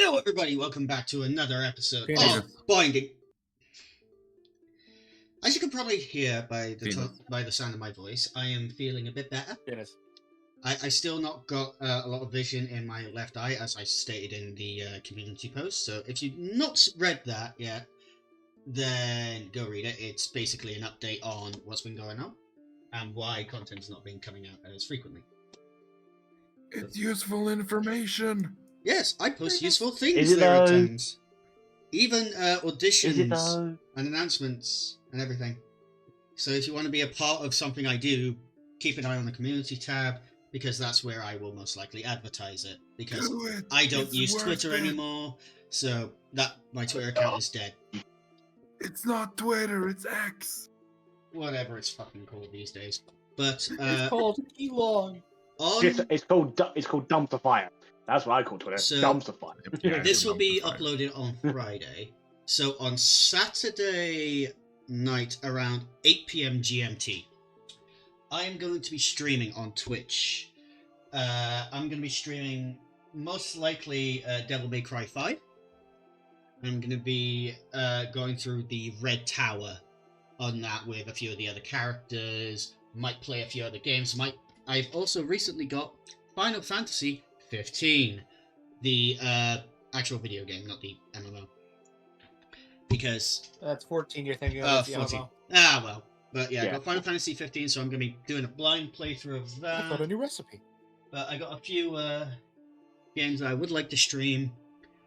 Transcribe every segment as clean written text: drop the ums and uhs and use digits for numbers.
Hello, everybody. Welcome back to another episode Penis. of Binding. As you can probably hear by the sound of my voice, I am feeling a bit better. Penis. I still not got a lot of vision in my left eye, as I stated in the community post. So if you've not read that yet, then go read it. It's basically an update on what's been going on and why content's not been coming out as frequently. It's useful information. Yes, I post useful things Is it there at though? times. Even auditions Is it though? and announcements and everything. So if you want to be a part of something I do, keep an eye on the community tab, because that's where I will most likely advertise it. Because Do it. I don't It's use worth Twitter it. anymore, so that my Twitter account is dead. It's not Twitter, it's X. Whatever it's fucking called these days. But It's called Elon. on It's called Dumpster Fire. That's what I call Twitter. So- Dumpster Fire. Yeah, this will be Dumpster Fire. uploaded on Friday. So on Saturday night around 8 p.m. GMT, I am going to be streaming on Twitch. I'm going to be streaming most likely Devil May Cry 5. I'm going to be going through the Red Tower on that with a few of the other characters. Might play a few other games. I've also recently got Final Fantasy 15, the actual video game, not the MMO. Because That's 14 you're thinking of. the 14. MMO. Ah, well. But yeah, I Yeah. got Final Fantasy 15, so I'm going to be doing a blind playthrough of I got a that. new recipe. But I got a few games I would like to stream.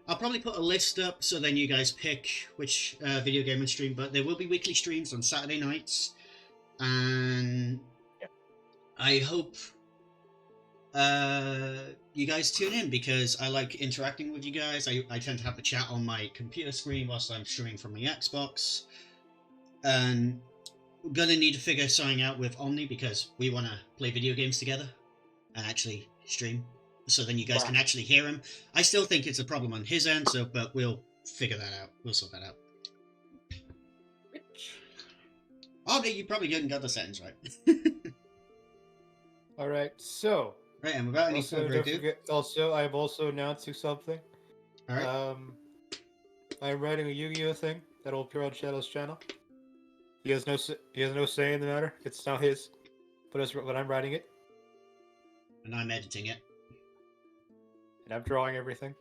I'll probably put a list up so then you guys pick which video game and stream, but there will be weekly streams on Saturday nights. And Yeah. I hope you guys tune in, because I like interacting with you guys. I tend to have the chat on my computer screen whilst I'm streaming from my Xbox. And we're going to need to figure something out with Omni, because we want to play video games together and actually stream, so then you guys can actually hear him. I still think it's a problem on his end, but we'll figure that out. We'll sort that out. Omni, you probably didn't got the sentence right. All right, so Right, and without any also, further don't ado, forget, also I've also announced something. all right. I'm writing a Yu-Gi-Oh thing that'll appear on Shadow's channel. He has no say in the matter. It's now his, but I'm writing it And I'm editing it, and I'm drawing everything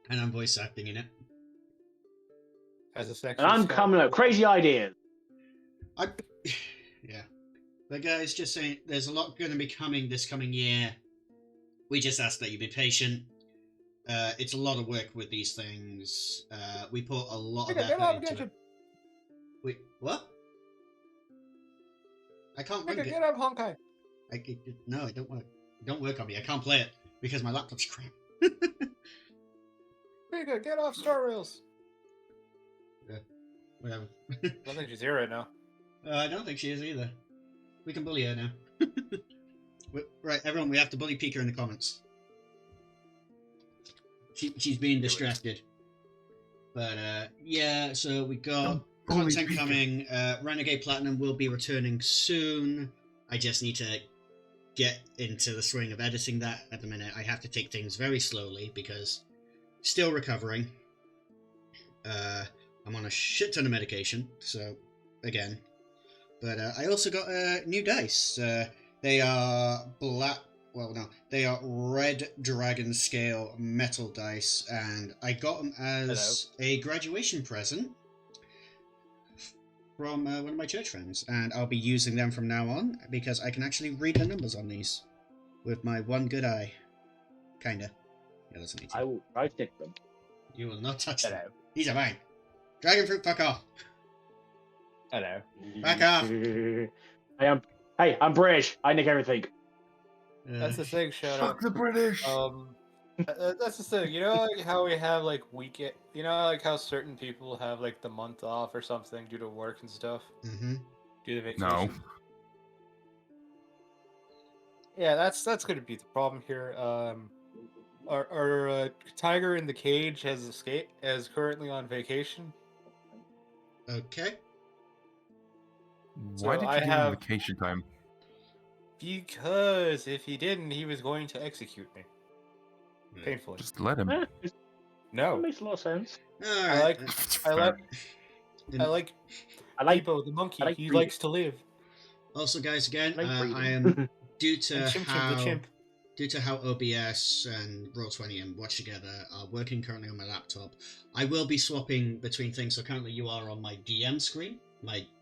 and I'm voice acting in it. as a section. And I'm coming up. Crazy ideas. Yeah. But guys, just saying, there's a lot going to be coming this coming year. We just ask that you be patient. It's a lot of work with these things. We put a lot of effort into it. Wait, what? I can't run it. Get out of Honkai. No, it don't work. It don't work on me. I can't play it because my laptop's crap. Pika, get off Star Rails. Whatever. I don't think she's here right now. I don't think she is either. We can bully her now. Right, everyone, we have to bully Pika in the comments. She's being distracted. But yeah, so we got Bully content Pika. coming. Renegade Platinum will be returning soon. I just need to get into the swing of editing that at the minute. I have to take things very slowly because still recovering. I'm on a shit ton of medication, so again. But I also got new dice. They are black. Well, no, they are red dragon scale metal dice, and I got them as a graduation present from one of my church friends, and I'll be using them from now on because I can actually read the numbers on these with my one good eye. Kinda. Yeah, that's me too. I will try to take them. You will not touch them. Hello. These are mine. Dragon fruit, fuck off. Hello. Back off. Hey, I'm British. I nick everything. That's the thing, Shadow. Fuck the British. That's the thing. You know, like how we have like weekend. You know, like how certain people have like the month off or something due to work and stuff. Mm-hmm. Due to vacation. No. Yeah, that's going to be the problem here. Our tiger in the cage has escaped, is currently on vacation. Okay. So Why did you I give him have- vacation time? Because if he didn't, he was going to execute me. Painfully. Just let him. No. makes a lot of sense. All I right. like, I like, I like I like Bebo the monkey. I like He breathing. likes to live. Also, guys, again, I like I breathing. am due to And Chim Chim the how chimp. due to how OBS and Roll20 and Watch Together are working currently on my laptop. I will be swapping between things. So currently, you are on my DM screen,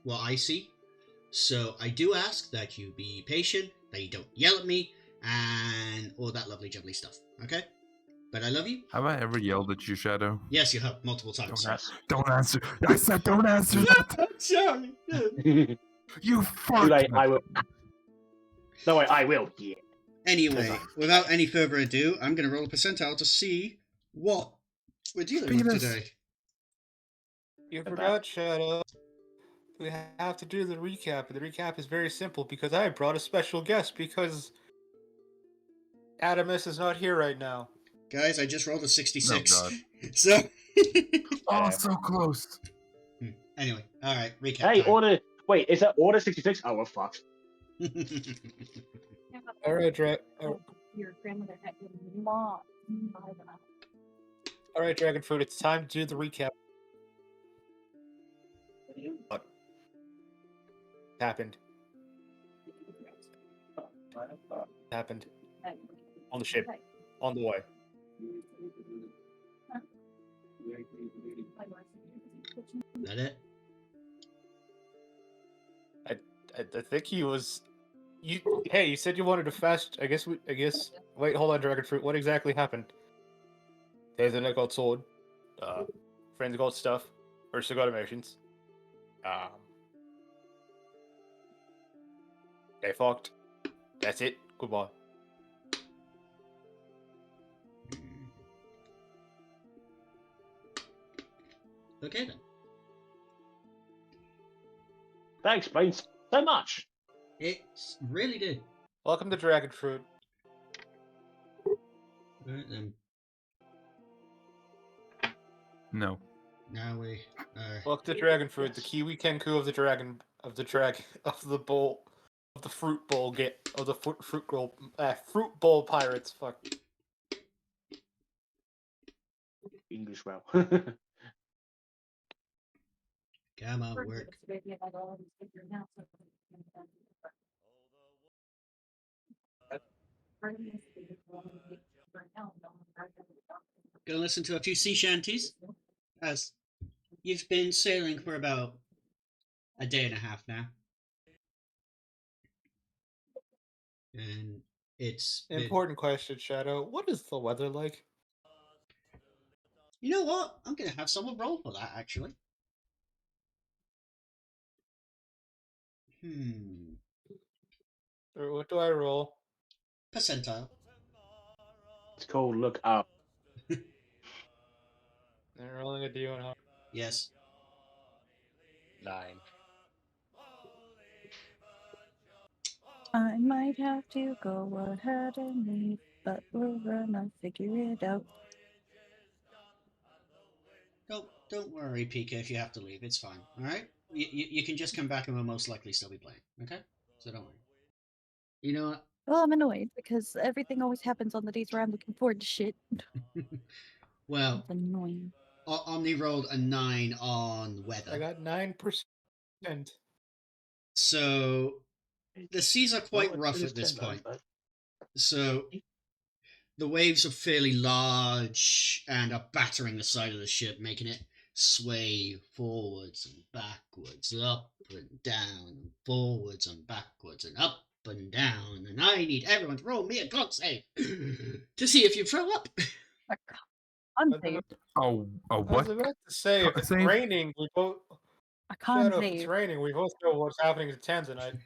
what I see. So I do ask that you be patient, that you don't yell at me, and all that lovely jubbly stuff. Okay? But I love you. Have I ever yelled at you, Shadow? Yes, you have multiple times. Don't answer. I said don't answer that. Sorry. You Too fuck. late. I will. No, wait, I will. Yeah. Anyway, without any further ado, I'm going to roll a percentile to see what we're dealing with Penis. today. You forgot, Shadow. We have to do the recap. The recap is very simple because I brought a special guest because Adamus is not here right now. Guys, I just rolled a 66. Oh, God. So. Oh, so close. Anyway, alright, recap. Hey, time. order. Wait, is that order 66? Oh, well, fuck. All right, Your grandmother had your mom. All right, Dragon Fruit. It's time to do the recap. What happened? Happened on the ship, on the way. Is that it? I think he was. Hey, you said you wanted to fast. I guess. Wait, hold on, Dragon Fruit. What exactly happened? There's an got sword. Friends got stuff. Ursa got emotions. They fucked. That's it. Goodbye. Okay then. That explains so much. It really did. Welcome to Dragon Fruit. Right then. No. Now we are. Welcome to Dragon Fruit, the Kiwi Kenku of the dragon of the bowl of the fruit bowl fruit bowl pirates. Fuck. English well. Come on, work. Gonna listen to a few sea shanties, as you've been sailing for about a day and a half now. And it's been... Important question, Shadow. What is the weather like? You know what? I'm gonna have someone roll for that, actually. Or what do I roll? Percentile. It's called Look Up. They're rolling a D100. Yes. 9. I might have to go ahead and leave, but we're gonna figure it out. Don't worry, Pika, if you have to leave. It's fine, alright? You can just come back and we'll most likely still be playing, okay? So don't worry. You know what? Well, I'm annoyed because everything always happens on the days where I'm looking forward to shit. Well, It's annoying. Omni rolled a 9 on weather. I got 9%. So the seas are quite Well, rough it is at this 10 point. though, So the waves are fairly large and are battering the side of the ship, making it sway forwards and backwards, up and down, and forwards and backwards, and up and down. And I need everyone to roll me a con save to see if you throw up. I'm saved. Oh, I what? was about to say, if it's Save? raining, we both. I can't Shadow, if it's save. raining, we both know what's happening to Tanzanite.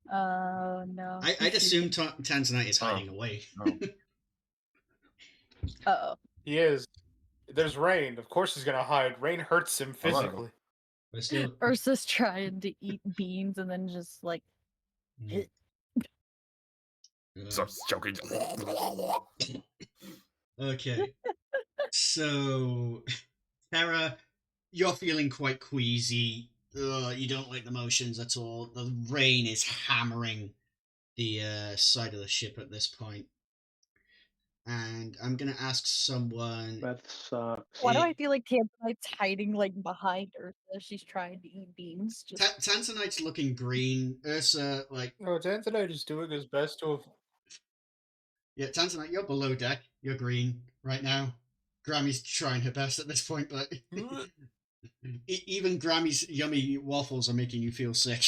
No. I'd assume Tanzanite is hiding away. Oh. Uh-oh. He is. There's rain. Of course he's gonna hide. Rain hurts him Hello. physically. But still, Ursa's trying to eat beans and then just like Stop joking. Okay. So, Farah, you're feeling quite queasy. You don't like the motions at all. The rain is hammering the side of the ship at this point. and I'm gonna ask someone. That sucks. Why do I feel like Tanzanite's hiding like behind Ursa? She's trying to eat beans. Just Tanzanite's looking green. Ursa, like, No, Tanzanite is doing his best to. yeah, Tanzanite, you're below deck. You're green right now. Grammy's trying her best at this point, but even Grammy's yummy waffles are making you feel sick.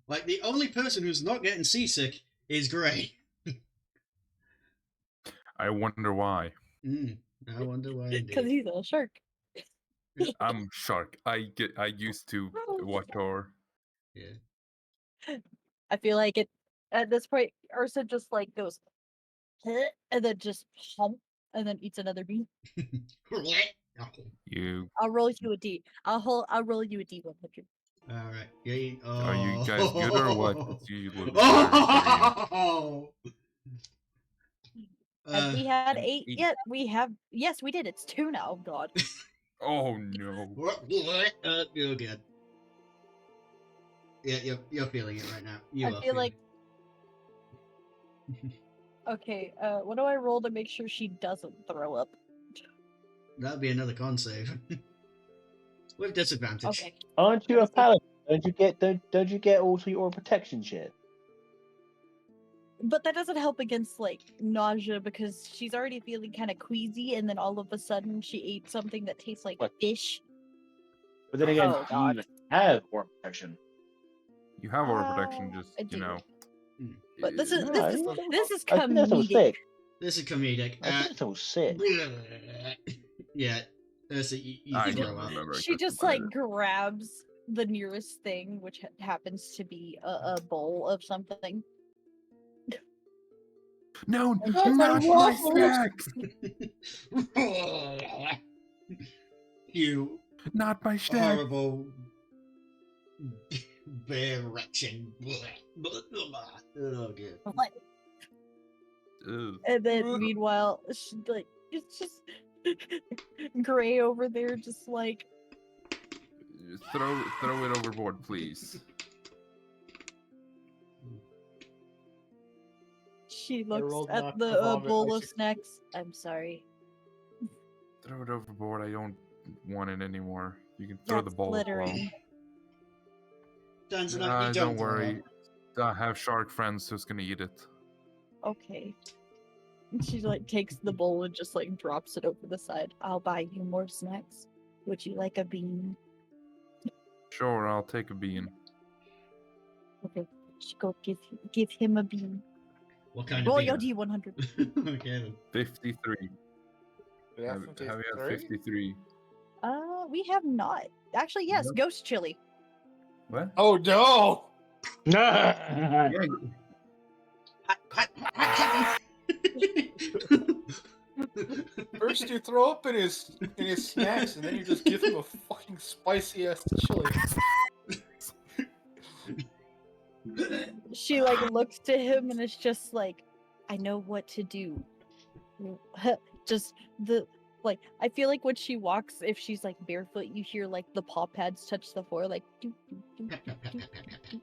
Like, the only person who's not getting seasick is Gray. I wonder why. I wonder why because indeed. he's a shark. I'm shark. I used to water. Yeah. I feel like it at this point. Ursa just like goes, "Huh," and then just hump, and then eats another bean. You I'll roll you a D. I'll roll you a D100. All right. Yeah. are you guys good or what? You look very green. Oh. Have we had an 8 8. yet? We have. Yes, we did. It's 2 now. Oh God. Oh no. You're good. Yeah, you're feeling it right now. You I are feel feeling like. Okay. What do I roll to make sure she doesn't throw up? That'd be another con save. With disadvantage. Okay. Aren't you a paladin? Don't you get also your protection shit? But that doesn't help against like nausea because she's already feeling kind of queasy, and then all of a sudden she ate something that tastes like What? fish. But then again, Oh, God. you have aura protection. You have aura protection, I just do. you know. But this is No, this is this is I think that's so comedic. sick. This is comedic. I think that's so sick. Yeah. So you I throw don't up. remember. She exactly just what like it is. grabs the nearest thing, which happens to be a bowl of something. No, And not just like, my waffles! snacks. You Not my snacks. horrible bear erection. Oh, good. What? Ugh. And then meanwhile, she, like it's just Gray over there, just like Throw it overboard, please. she looks rolled at not the to vomit, bowl I of snacks. I'm sorry. Throw it overboard. I don't want it anymore. You can throw That's the ball as well. littering. Tanzanite, you Don't throw worry. up. I have shark friends who's gonna eat it. Okay. She like takes the bowl and just like drops it over the side. I'll buy you more snacks. Would you like a bean? Sure, I'll take a bean. Okay. She go give him a bean. What kind Roll of your beer? D100. Okay then. 53. Yeah, Have you had 53? We have not. Actually, yes, Nope. ghost chili. What? Oh no! Yeah, First you throw up in his snacks, and then you just give him a fucking spicy ass chili. She like looks to him and it's just like, I know what to do. Just the like I feel like when she walks, if she's like barefoot, you hear like the paw pads touch the floor, like doo, doo, doo, doo, doo, doo, doo.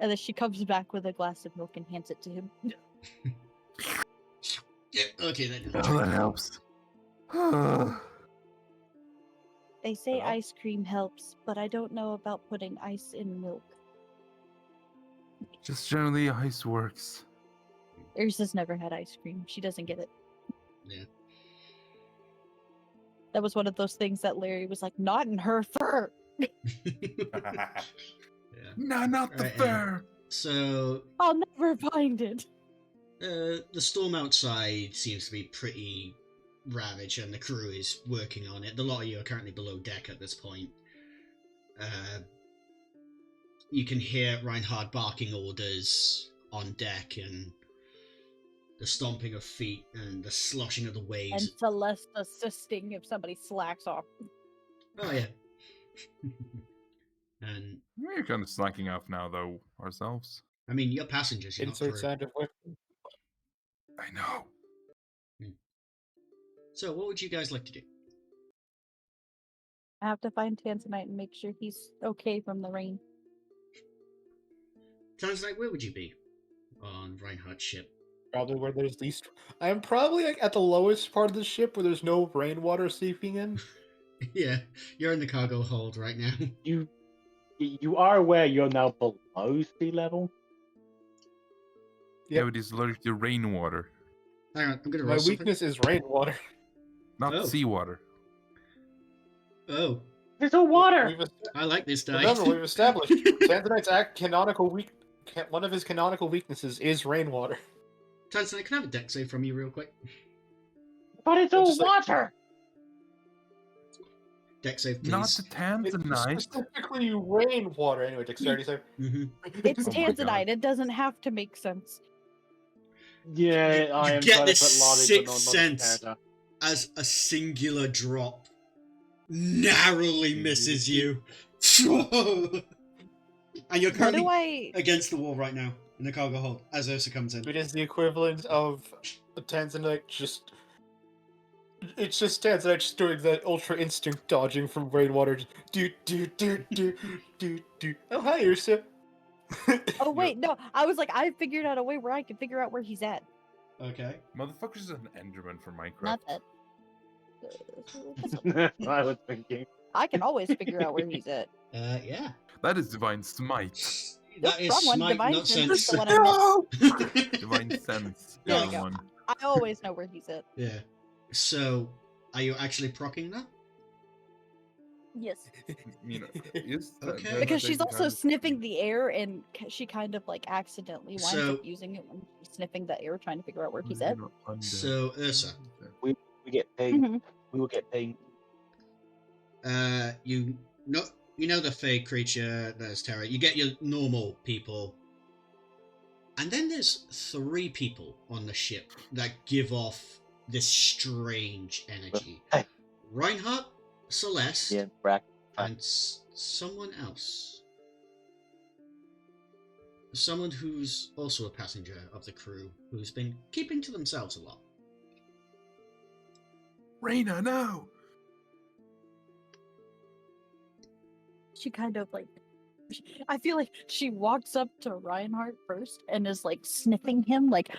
And then she comes back with a glass of milk and hands it to him. Yeah, okay then. oh, that helps. They say Hello? ice cream helps, but I don't know about putting ice in milk. Just generally, ice works. Ursa's never had ice cream. She doesn't get it. Yeah. That was one of those things that Larry was like, not in her fur. Yeah. No, not the Right, fair. So I'll never find it. the storm outside seems to be pretty ravaged, and the crew is working on it. A lot of you are currently below deck at this point. You can hear Reinhard barking orders on deck, and the stomping of feet and the sloshing of the And waves. Celeste assisting if somebody slacks off. Oh yeah. And We're kind of slacking off now, though, ourselves. I mean, you're passengers. You're not Insert crew. sound effect. I know. So, what would you guys like to do? I have to find Tanzanite and make sure he's okay from the rain. Sounds like where would you be on Reinhardt's ship? Probably where there's least. I'm probably like at the lowest part of the ship where there's no rainwater seeping in. Yeah, you're in the cargo hold right now. You are aware you're now below sea level. Yeah, Yep. but he's allergic to rainwater, Hang on, I'm gonna My roll something. weakness is rainwater. not Oh. seawater. Oh, There's no water. We've I like this die. remember we've established Tanzanite's one of his canonical weaknesses is rainwater. Tanzanite, can I have a deck save from you real quick? But it's I'm all just like- water. Deck save, Not please. the It's Tanzanite. specifically rainwater. Anyway, dexterity save. Mm-hmm. It's Oh my God. Tanzanite. It doesn't have to make sense. Yeah, You I am get trying this to put logic, sixth but not sense. Canada. As a singular drop narrowly misses you. And you're How currently do I? against the wall right now in the cargo hold as Ursa comes in. It is the equivalent of a Tanzanite just. It's just Tanzanite just doing that ultra instinct dodging from rainwater. Just do. Oh hi, Ursa. Oh wait, no. I was like, I figured out a way where I can figure out where he's at. Okay. Motherfucker's an Enderman for Minecraft. Not that. I was thinking. I can always figure out where he's at. Yeah. That is divine smite. That is wrong one. smite, Divine not sense is sense. the one I meant. Divine sense. There is we the go. one. I always know where he's at. Yeah. So, are you actually procking that? Yes. You know, is that- Okay. that Because thing she's also kind of- sniffing the air, and she kind of like accidentally winds So- up using it when she's sniffing the air, trying to figure out where he's at. Undead. So, Ursa, We get paid. Mhm. We will get paid. you know the fey creature, there's Terra. You get your normal people. And then there's 3 people on the ship that give off this strange energy. Hey. Reinhardt, Celeste, Yeah, Brack. and someone else. Someone who's also a passenger of the crew, who's been keeping to themselves a lot. Raina, no! She kind of like. I feel like she walks up to Reinhardt first and is like sniffing him, like,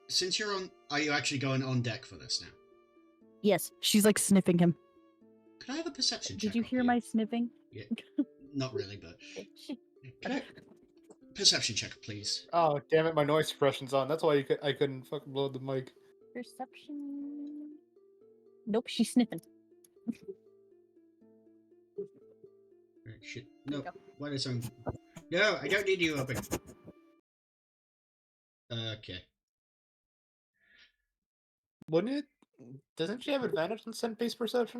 Since you're on, are you actually going on deck for this now? yes, she's like sniffing him. Could I have a perception check? Did you off hear my sniffing? Yeah, not really, but could I perception check, please? Oh damn it! My noise suppression's on. That's why I couldn't fucking blow the mic. Perception. Nope, she's sniffing. Shit, There no. you go. What is on? No, I don't need you open. Okay. Wouldn't it? Doesn't she have advantage on scent-based perception?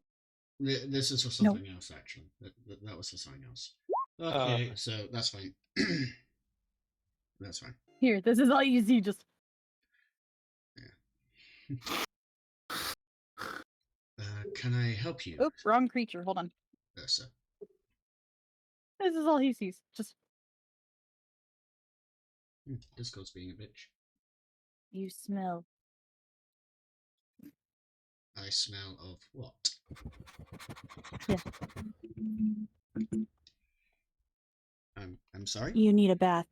This is for No. something else, actually. That was for something else. Okay, so that's fine. That's fine. Here, this is all you see. Just Can I help you, oh, wrong creature. Hold on. Ursa? This is all he sees. Just Discord's being a bitch. you smell. I smell of what? I'm sorry? You need a bath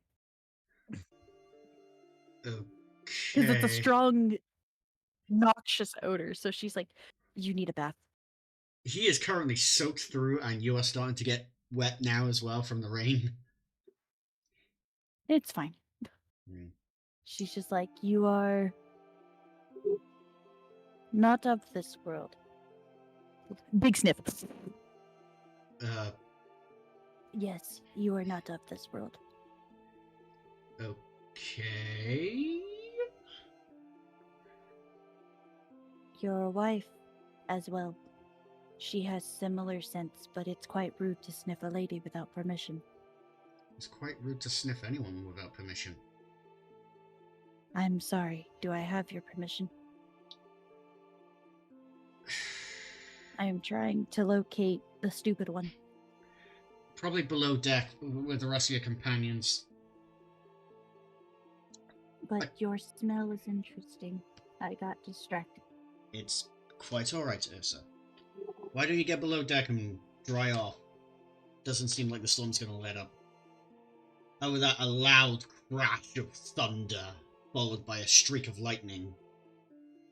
Okay. because it's a strong, noxious odor. So she's like, "You need a bath." He is currently soaked through, and you are starting to get wet now as well from the rain. It's fine. Hmm. She's just like, "You are not of this world." Big sniff. Yes, you are not of this world. Okay. Your wife, as well. She has similar scents, but it's quite rude to sniff a lady without permission. It's quite rude to sniff anyone without permission. I'm sorry. Do I have your permission? I am trying to locate the stupid one. Probably below deck with the rest of your companions. But your smell is interesting. I got distracted. It's quite alright, Ursa. Why don't you get below deck and dry off? Doesn't seem like the storm's gonna let up. and with that, a loud crash of thunder, followed by a streak of lightning,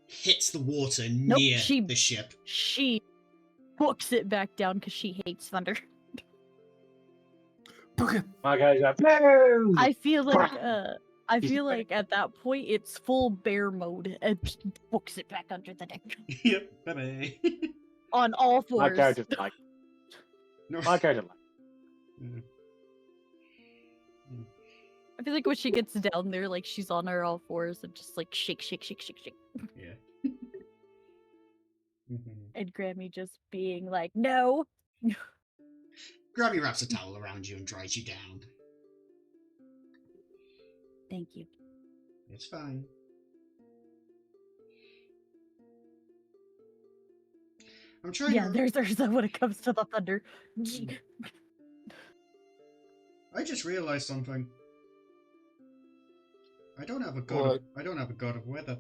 hits the water Nope, near she- the ship. She books it back down because she hates thunder. Book it. My guy's like, no! I feel like at that point it's full bear mode and just books it back under the deck Yep, bye-bye. on all My fours. character's like, No. my character's like, Mm. I feel like when she gets down there, like she's on her all fours and just like shake, shake, shake, shake, shake. Yeah. And Grammy just being like, no. Grabby wraps a towel around you and dries you down. Thank you. It's fine. I'm trying Yeah, to... there's that when it comes to the thunder. I just realized something. I don't have a god. What? I don't have a god of weather.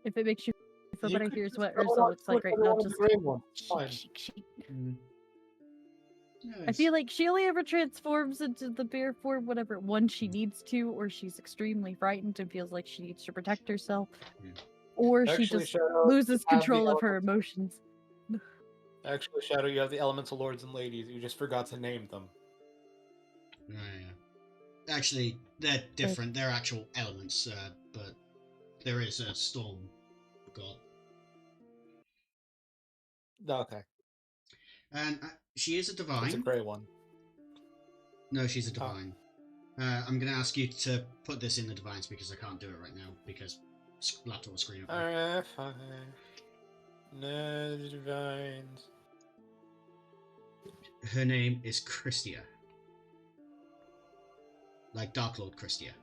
If it makes you feel You better, could here's just what go Ursa on looks like Twitter right now. on the Just gray one. shake, Fine. shake, shake. Mm. I Yes. feel like she only ever transforms into the bear form whenever one she needs to, or she's extremely frightened and feels like she needs to protect herself, Yeah. or she Actually, just Shadow, loses you have the control of her elements- emotions. Actually, Shadow, you have the elemental lords and ladies. You just forgot to name them. Yeah, yeah. Actually, they're different. They're actual elements, but there is a storm god, Okay, and she is a it's a divine. gray one. No, she's a Oh. divine. I'm going to ask you to put this in the divines because I can't do it right now because laptop will screen up. Alright, fine. No divines. Her name is Christia. Like Dark Lord Christia.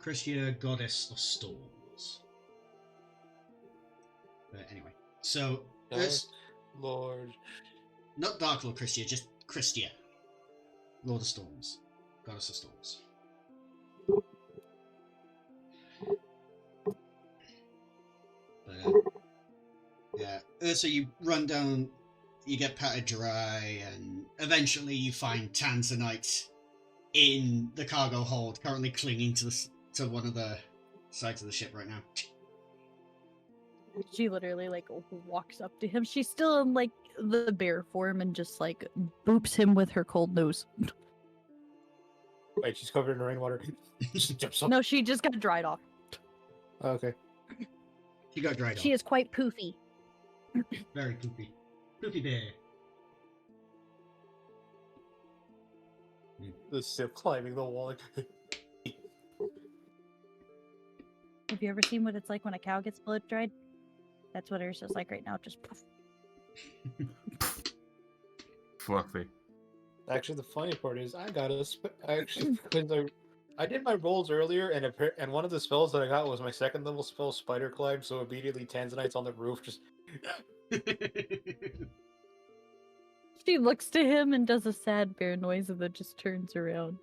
Christia, goddess of storms. But anyway, so there's Lord. not Dark Lord Christia, just Christia, Lord of Storms, goddess of storms. But yeah, so you run down, you get patted dry, and eventually you find Tanzanite in the cargo hold, currently clinging to one of the sides of the ship right now. She literally like walks up to him. She's still in like the bear form and just like boops him with her cold nose. Wait, she's covered in rainwater. She jumps up. No, she just got dried off. Okay. She got dried She off. is quite poofy. Very poopy. Poopy bear. The still climbing the wall. Have you ever seen what it's like when a cow gets blood dried? That's what Ursa's like right now. Just poof. Fluffy. Actually, the funny part is I got actually because I did my rolls earlier, and one of the spells that I got was my second level spell, Spider Climb. So immediately Tanzanite's on the roof, just She looks to him and does a sad bear noise and then just turns around.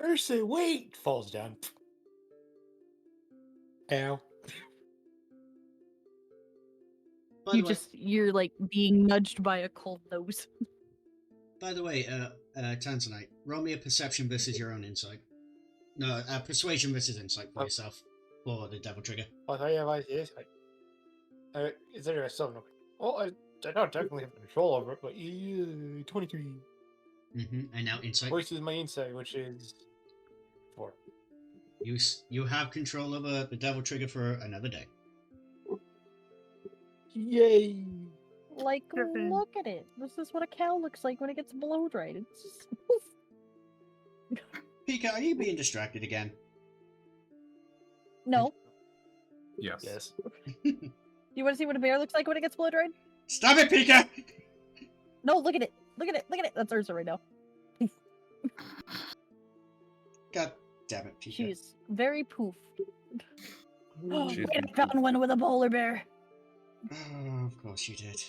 Ursa, wait! Falls down. Ow. By the way, You're like being nudged by a cold nose. by the way, Tanzanite, roll me a perception versus your own insight. No, persuasion versus insight for Oh. yourself for the devil trigger. What I have is is there a 7? Well, I don't technically have control over it, but 23. And now insight. Voice is my insight, which is 4. You have control over the devil trigger for another day. Yay! Like, Mhm. look at it. This is what a cow looks like when it gets blow dried. It's just... Pika, are you being distracted again? No. Yes. Yes. You want to see what a bear looks like when it gets blow dried? Stop it, Pika! No, look at it. Look at it. Look at it. That's Ursa right now. God damn it, Pika. She's very poofed. She's Wait, I been found one with a polar bear. Oh, of course you did.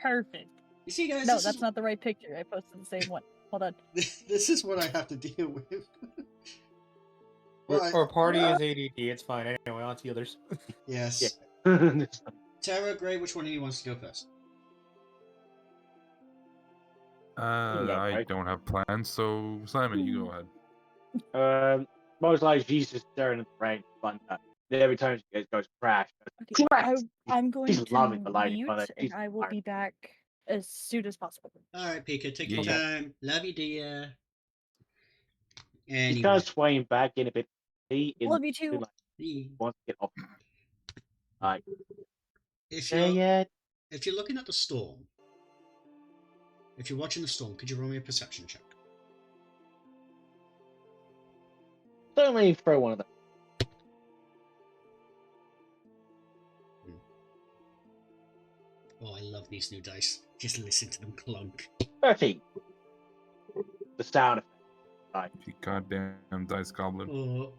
Perfect. You see, guys, No, this that's is, not the right picture. I posted the same one. Hold on. this is what I have to deal with. Well, Our party is ADD. It's fine. Anyway, on to the others. yes. Yeah. Tara, Gray, which one of you wants to go first? Yeah, I right. don't have plans, so Simon, you go ahead. Most likely she's just staring at the rain. Fun time. Then every time she goes crash. Okay, Crash! I'm going She's loving to the lightning. mute, and I will be back as soon as possible. Alright, Pika, take Yeah, your yeah. time. Love you, dear. She's Anyway. kind of swaying back in a bit. He is Love you too. like wants to get off. Like, If there you're yet? if you're looking at the storm, if you're watching the storm, could you roll me a perception check? Certainly throw one of them. Oh, I love these new dice. Just listen to them clunk. 13. The sound effect. Like, You goddamn dice goblin. For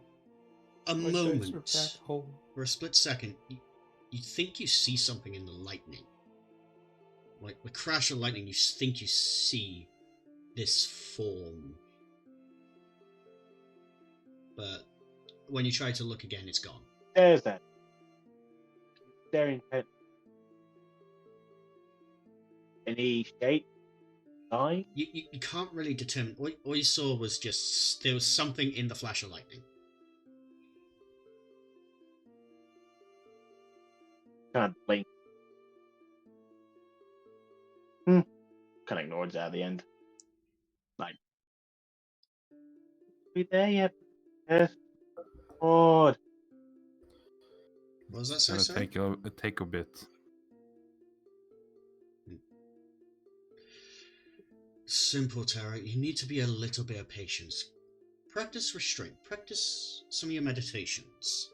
a My dice are moment, back home. for a split second, you think you see something in the lightning. Like the crash of lightning, you think you see this form. But when you try to look again, it's gone. there's that. Staring at any shape, size. You can't really determine. All you saw was just there was something in the flash of lightning. Kind of blink. Kind of ignored it at the end. Like, be there yet? Yes. Oh, What was that It's say? gonna Sorry? take a bit. Simple, Tara. You need to be a little bit of patience. Practice restraint. Practice some of your meditations.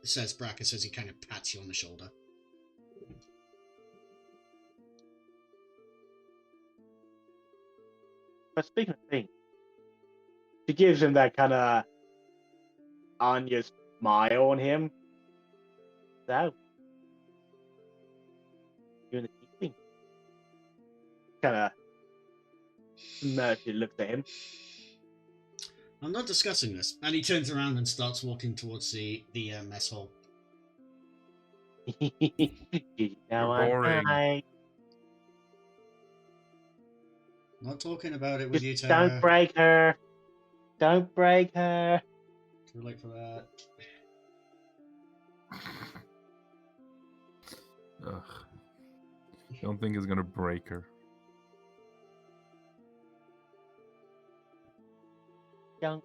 Says Brackus as he kind of pats you on the shoulder. but speaking of things, she gives him that kind of Anya smile on him. So, you in the keeping? Kind of mercy looks at him. I'm not discussing this. And he turns around and starts walking towards the mess hall. Now You're boring. Not talking about it with you, Just Tara. don't break her. Don't break her. Too late for that. Ugh. Don't think it's gonna break her. Don't.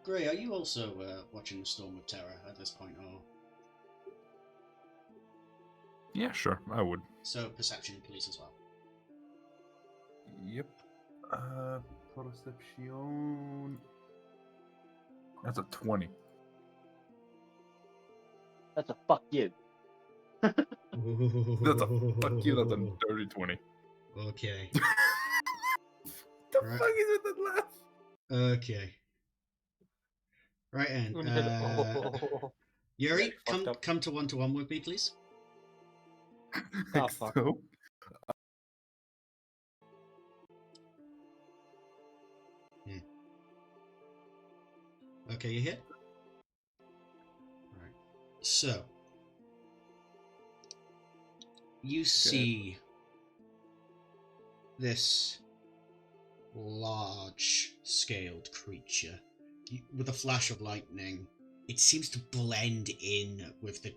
Gray, are you also watching the storm with Tara at this point, or Yeah, sure, I would. so perception, please, as well? Yep. Perception. That's a 20. That's a fuck you. That's a fuck you. That's a dirty 20. Okay. The Right. fuck is with that laugh? Okay. Right, and Oh, Yuri, fucked up. come to 1-to-1 with me, please. Ah, fuck. So, Okay, you here? Right. So you see this large-scaled creature with a flash of lightning. It seems to blend in with the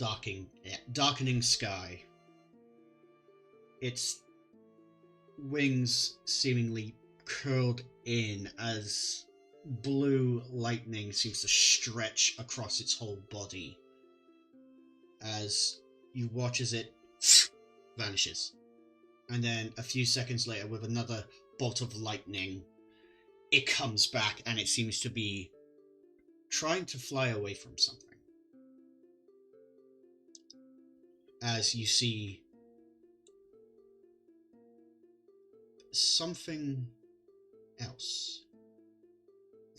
darkening sky. Its wings seemingly curled in as blue lightning seems to stretch across its whole body as you watch as it vanishes. And then a few seconds later, with another bolt of lightning, it comes back and it seems to be trying to fly away from something. As you see something else.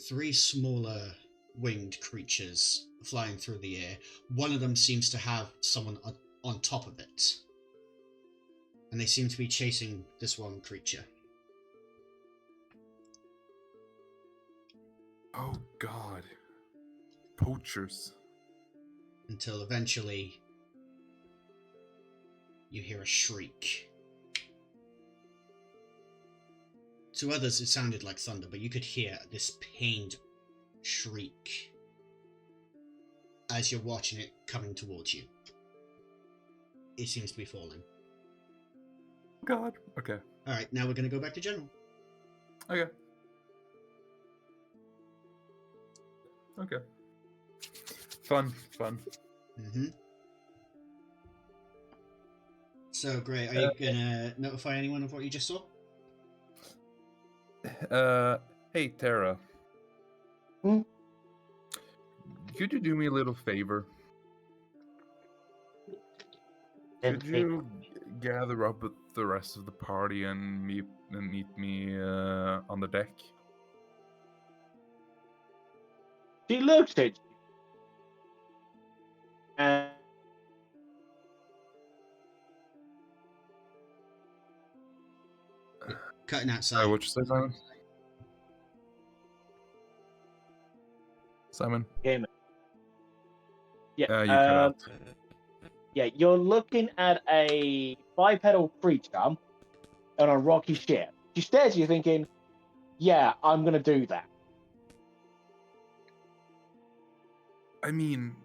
3 smaller winged creatures flying through the air. One of them seems to have someone on top of it. and they seem to be chasing this one creature. Oh God. Poachers. Until eventually you hear a shriek. To others it sounded like thunder, but you could hear this pained shriek as you're watching it coming towards you. It seems to be falling. God. Okay. Alright, now we're going to go back to General. Okay. Okay. Fun. Mm-hmm. So, Gray, are you going to notify anyone of what you just saw? Hey, Tara. Hmm? Could you do me a little favor? Could you gather up with the rest of the party and meet me on the deck? She looks at you. And Cutting outside. What you say, Simon? Simon? him. Yeah. You cut out. Yeah, you're looking at a bipedal creature on a rocky ship. She stares at you thinking, yeah, I'm going to do that. I mean,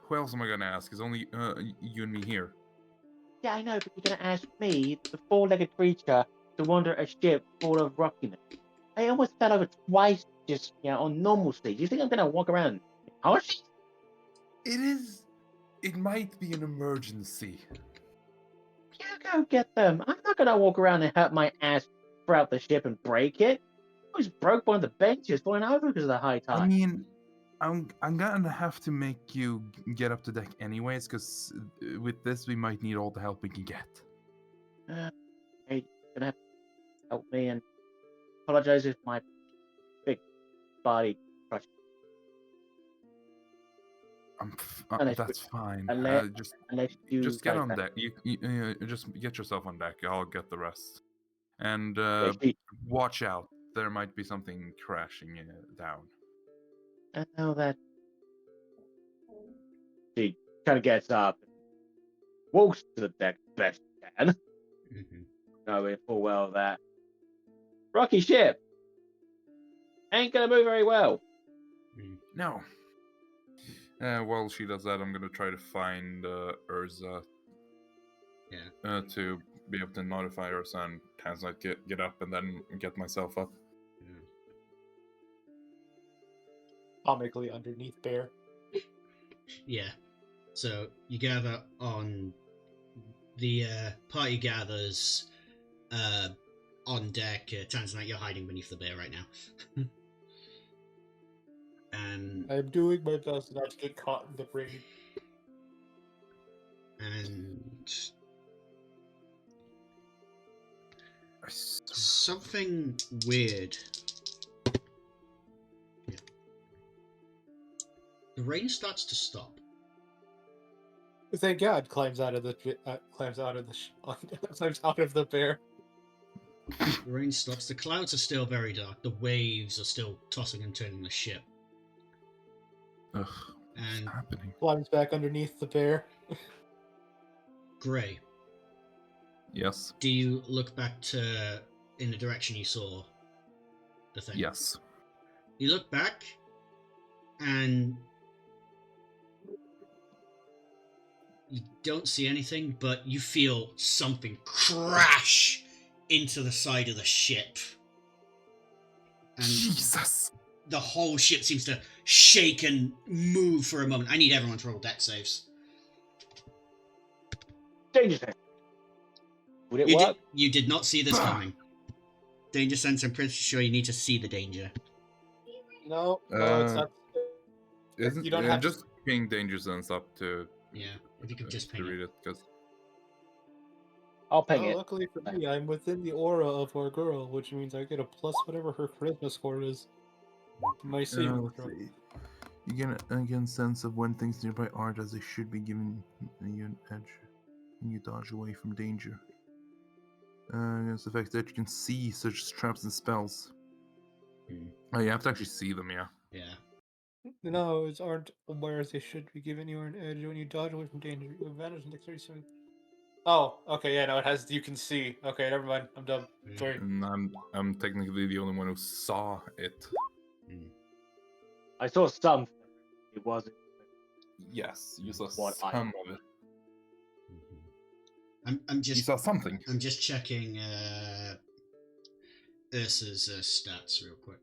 who else am I gonna ask? It's only you and me here. Yeah, I know, but you're going to ask me, the four-legged creature, to wander a ship full of rockiness. I almost fell over twice just, on normal speed. Do you think I'm going to walk around harsh? It might be an emergency. You go get them. I'm not going to walk around and hurt my ass throughout the ship and break it. I was broke one of the benches falling over because of the high tide. I mean, I'm gonna have to make you get up to deck anyways, because with this we might need all the help we can get. Hey, you're gonna have to help me and apologize if my big body crushed. Unless That's fine. unless you just get like on that. deck. You just get yourself on deck. I'll get the rest. And Yeah, watch out. There might be something crashing down. I know that. She kind of gets up, walks to the deck best she can, Mm-hmm. knowing full well that rocky ship ain't gonna move very well. No. While she does that, I'm gonna try to find Urza. Yeah. To be able to notify Urza and Tanzanite get up and then get myself up. Comically underneath Bear. Yeah. So you gather on the party gathers on deck. Tanzanite, you're hiding beneath the bear right now. And I'm doing my best not to get caught in the brain. something weird. Yeah. The rain starts to stop. Thank God! Climbs out of the climbs out of the bear. The rain stops. The clouds are still very dark. The waves are still tossing and turning the ship. Ugh, And what's happening? Climbs back underneath the bear. Gray, Yes. do you look back to in the direction you saw the thing? Yes. You look back, and you don't see anything, but you feel something crash into the side of the ship. And Jesus. the whole ship seems to shake and move for a moment. I need everyone to roll deck saves. Danger sense. Would it work? You did not see this coming. Danger sense, I'm pretty sure you need to see the danger. No, it's not. Isn't You don't have just ping danger zones up to Yeah, if you could just to ping read it. it, because I'll ping it. Luckily for me, I'm within the aura of our girl, which means I get a plus whatever her charisma score is. My saving throw. you get a sense of when things nearby aren't as they should be, giving you an edge. when you dodge away from danger. Against the fact that you can see such traps and spells. Oh, you have to actually see them, yeah. Yeah. No, aren't aware as they should be giving you an edge when you dodge away from danger. You have advantage in dexterity saving. Oh, okay, yeah, no, it has. You can see. Okay, never mind. I'm dumb. Sorry. And I'm technically the only one who saw it. I saw something. It wasn't. Yes, you saw What some of it. I'm You just saw something. I'm just checking Ursa's stats real quick.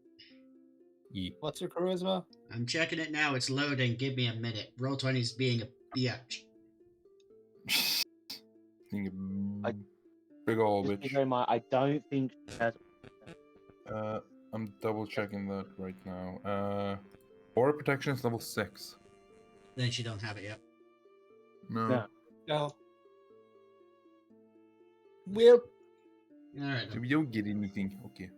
Yeah. What's your charisma? I'm checking it now. It's loading. Give me a minute. Roll 20's being a biatch. Being a I- big ol' Just bitch. bear in mind, I don't think she has. I'm double checking that right now. Aura protection is level 6. Then she don't have it yet. No. No. No. Well, Alright So then. we don't get anything. Okay.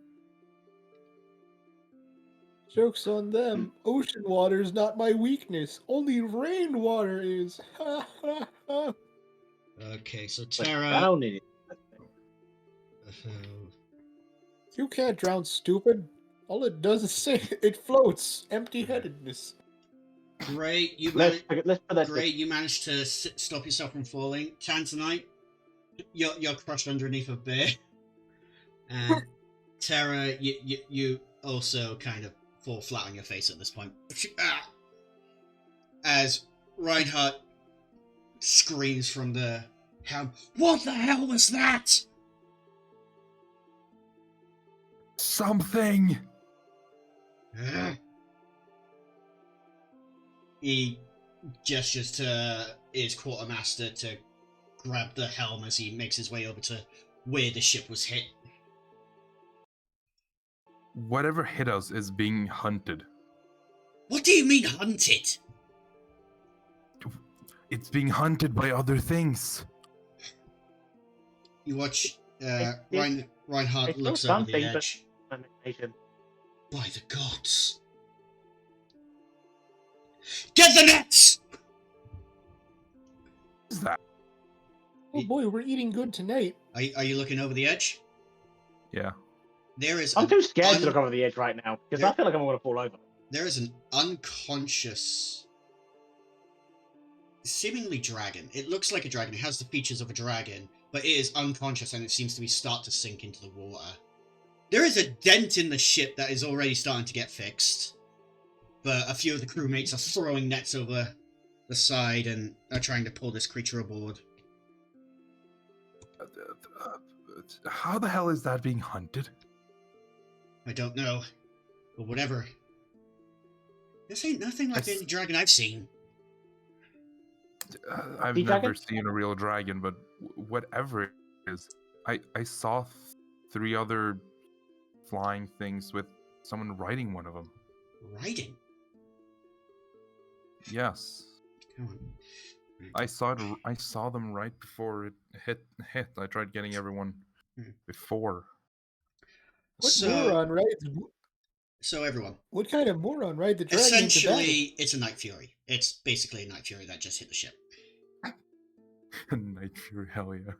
joke's on them. Ocean water is not my weakness. Only rainwater is. Ha ha ha. Okay, so But Tara. drowning it. You can't drown, stupid. All it does is say it floats. Empty-headedness. Great, you Let's managed. put that. Great, you managed to stop yourself from falling. Tanzanite, you're crushed underneath a bear. And Tara, you also kind of fall flat on your face at this point. As Reinhardt screams from the helm, "What the hell was that?" Something! He gestures to his quartermaster to grab the helm as he makes his way over to where the ship was hit. Whatever hit us is being hunted. What do you mean hunted? It's being hunted by other things. You watch It- Reinhardt it's looks not over the something, but- edge. Animation. By the gods. Get the nets! What is that? Oh boy, we're eating good tonight. Are you looking over the edge? Yeah. There is I'm an too scared to look over the edge right now because I There- feel like I'm going to fall over. there is an unconscious, seemingly dragon. It looks like a dragon. It has the features of a dragon, but it is unconscious and it seems to be start to sink into the water. There is a dent in the ship that is already starting to get fixed, but a few of the crewmates are throwing nets over the side and are trying to pull this creature aboard. How the hell is that being hunted? I don't know, but whatever. This ain't nothing like I any dragon I've seen. I've Sea never dragon? seen a real dragon, but whatever it is, I saw 3 other flying things with someone riding one of them. Riding? Yes, Come on. I saw them right before it hit. I tried getting everyone before. What So, moron rides? so everyone, What kind of moron ride the dragon into battle? essentially, it's a Night Fury. It's basically a Night Fury that just hit the ship. Night Fury, hell yeah.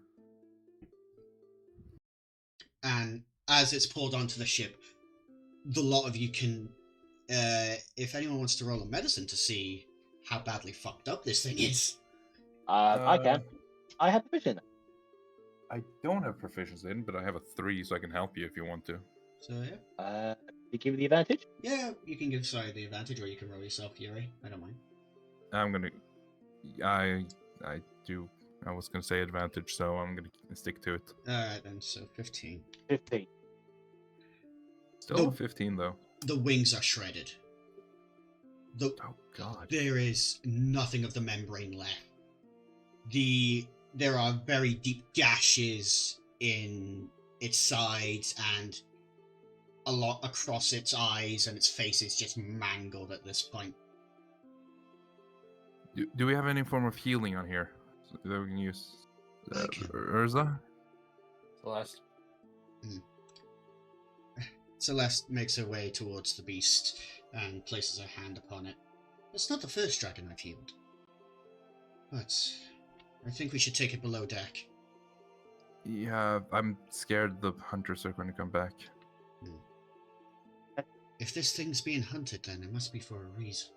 And as it's pulled onto the ship, the lot of you can, if anyone wants to roll a medicine to see how badly fucked up this thing is. I can. I have provision. I don't have proficiency in, but I have a 3, so I can help you if you want to. So You give me the advantage. yeah, you can give Sai the advantage, or you can roll yourself Fury. I don't mind. I'm gonna. I do. I was gonna say advantage, so I'm gonna stick to it. Alright then, so 15. 15. Still No. 15 though. The wings are shredded. Oh god. There is nothing of the membrane left. There are very deep gashes in its sides and a lot across its eyes, and its face is just mangled at this point. Do we have any form of healing on here that we can use? Okay. Urza? Celeste. Celeste makes her way towards the beast and places her hand upon it. It's not the first dragon I've healed. But I think we should take it below deck. Yeah, I'm scared the hunters are going to come back. If this thing's being hunted, then it must be for a reason.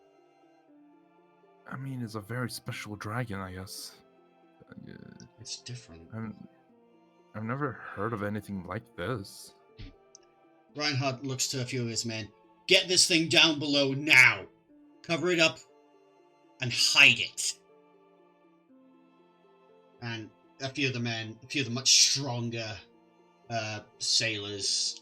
I mean, it's a very special dragon, I guess. It's different. I've never heard of anything like this. Reinhardt looks to a few of his men. Get this thing down below now! Cover it up and hide it. And a few of the much stronger sailors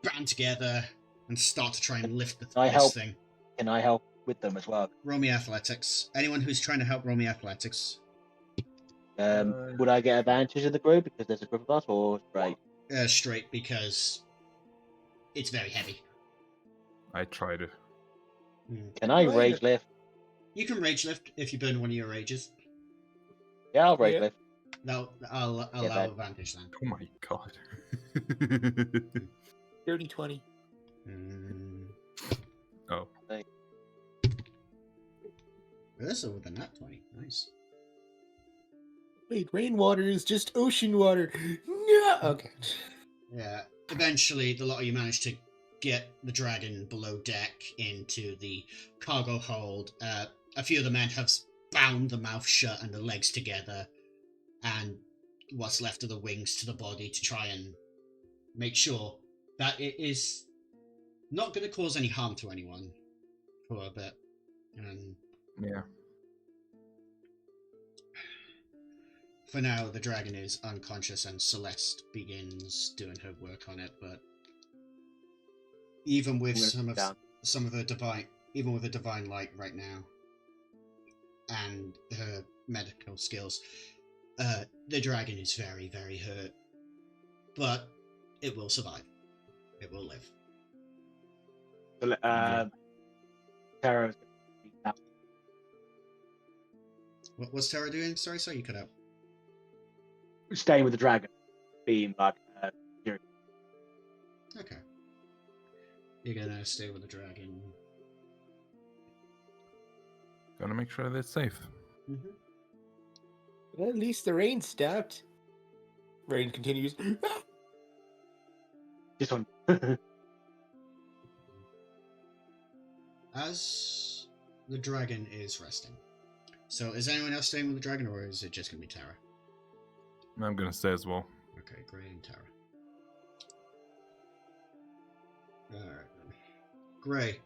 band together and start to try and lift this thing. Can I help with them as well? Roll me athletics. Anyone who's trying to help, roll me athletics. Would I get advantage of the group because there's a group of us, or straight? Straight, because it's very heavy. I try to. Can I rage lift? You can rage lift if you burn one of your rages. Yeah, I'll rage lift. No, I'll allow advantage then. Oh my god. 30-20. Oh. This is with a nat 20. Nice. Wait, rainwater is just ocean water. No. Okay. Yeah. Eventually, the lot of you manage to get the dragon below deck into the cargo hold. A few of the men have bound the mouth shut and the legs together, and what's left of the wings to the body to try and make sure that it is not going to cause any harm to anyone for a bit. And Yeah. for now, the dragon is unconscious, and Celeste begins doing her work on it. But even with some of her divine light right now, and her medical skills, the dragon is very, very hurt. But it will survive. It will live. Tara. What's Tara doing? Sorry, you cut out. Staying with the dragon, being like Okay. You're gonna stay with the dragon. Gotta make sure that it's safe. Mm-hmm. Well, at least the rain stopped. Rain continues. This one. As the dragon is resting. So is anyone else staying with the dragon, or is it just gonna be Tara? I'm gonna stay as well. Okay, Gray and Tara. Alright. Gray,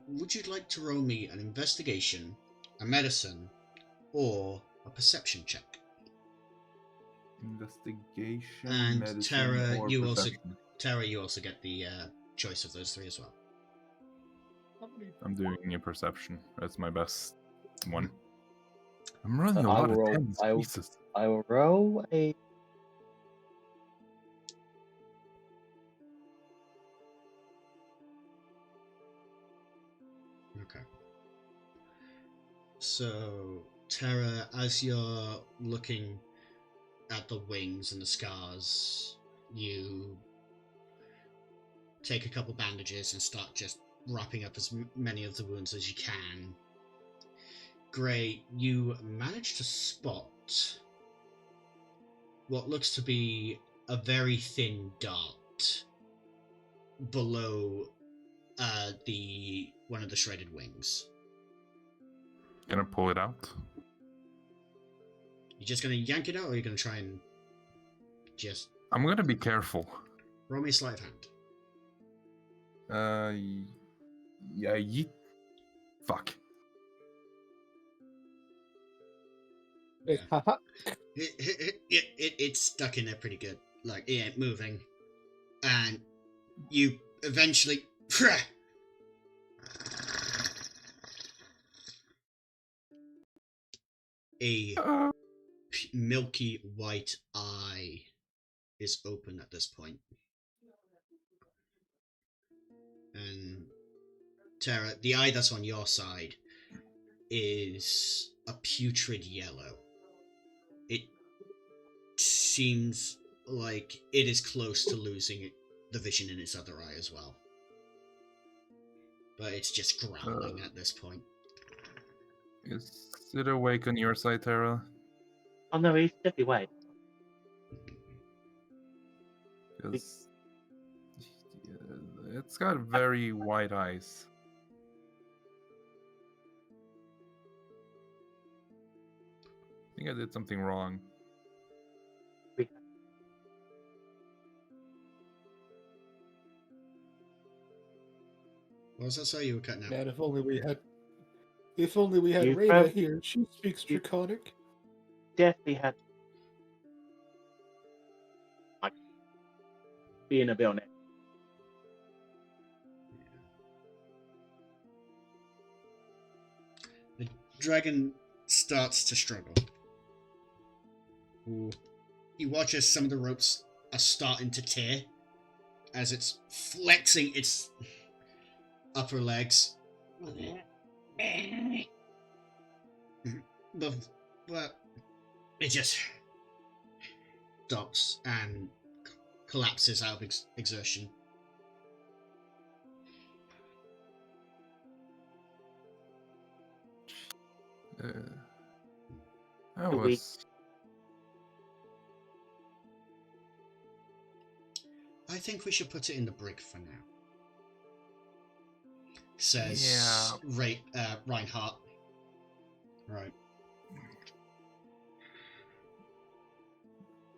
would you like to roll me an investigation, a medicine, or a perception check? Investigation, And medicine, Tara, or you perception. also get the choice of those three as well. I'm doing a perception. That's my best one. I'm running a I lot will of roll- tens. I will- Jesus. I will roll a. Okay. So, Tara, as you're looking at the wings and the scars, you take a couple bandages and start just wrapping up as many of the wounds as you can. Gray, you manage to spot what looks to be a very thin dart below one of the shredded wings. Gonna pull it out. You just gonna yank it out, or are you gonna try and just I'm gonna be careful. roll me a sleight of hand? Yeah, fuck. Haha. It's stuck in there pretty good. Like, it ain't moving. And you eventually... A milky white eye is open at this point. And Tara, the eye that's on your side is a putrid yellow. It seems like it is close to losing the vision in its other eye as well. But it's just growling at this point. Is it awake on your side, Tara? Oh no, he's definitely wait. Because it's got very white eyes. I think I did something wrong. What was that? Sorry, you were cutting out. Man, if only we had You Reyna prob- here. She speaks you- Draconic. Definitely had like being a bit on it. The dragon starts to struggle. Ooh. You watch as some of the ropes are starting to tear as it's flexing its upper legs. But it just stops and collapses out of exertion. That The weak- was. I think we should put it in the brig for now. Says Reinhardt. Right.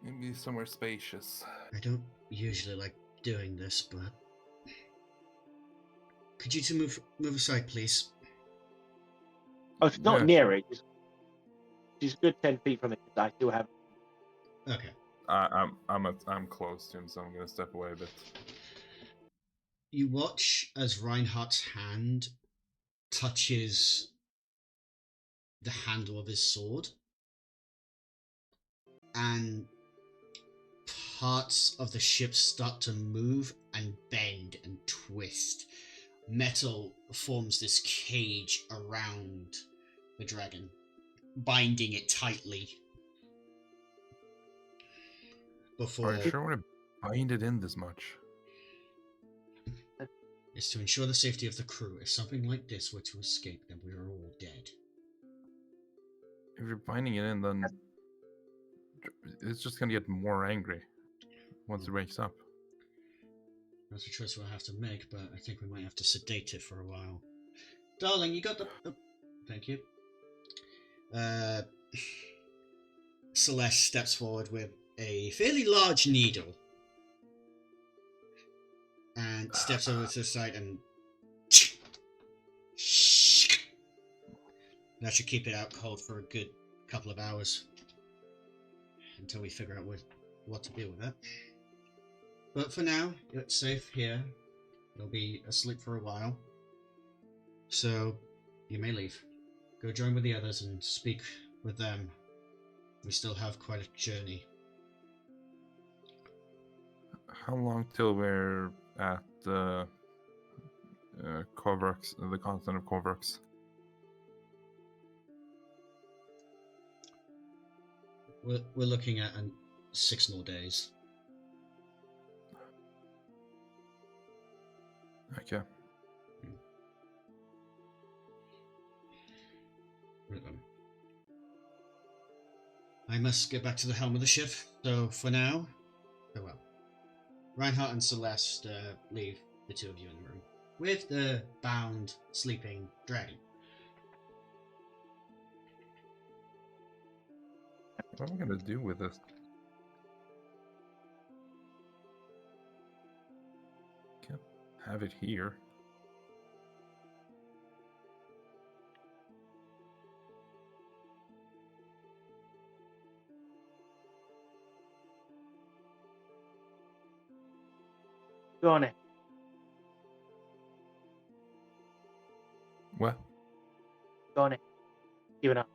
Maybe somewhere spacious. I don't usually like doing this, but could you two move aside, please? Oh, she's not Yeah, near it. She's a good 10 feet from it. I still have. Okay. I'm close to him, so I'm gonna step away a bit. You watch as Reinhardt's hand touches the handle of his sword, and parts of the ship start to move and bend and twist. Metal forms this cage around the dragon, binding it tightly. Before Are you sure I want to bind it in this much? is to ensure the safety of the crew. If something like this were to escape, then we are all dead. If you're binding it in, then it's just gonna get more angry once it wakes up. That's a choice we'll have to make, but I think we might have to sedate it for a while. Darling, you got the... Thank you. Celeste steps forward with a fairly large needle and steps over to the side and... That should keep it out cold for a good couple of hours until we figure out what to do with it. But for now, it's safe here. It'll be asleep for a while. So, you may leave. Go join with the others and speak with them. We still have quite a journey. How long till we're at Kovrux, the continent of Kovrux? We're looking at 6 more days. Okay. I must get back to the helm of the ship, so for now, farewell. Reinhardt and Celeste leave the two of you in the room with the bound, sleeping dragon. What am I gonna do with this? Can't have it here. Go on it. What? Go on it. Give it up.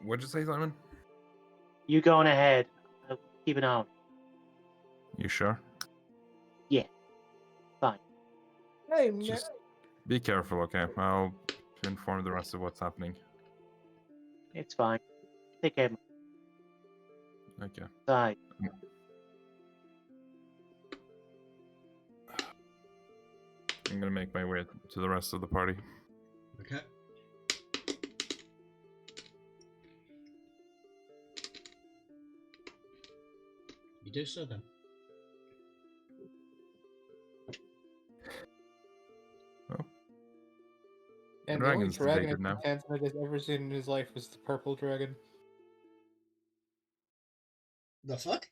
What'd you say, Simon? You go on ahead. I'll keep an eye on. You sure? Hey, man. Just be careful, okay? I'll inform the rest of what's happening. It's fine. Take care of my Okay. side. I'm I'm gonna make my way to the rest of the party. Okay. You do so then. And the only Dragon's dragon I sedated now. think Tanzanite has ever seen in his life was the purple dragon. The fuck?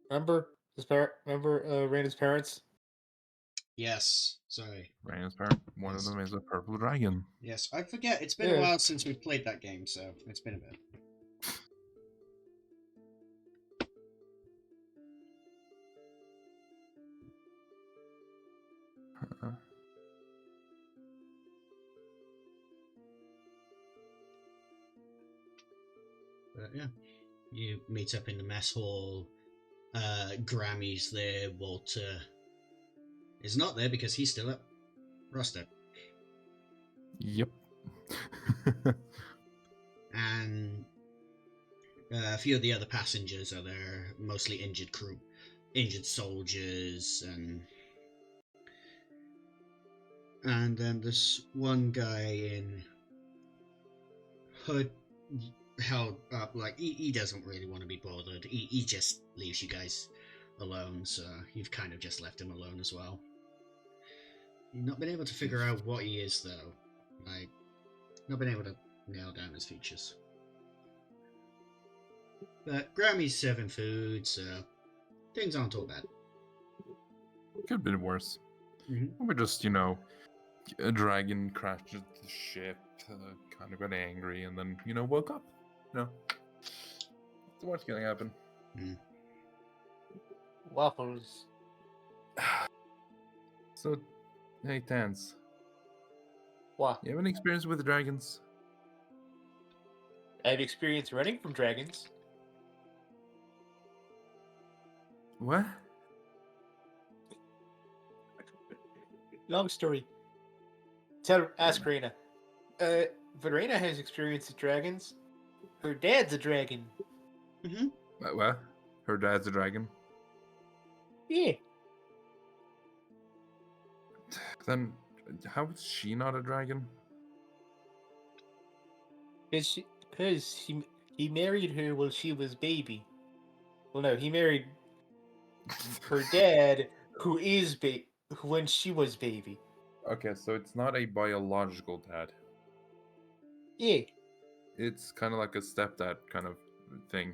Remember Raina's parents? Yes. Sorry. Ryan's parent. One Yes. of them is a purple dragon. Yes, I forget. It's been a Yeah. while since we played that game, so it's been a bit. Uh, But yeah, you meet up in the mess hall. Grammy's there. Walter is not there because he's still at Roster. Yep. And a few of the other passengers are there, mostly injured crew, injured soldiers, and then this one guy in hood held up, like he doesn't really want to be bothered. He just leaves you guys alone, so you've kind of just left him alone as well. You've not been able to figure out what he is though, like not been able to nail down his features. But Grammy's serving food, so things aren't all bad. Could have been worse. Mm-hmm. We just, a dragon crashed into the ship, kind of got angry, and then, woke up. It's the worst gonna happen. Waffles. So, hey, Tans, What? you have any experience with dragons? I have experience running from dragons. What? Long story. Ask Raina. But Raina has experience with dragons. Her dad's a dragon. Mm-hmm. What? Her dad's a dragon? Yeah. Then, how is she not a dragon? Because he married her while she was baby. Well, no, he married her dad, who is when she was baby. Okay, so it's not a biological dad. Yeah. It's kind of like a stepdad kind of thing.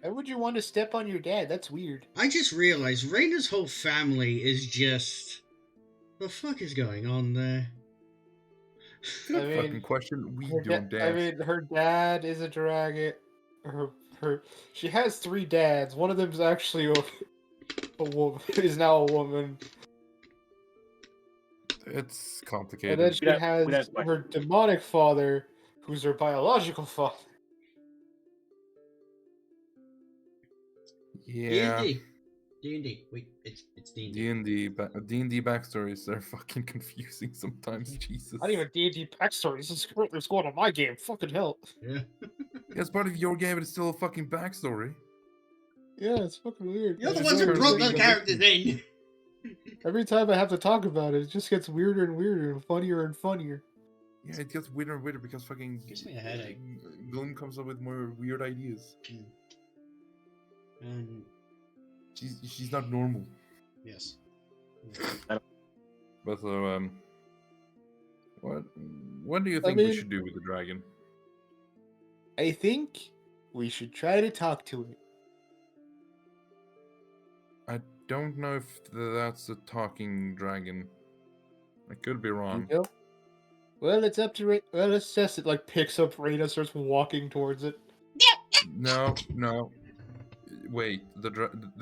Why would you want to step on your dad? That's weird. I just realized Raina's whole family is just. The fuck is going on there? Good fucking question. We don't I dance. mean, her dad is a dragon. She has 3 dads. One of them's actually a woman. Is now a woman. It's And complicated. then she has her demonic father, who's her biological father. Yeah. D&D. Wait, it's D&D. D&D backstories are fucking confusing sometimes. Jesus. I don't even D&D backstory. This is what's going on my game. Fucking hell. Yeah. As part of your game, it's still a fucking backstory. Yeah, it's fucking weird. You're the It's ones who just brought being those a characters victim. in. Every time I have to talk about it, it just gets weirder and weirder and funnier and funnier. Yeah, it gets weirder and weirder because fucking Gives me a headache. Gloom comes up with more weird ideas. And She's not normal. yes. But so what do you think we mean- should do with the dragon? I think we should try to talk to it. I don't know if that's a talking dragon. I could be wrong. You know? Well, it's up to Raina. Well, let's test it. Like, picks up Raina, starts walking towards it. No. Wait, the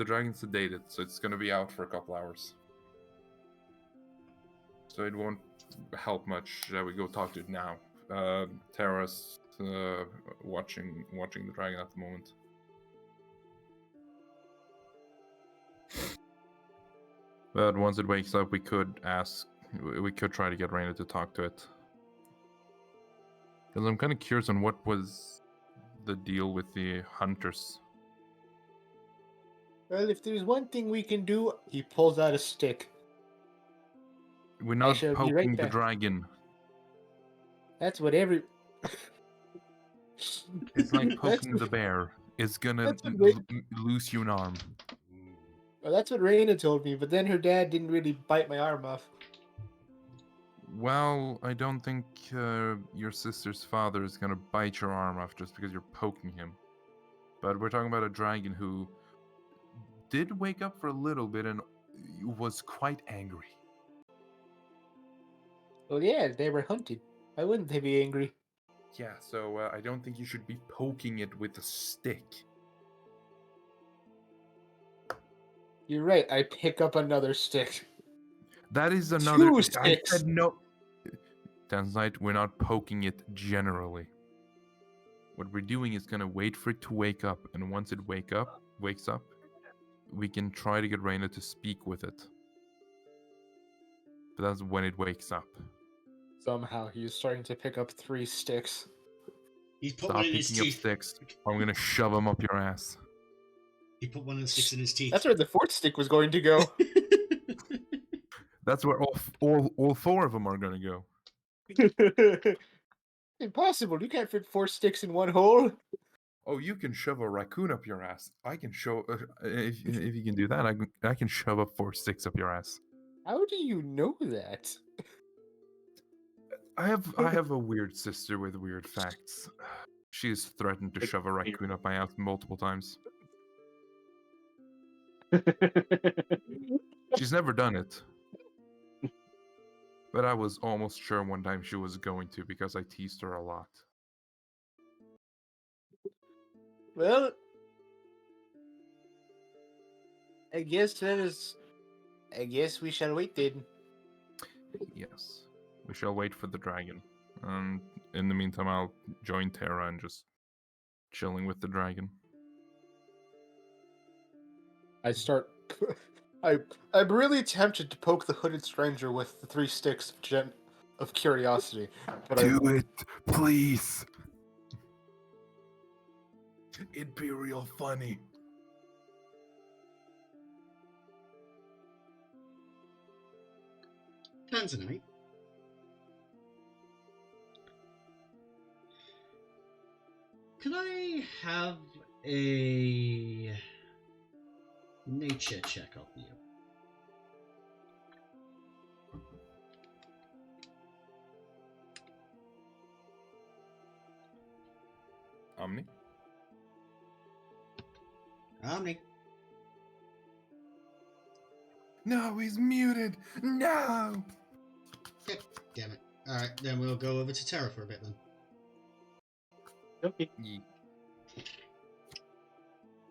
dragon's sedated, so it's gonna be out for a couple hours. So it won't help much. Shall we go talk to it now? Tara's watching the dragon at the moment. But once it wakes up, we could try to get Raina to talk to it. Because I'm kind of curious on what was the deal with the hunters. Well, if there's one thing we can do, he pulls out a stick. We're not shall be right poking the back. dragon. That's what every. It's like That's poking what- the bear. It's gonna That's what lose you an arm. Well, that's what Raina told me, but then her dad didn't really bite my arm off. Well, I don't think your sister's father is gonna bite your arm off just because you're poking him. But we're talking about a dragon who did wake up for a little bit and was quite angry. Well, yeah, they were hunted. Why wouldn't they be angry? Yeah, so I don't think you should be poking it with a stick. You're right. I pick up another stick. That is another. Two I sticks. said no. Tanzite, we're not poking it generally. What we're doing is gonna wait for it to wake up, and once it wakes up, we can try to get Raina to speak with it. But that's when it wakes up. Somehow he's starting to pick up 3 sticks. He's put Stop one in his picking up teeth. sticks, or I'm gonna shove them up your ass. He put one of the sticks in his teeth. That's where the 4th stick was going to go. That's where all 4 of them are gonna go. Impossible. You can't fit 4 sticks in one hole. Oh, you can shove a raccoon up your ass. I can show if you can do that. I can shove up 4 sticks up your ass. How do you know that? I have a weird sister with weird facts. She's threatened to shove a raccoon up my ass multiple times. She's never done it. But I was almost sure one time she was going to because I teased her a lot. Well, I guess we shall wait then. Yes. We shall wait for the dragon. And in the meantime, I'll join Terra and just chilling with the dragon. I start. I'm really tempted to poke the hooded stranger with the 3 sticks of curiosity, but Do it, please. It'd be real funny. Tanzanite. Can I have a nature check of you? Omni? Omni. No, he's muted. No. Damn it. Alright, then we'll go over to Terra for a bit then. Okay.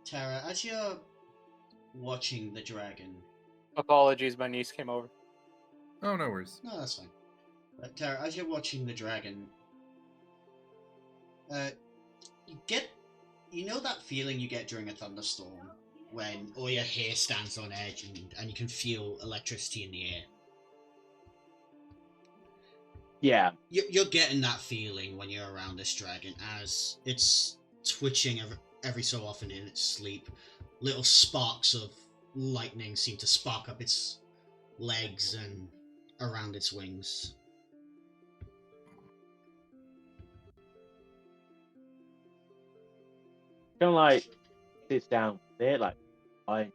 Terra, as you're watching the dragon. apologies, my niece came over. Oh, no worries. No, that's fine. But Terra, as you're watching the dragon, you know that feeling you get during a thunderstorm when all your hair stands on edge and you can feel electricity in the air. Yeah. You're getting that feeling when you're around this dragon as it's twitching every so often in its sleep. Little sparks of lightning seem to spark up its legs and around its wings. Kind of like sits down there, like, I.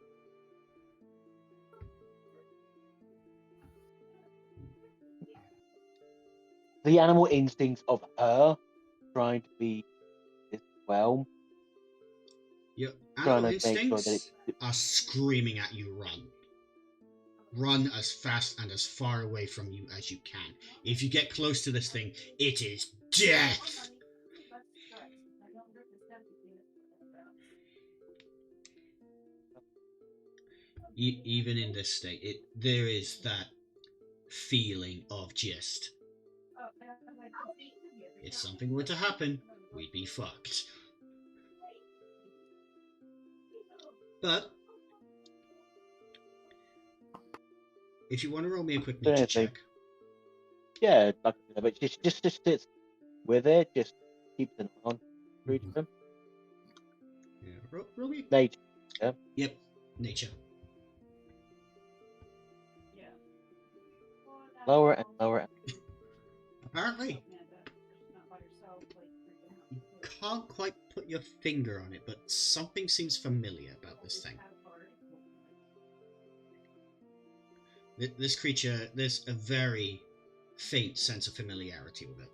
The animal instincts of her trying to be as well. Your Trying animal to make sure that instincts are screaming at you, run. Run as fast and as far away from you as you can. If you get close to this thing, it is death! Even in this state, there is that feeling of just, if something were to happen, we'd be fucked. But if you want to roll me a quick nature check. Yeah, like, but just sits with it, just keeps an eye on for each of them. Yeah, roll me. Nature. Yep. Nature. Lower and lower. And Apparently, you can't quite put your finger on it, but something seems familiar about this thing. This creature, there's a very faint sense of familiarity with it.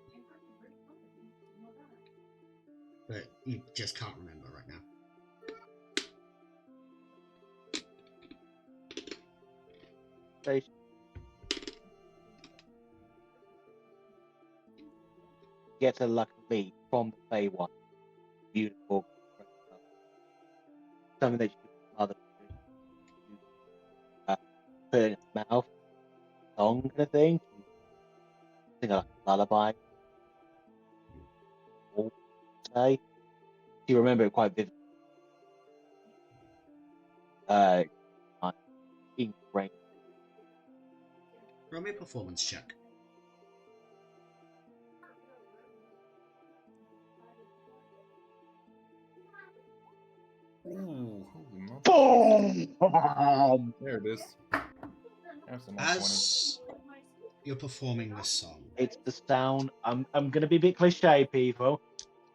But you just can't remember right now. station. Gets a luckily from the Feywild. Beautiful. Something that you mother put in its mouth. Song kind of thing. Sing a lullaby. Or say. You remember it quite vividly. Ingrained. Roll me a performance check. Ooh, holy moly. Boom! There it is. There's a nice 20. As you're performing this song, It's the sound. I'm gonna be a bit cliche, people.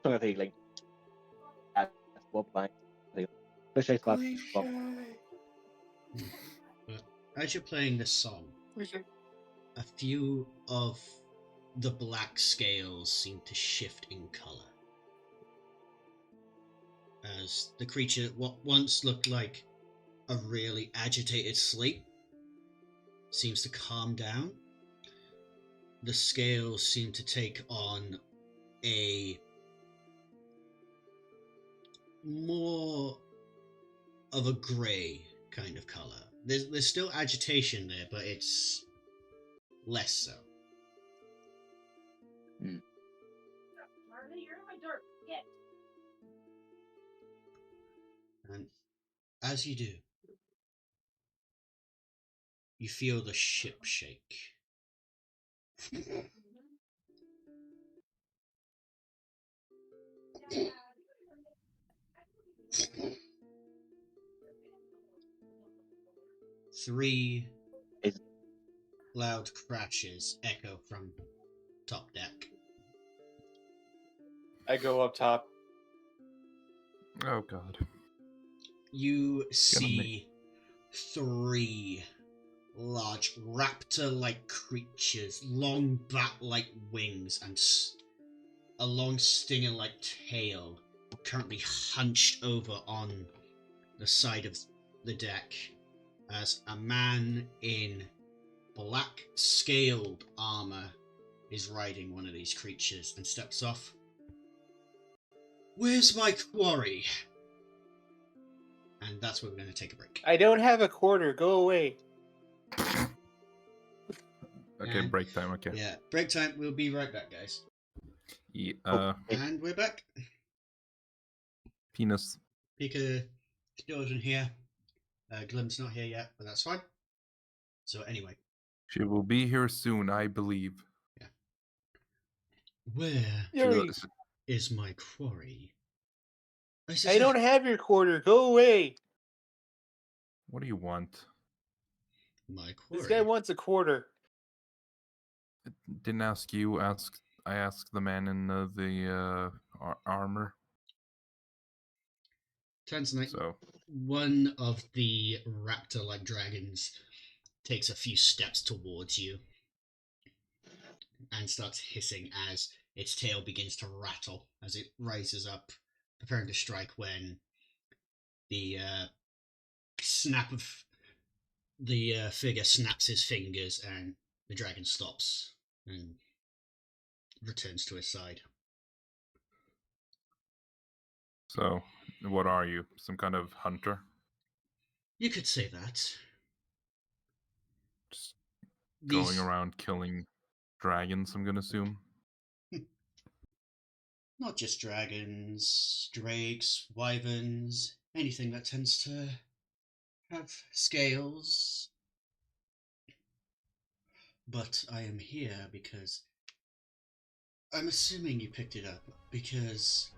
Song of healing. That's what playing. Cliche stuff. Cliche. but as you're playing this song, a few of the black scales seem to shift in color. As the creature, what once looked like a really agitated sleep, seems to calm down. The scales seem to take on a more of a grey kind of color. There's still agitation there, but it's less so. And as you do, you feel the ship shake. Three Is- loud crashes echo from top deck. I go up top. Oh god. You see three large raptor-like creatures, long bat-like wings and a long stinger-like tail, currently hunched over on the side of the deck as a man in black scaled armor is riding one of these creatures and steps off. Where's my quarry? And that's where we're going to take a break. I don't have a quarter. Go away. Okay, And- break time, okay. Yeah, break time. We'll be right back, guys. Yeah, And we're back. penis. Pika still isn't here. Glim's not here yet, but that's fine. So anyway, She will be here soon, I believe. where Yuri, is my quarry? I don't have your quarter. Go away. What do you want? My quarry. This guy wants a quarter. Didn't ask you, I asked the man in the armor. Turns like So, one of the raptor-like dragons takes a few steps towards you and starts hissing as its tail begins to rattle as it rises up, preparing to strike when the snap of the figure snaps his fingers and the dragon stops and returns to his side. so what are you? Some kind of hunter? You could say that. Just These, going around killing dragons, I'm gonna assume. not just dragons, drakes, wyverns, anything that tends to have scales. But I am here because I'm assuming you picked it up because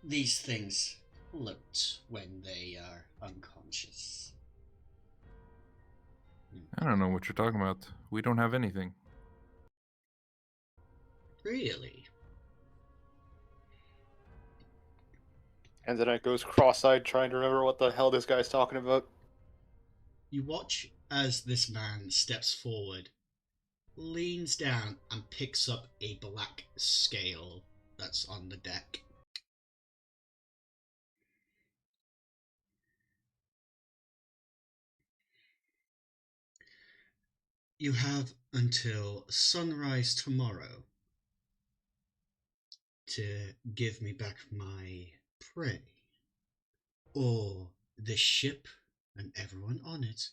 these things float when they are unconscious. I don't know what you're talking about. We don't have anything. Really? And then I goes cross-eyed trying to remember what the hell this guy's talking about. You watch as this man steps forward, leans down, and picks up a black scale that's on the deck. You have until sunrise tomorrow to give me back my prey, or the ship and everyone on it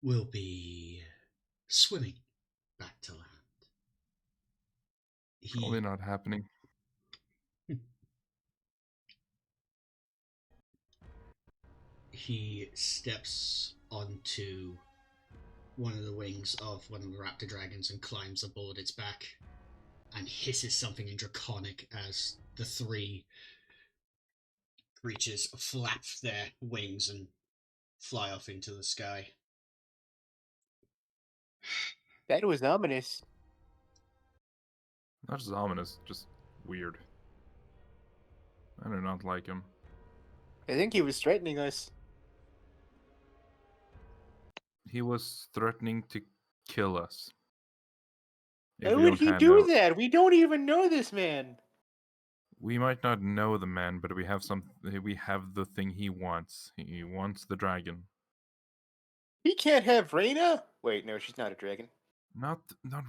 will be swimming back to land. Probably not happening. He steps onto one of the wings of one of the raptor dragons and climbs aboard its back and hisses something in Draconic as the three creatures flap their wings and fly off into the sky. That was ominous. Not just ominous, just weird. I do not like him. I think he was threatening us. He was threatening to kill us. If How we would don't he hand do out- that? We don't even know this man. We might not know the man, but we have the thing he wants. He wants the dragon. He can't have Reyna? Wait, no, she's not a dragon. Not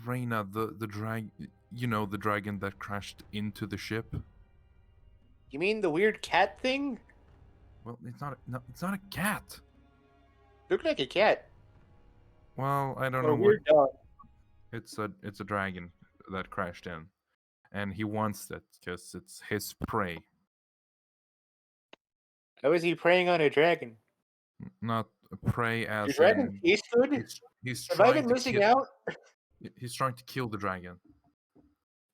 Reyna, the drag, you know, the dragon that crashed into the ship. You mean the weird cat thing? Well, it's not a cat. Looked like a cat. Well, I don't Or know a weird dog. It's a dragon that crashed in, and he wants it because it's his prey. How is he preying on a dragon? Not prey Your as dragon in tastes good? he's Have I trying been to missing kill. out? He's trying to kill the dragon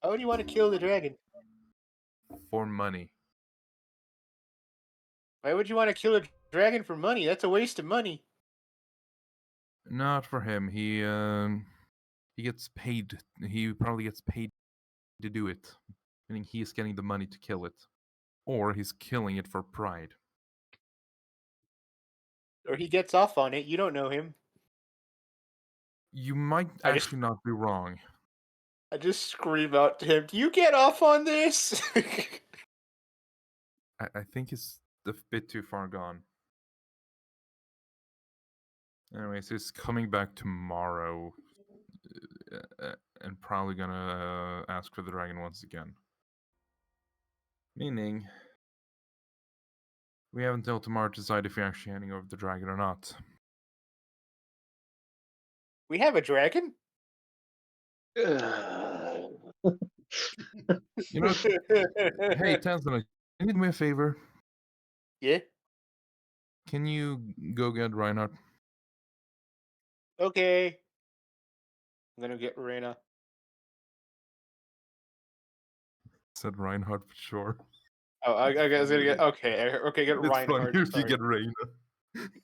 How do you want to kill the dragon? for money. Why would you want to kill a dragon for money? That's a waste of money. Not for him. He gets paid. He probably gets paid to do it, meaning he's getting the money to kill it, or he's killing it for pride. Or he gets off on it. You don't know him. You might I just- actually not be wrong. I just scream out to him, "Do you get off on this?" I think it's a bit too far gone. Anyways, he's coming back tomorrow, and probably gonna ask for the dragon once again. Meaning, we have until tomorrow to decide if we're actually handing over the dragon or not. We have a dragon? You know, hey, Tanzana, can you do me a favor? Yeah? Can you go get Reinhardt? Okay. I'm gonna get Reyna. Said Reinhardt for sure. Oh, I was gonna get okay. Get It's funny Reinhardt. if you Sorry. get Reina.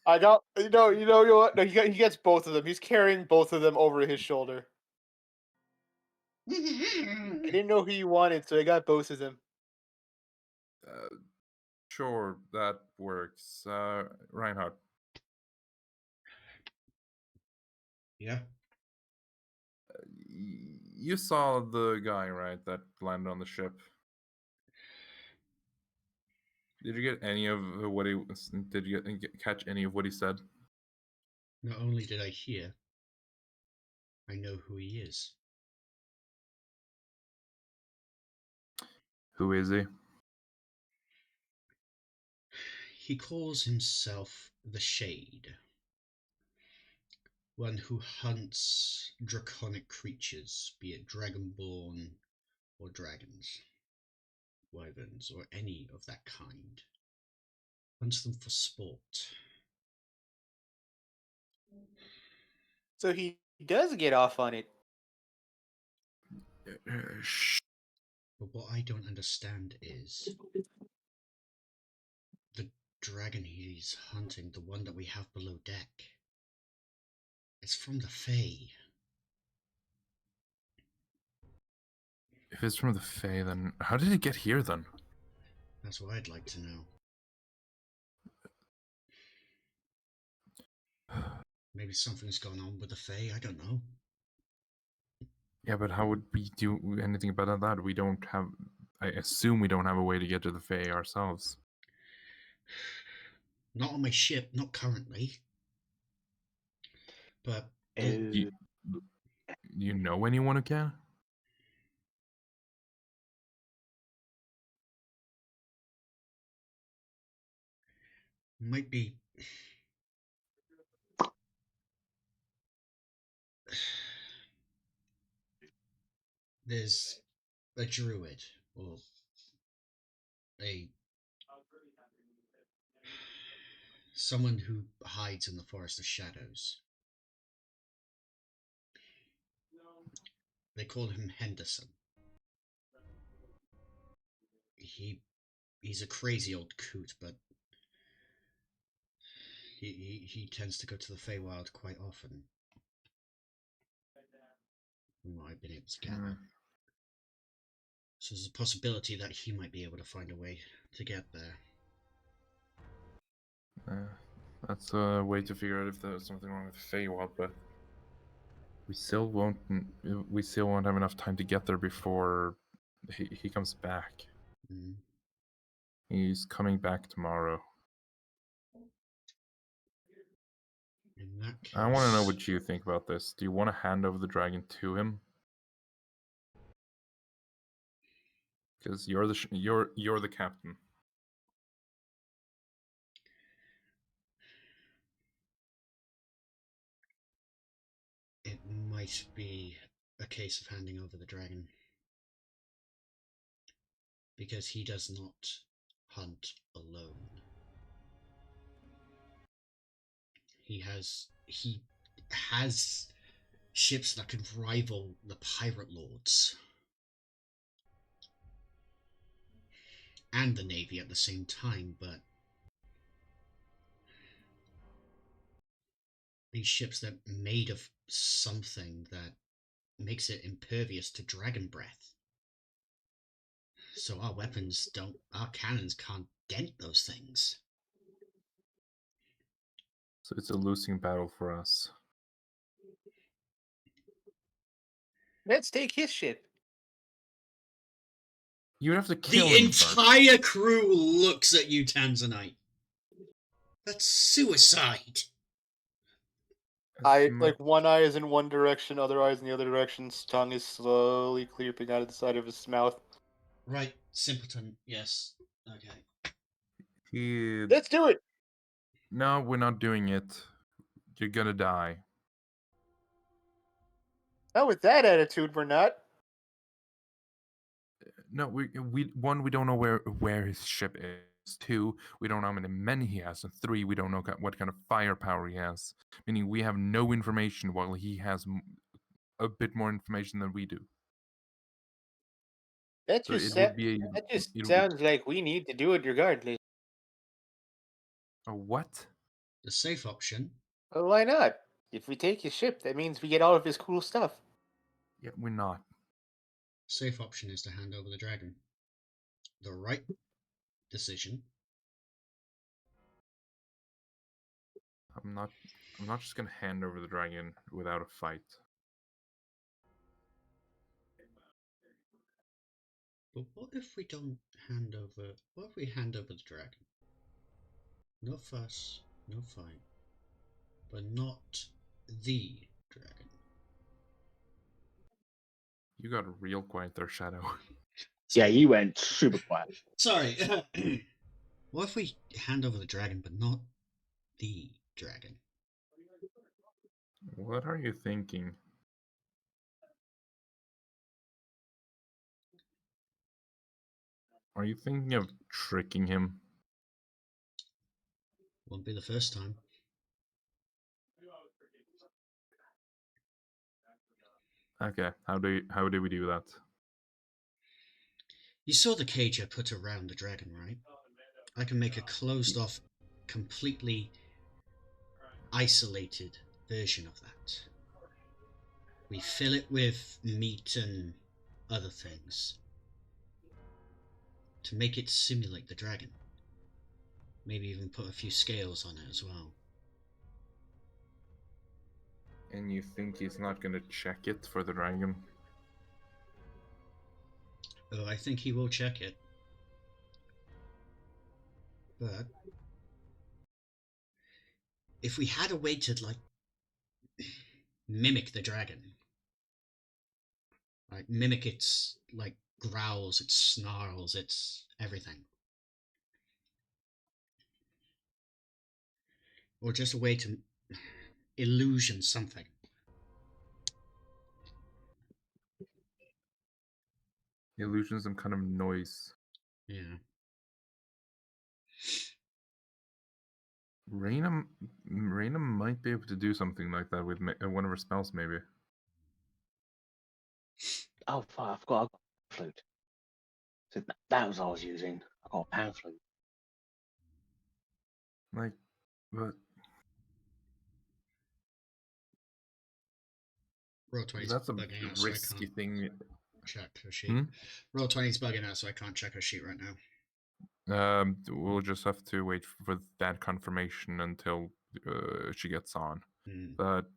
I got you know what? No, he gets both of them. He's carrying both of them over his shoulder. I didn't know who you wanted, so I got both of them. Sure, that works. Reinhardt. Yeah. You saw the guy, right, that landed on the ship? Did you get any of what he was? Did you catch any of what he said? Not only did I hear, I know who he is. Who is he? He calls himself the Shade, one who hunts draconic creatures, be it dragonborn or dragons, wyverns, or any of that kind. Hunts them for sport. So he does get off on it. Shh. But what I don't understand is dragon he's hunting, the one that we have below deck, it's from the Fae. If it's from the Fae, then how did it get here then? That's what I'd like to know. Maybe something's going on with the Fae, I don't know. Yeah, but how would we do anything about that? We don't have. I assume we don't have a way to get to the Fae ourselves. Not on my ship, not currently. But You, you know anyone who can? might be. There's a druid, or someone who hides in the Forest of Shadows. They call him Henderson. He's a crazy old coot, but he tends to go to the Feywild quite often. From what I've been able to gather. So there's a possibility that he might be able to find a way to get there. That's a way to figure out if there's something wrong with Feywild, but we still won't have enough time to get there before he comes back. Mm. He's coming back tomorrow. In that case, I want to know what you think about this. Do you want to hand over the dragon to him? Because you're the captain. It might be a case of handing over the dragon. Because he does not hunt alone. He has ships that could rival the pirate lords and the navy at the same time, but these ships that are made of something that makes it impervious to dragon breath. So our cannons can't dent those things. So it's a losing battle for us. Let's take his ship. You would have to kill The him first. entire crew looks at you, Tanzanite. That's suicide. One eye is in one direction, other eye is in the other direction. His tongue is slowly creeping out of the side of his mouth. Right, simpleton. Yes. Okay. Let's do it. No, we're not doing it. You're gonna die. Not with that attitude, we're not. No, we don't know where his ship is. 2, we don't know how many men he has. And 3, we don't know what kind of firepower he has. Meaning we have no information while he has a bit more information than we do. That So just, it would be sounds like we need to do it regardless. a what? The safe option. Well, why not? If we take his ship, that means we get all of his cool stuff. Yeah, we're not. Safe option is to hand over the dragon. The right decision. I'm not just gonna hand over the dragon without a fight. But what if we don't hand over? What if we hand over the dragon? No fuss, no fight, but not the dragon. You got real quiet there, Shadow. Yeah, you went super quiet. Sorry. What if we hand over the dragon, but not the dragon? What are you thinking? Are you thinking of tricking him? Won't be the first time. Okay, how do we do that? You saw the cage I put around the dragon, right? I can make a closed-off completely isolated version of that. We fill it with meat and other things to make it simulate the dragon. Maybe even put a few scales on it as well. And you think he's not gonna check it for the dragon? Oh, I think he will check it. But if we had a way to, like, mimic the dragon, like, mimic its, like, growls, its snarls, its everything. Or just a way to illusion something. Illusion some kind of noise. Yeah. Reina might be able to do something like that with one of her spells, maybe. Oh, fuck, I forgot I got a flute. So that was what I was using. I got a pan flute. Like, but Roll 20's that's a bugging out, so I risky can't thing. check her sheet. Roll 20's bugging out, so I can't check her sheet right now. We'll just have to wait for that confirmation until she gets on. But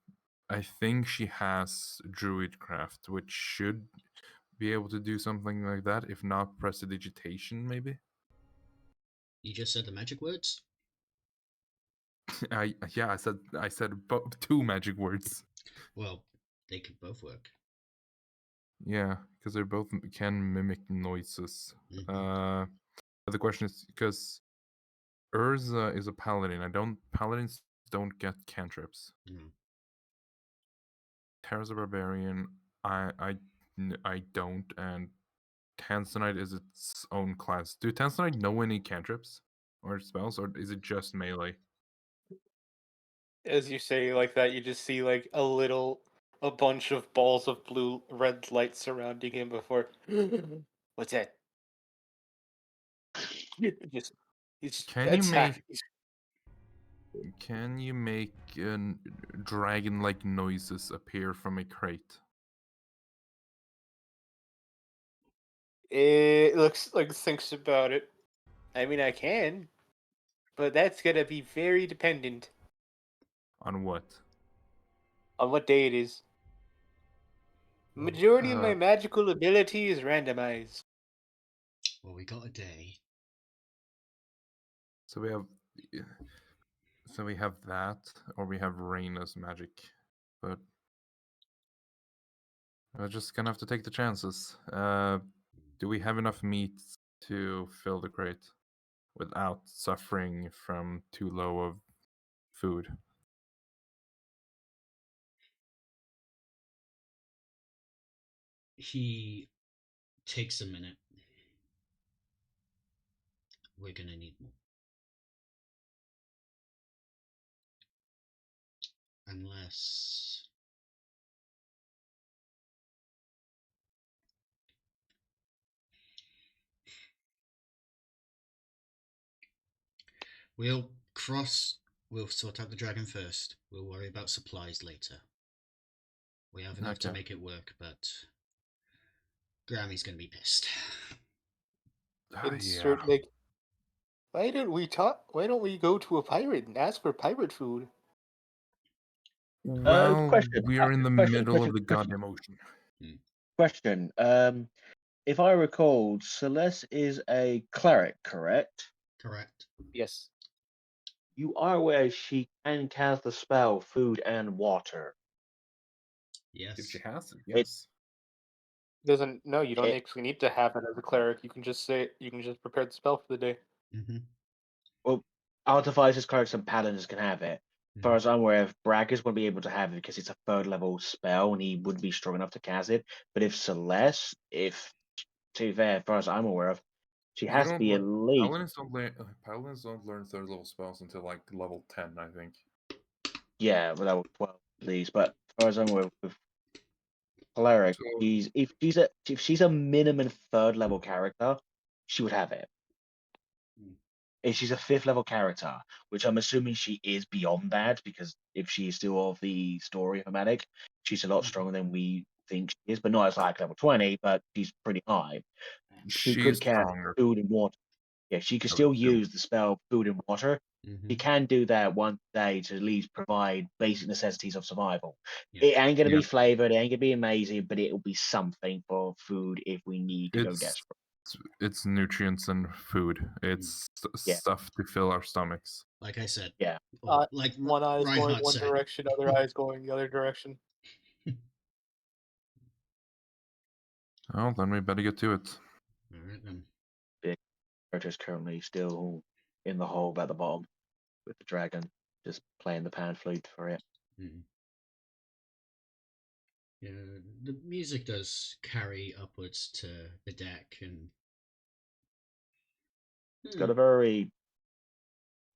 I think she has Druidcraft, which should be able to do something like that. If not, Prestidigitation, maybe. You just said the magic words? I said two magic words. Well, they could both work. Yeah, because they both can mimic noises. Mhm. But the question is because Urza is a paladin. Paladins don't get cantrips. No. Terra's a barbarian. I don't, and Tanzanite is its own class. Do Tanzanite know any cantrips or spells, or is it just melee? As you say like that, you just see like a bunch of balls of blue red light surrounding him before. What's that? Just he's Can you attack. make dragon-like noises appear from a crate? It looks like thinks about it. I mean, I can, but that's gonna be very dependent On what? on what day it is. Majority of my magical ability is randomized. Well, we got a day. So we have that, or we have Reina's magic, but we're just gonna have to take the chances. Do we have enough meat to fill the crate without suffering from too low of food? He takes a minute. We're gonna need more. Unless... We'll sort out the dragon first. We'll worry about supplies later. We have enough to Okay. make it work, but Grammy's gonna be pissed. Insert like. Why don't we go to a pirate and ask for pirate food? Well, Question. we are in the middle of the goddamn ocean. Question. If I recall, Celeste is a cleric, correct? Correct. Yes. You are aware she can cast the spell food and water. Yes. If she has it, yes. Doesn't no, you don't It- actually need to have it as a cleric. You can just prepare the spell for the day. Mm-hmm. Well, artificers, clerics, and paladins can have it. As far Mhm. as I'm aware, if Braggers wouldn't be able to have it because it's a third level spell and he wouldn't be strong enough to cast it. But if Celeste, to be fair, as far as I'm aware of, she You has to don't be at least. Paladins don't learn third level spells until like level 10, I think. Yeah, well, level 12 at least. But as far as I'm aware with cleric, So if she's a minimum third level character, she would have it. she's a 5th level character, which I'm assuming she is beyond that because if she is still of the story of a medic, she's a lot stronger than we think she is, but not as like level 20, but she's pretty high. She She is could cast stronger. food and water. Yeah, she could I would still assume. use the spell food and water. She can do that one day to at least provide basic necessities of survival. Yeah. It ain't gonna Yeah. be flavored, it ain't gonna be amazing, but it'll be something for food if we need to go It's desperate. it's nutrients and food. It's Yeah. stuff to fill our stomachs. Like I said, Yeah. or like One eye is going Reinhardt one said. direction, other eye is going the other direction. Well, then we better get to it. All right then. Character's currently still in the hole at the bottom with the dragon, just playing the pan flute for it. Mm. Yeah, the music does carry upwards to the deck, and It's got a very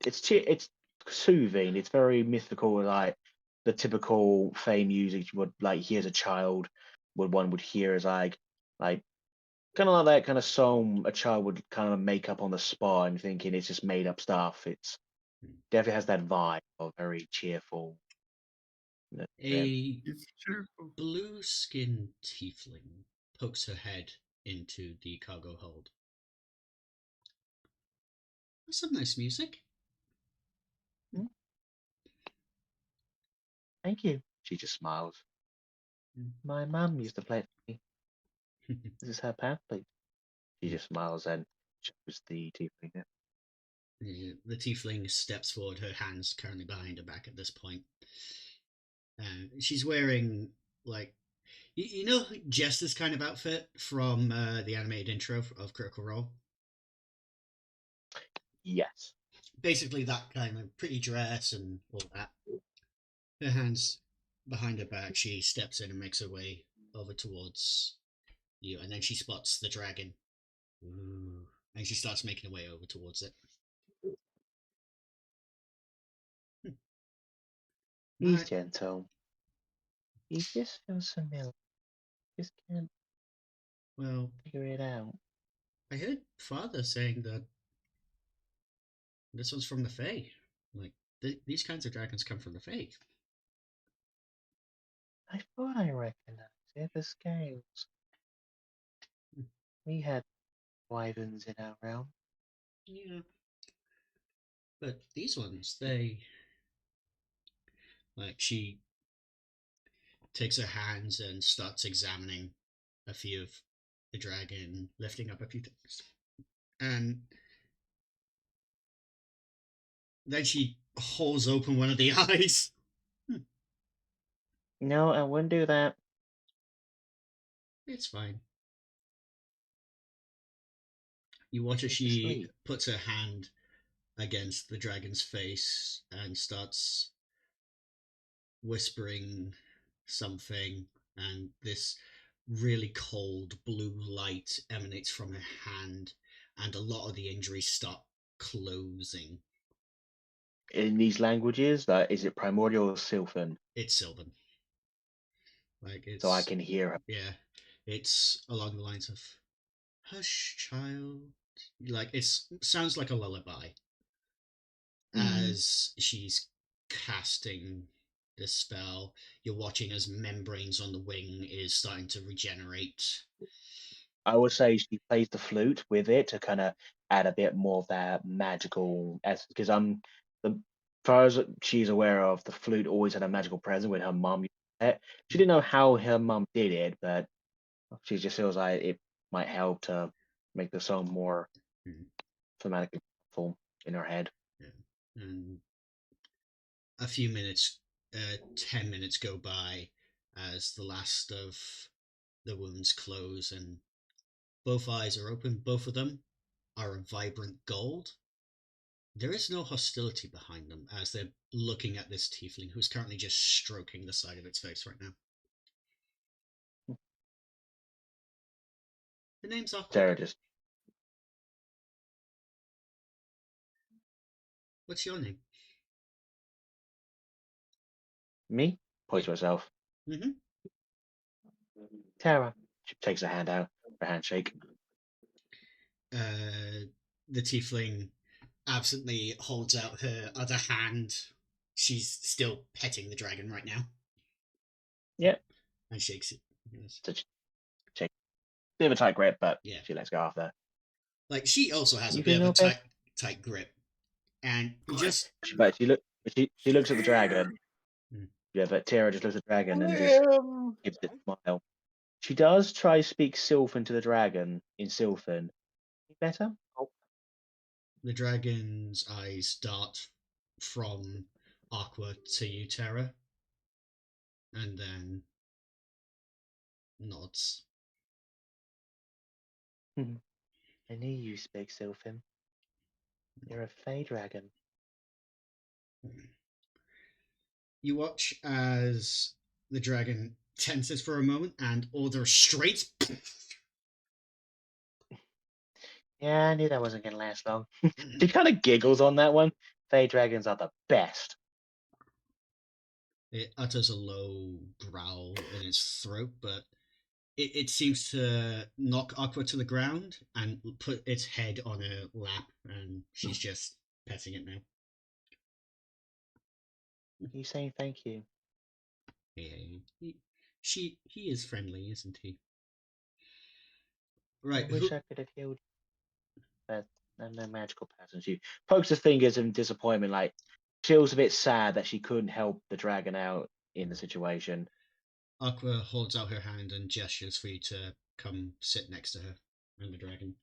it's soothing. It's very mythical, like the typical Fey music you would like hear as a child, one would hear as like kind of like that kind of song a child would kind of make up on the spot and thinking it's just made up stuff. It's definitely has that vibe of very cheerful. a It's cheerful. blue-skinned tiefling pokes her head into the cargo hold. That's some nice music. Thank you. She just smiles. My mum used to play it for me. This is her pan flute. She just smiles and shows the tiefling. The tiefling steps forward, her hands currently behind her back at this point. She's wearing, like, you know, Jester's kind of outfit from the animated intro of Critical Role? Yes. Basically that kind of pretty dress and all that. Her hands behind her back, she steps in and makes her way over towards you, and then she spots the dragon. Ooh. And she starts making her way over towards it. He's gentle. He just feels familiar. Just can't Well, figure it out. I heard Father saying that this one's from the Fae. Like, these kinds of dragons come from the Fae. I thought I recognized it. The scales. We had wyverns in our realm. Yeah. But these ones, they... Like, she takes her hands and starts examining a few of the dragon, lifting up a few things. And then she holds open one of the eyes. No, I wouldn't do that. It's fine. You watch as It's she asleep. puts her hand against the dragon's face and starts whispering something, and this really cold blue light emanates from her hand, and a lot of the injuries start closing. In these languages, is it primordial or Sylvan? It's Sylvan. Like, So I it's... can hear her. Yeah. It's along the lines of, hush, child. Like, it sounds like a lullaby. As she's casting the spell, you're watching as membranes on the wing is starting to regenerate. I would say she plays the flute with it to kind of add a bit more of that magical essence. Because as far as she's aware of, the flute always had a magical presence when her mum used it. She didn't know how her mum did it, but she just feels like it might help to make the song more thematically full in her head. Yeah. And a few minutes, 10 minutes go by as the last of the wounds close and both eyes are open. Both of them are a vibrant gold. There is no hostility behind them as they're looking at this tiefling who's currently just stroking the side of its face right now. The name's awkward. Sarah just, What's your name? me? Points to herself. Mm-hmm. Tara. She takes her hand out, her handshake. The tiefling absently holds out her other hand. She's still petting the dragon right now. Yep. And shakes it. Yes. Check. Bit of a tight grip, but Yeah. she lets go after. Like, she also has You a bit of feeling a okay? tight grip. And just... But she looks at the dragon. Hmm. Yeah, but Tara just looks at the dragon and just gives it a smile. She does try to speak Sylphan to the dragon in Sylphan. Better? The dragon's eyes dart from Aqua to you, Terra, and then nods. I knew you speak Sylphan. You're a fey dragon. You watch as the dragon tenses for a moment and orders straight. Yeah, I knew that wasn't going to last long. She kind of giggles on that one. Fey dragons are the best. It utters a low growl in its throat, but it seems to knock Aqua to the ground and put its head on her lap, and she's just petting it now. Are you saying thank you? Yeah, he is friendly, isn't he? Right. I wish I could have healed you, but I'm no magical person. She pokes her fingers in disappointment, like she was a bit sad that she couldn't help the dragon out in the situation. Aqua holds out her hand and gestures for you to come sit next to her and the dragon.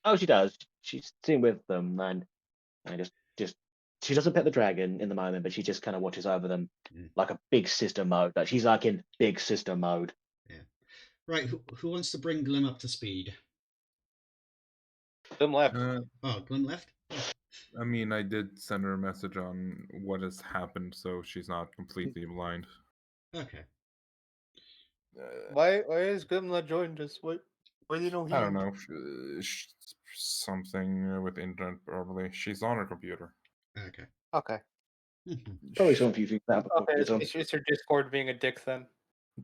Oh, she does. She's sitting with them, and just she doesn't pet the dragon in the moment, but she just kind of watches over them like a big sister mode. Like she's like in big sister mode. Yeah. Right. Who wants to bring Glim up to speed? Glim left. Oh, Glim left. I mean, I did send her a message on what has happened, so she's not completely blind. Okay. Why is Glim not joined us? What do you know? I don't know. Something with internet, probably. She's on her computer. Okay. Okay. Probably some of you think that. Okay, it's just her Discord being a dick then.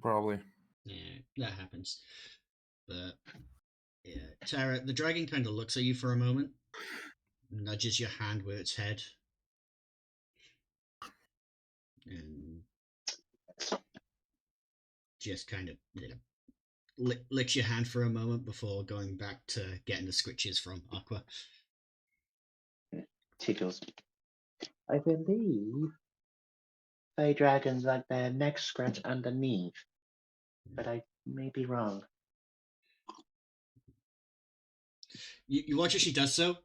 Probably. Yeah, that happens. But yeah, Tara, the dragon kind of looks at you for a moment, nudges your hand with its head, and just kind of licks your hand for a moment before going back to getting the scritches from Aqua. Tickles. I believe fey dragons like their necks scratch underneath, but I may be wrong. You watch as she does so,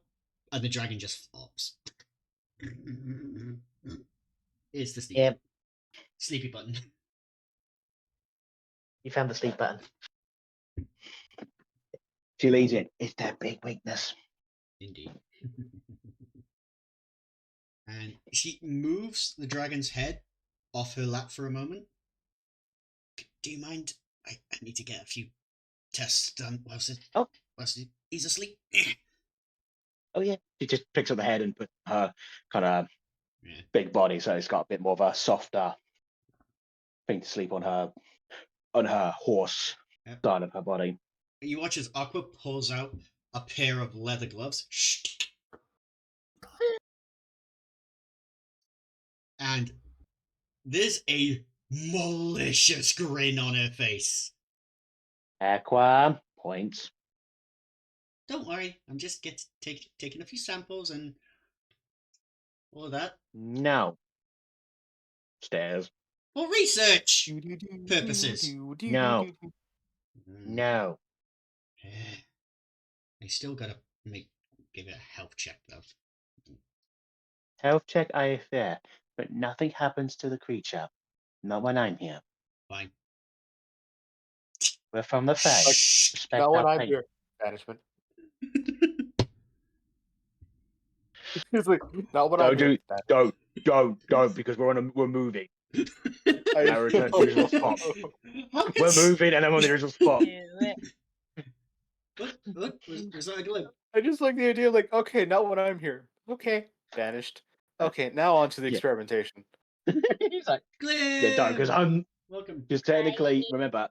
and the dragon just flops. It's the sleepy button. You found the sleep button. She leans in. It's their big weakness. Indeed. And she moves the dragon's head off her lap for a moment. Do you mind? I need to get a few tests done whilst he's asleep. Oh yeah. She just picks up the head and puts her kind of big body, so it's got a bit more of a softer thing to sleep on her horse side of her body. You watch as Aqua pulls out a pair of leather gloves. And there's a malicious grin on her face. Aqua points. Don't worry, I'm just taking a few samples and all of that. No. Stairs. For research purposes. No. No. I still gotta give it a health check though. Health check I fear, but nothing happens to the creature. Not when I'm here. Fine. We're from the Fae. Respect Not when our I'm fate. here. Banishment. He's like, not when I'm here. Don't, because we're moving. And I return to the original spot. We're moving and I'm on the original spot. What? Was that a glib? I just like the idea of like, okay, not when I'm here. Okay, banished. Okay, now on to the experimentation. He's like, Glib! yeah, don't, because I'm Welcome. because technically, remember,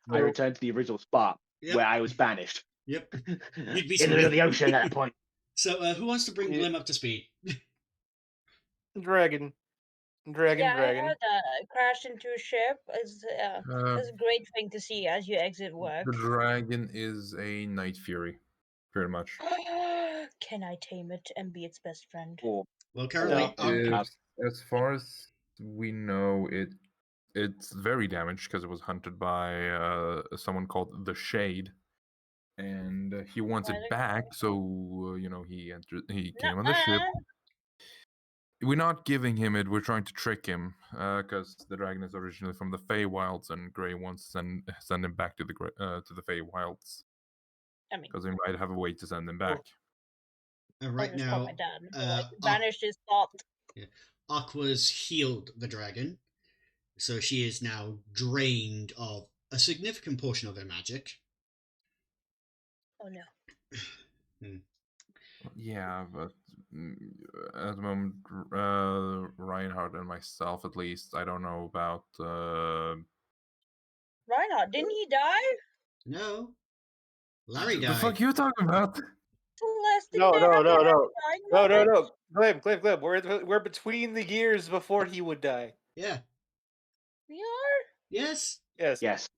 I returned to the original spot where I was banished. Yep. You'd be in the middle of the ocean at that point. So, who wants to bring Yeah. Glim up to speed? Dragon. Dragon. I heard that. Crashed into a ship is Uh, a great thing to see as you exit work. the dragon is a night fury, pretty much. Can I tame it and be its best friend? Or Well, It currently, is, as far as we know, it's very damaged because it was hunted by someone called the Shade, and he wants it back. So he came on the ship. Nuh-uh. We're not giving him it. We're trying to trick him because the dragon is originally from the Feywilds, and Grey wants to send him back to the Feywilds I mean, because we might have a way to send him back. right I'll just call now, my dad. Aqu- Banish his thought. Aqua's healed the dragon, so she is now drained of a significant portion of her magic. Oh no. Yeah, but at the moment, Reinhardt and myself, at least, I don't know about. Reinhardt, didn't he die? No, Larry The died. fuck you talking about? Celeste No. died. Glib. We're between the years before he would die. Yeah. We are? Yes. Yes. yes.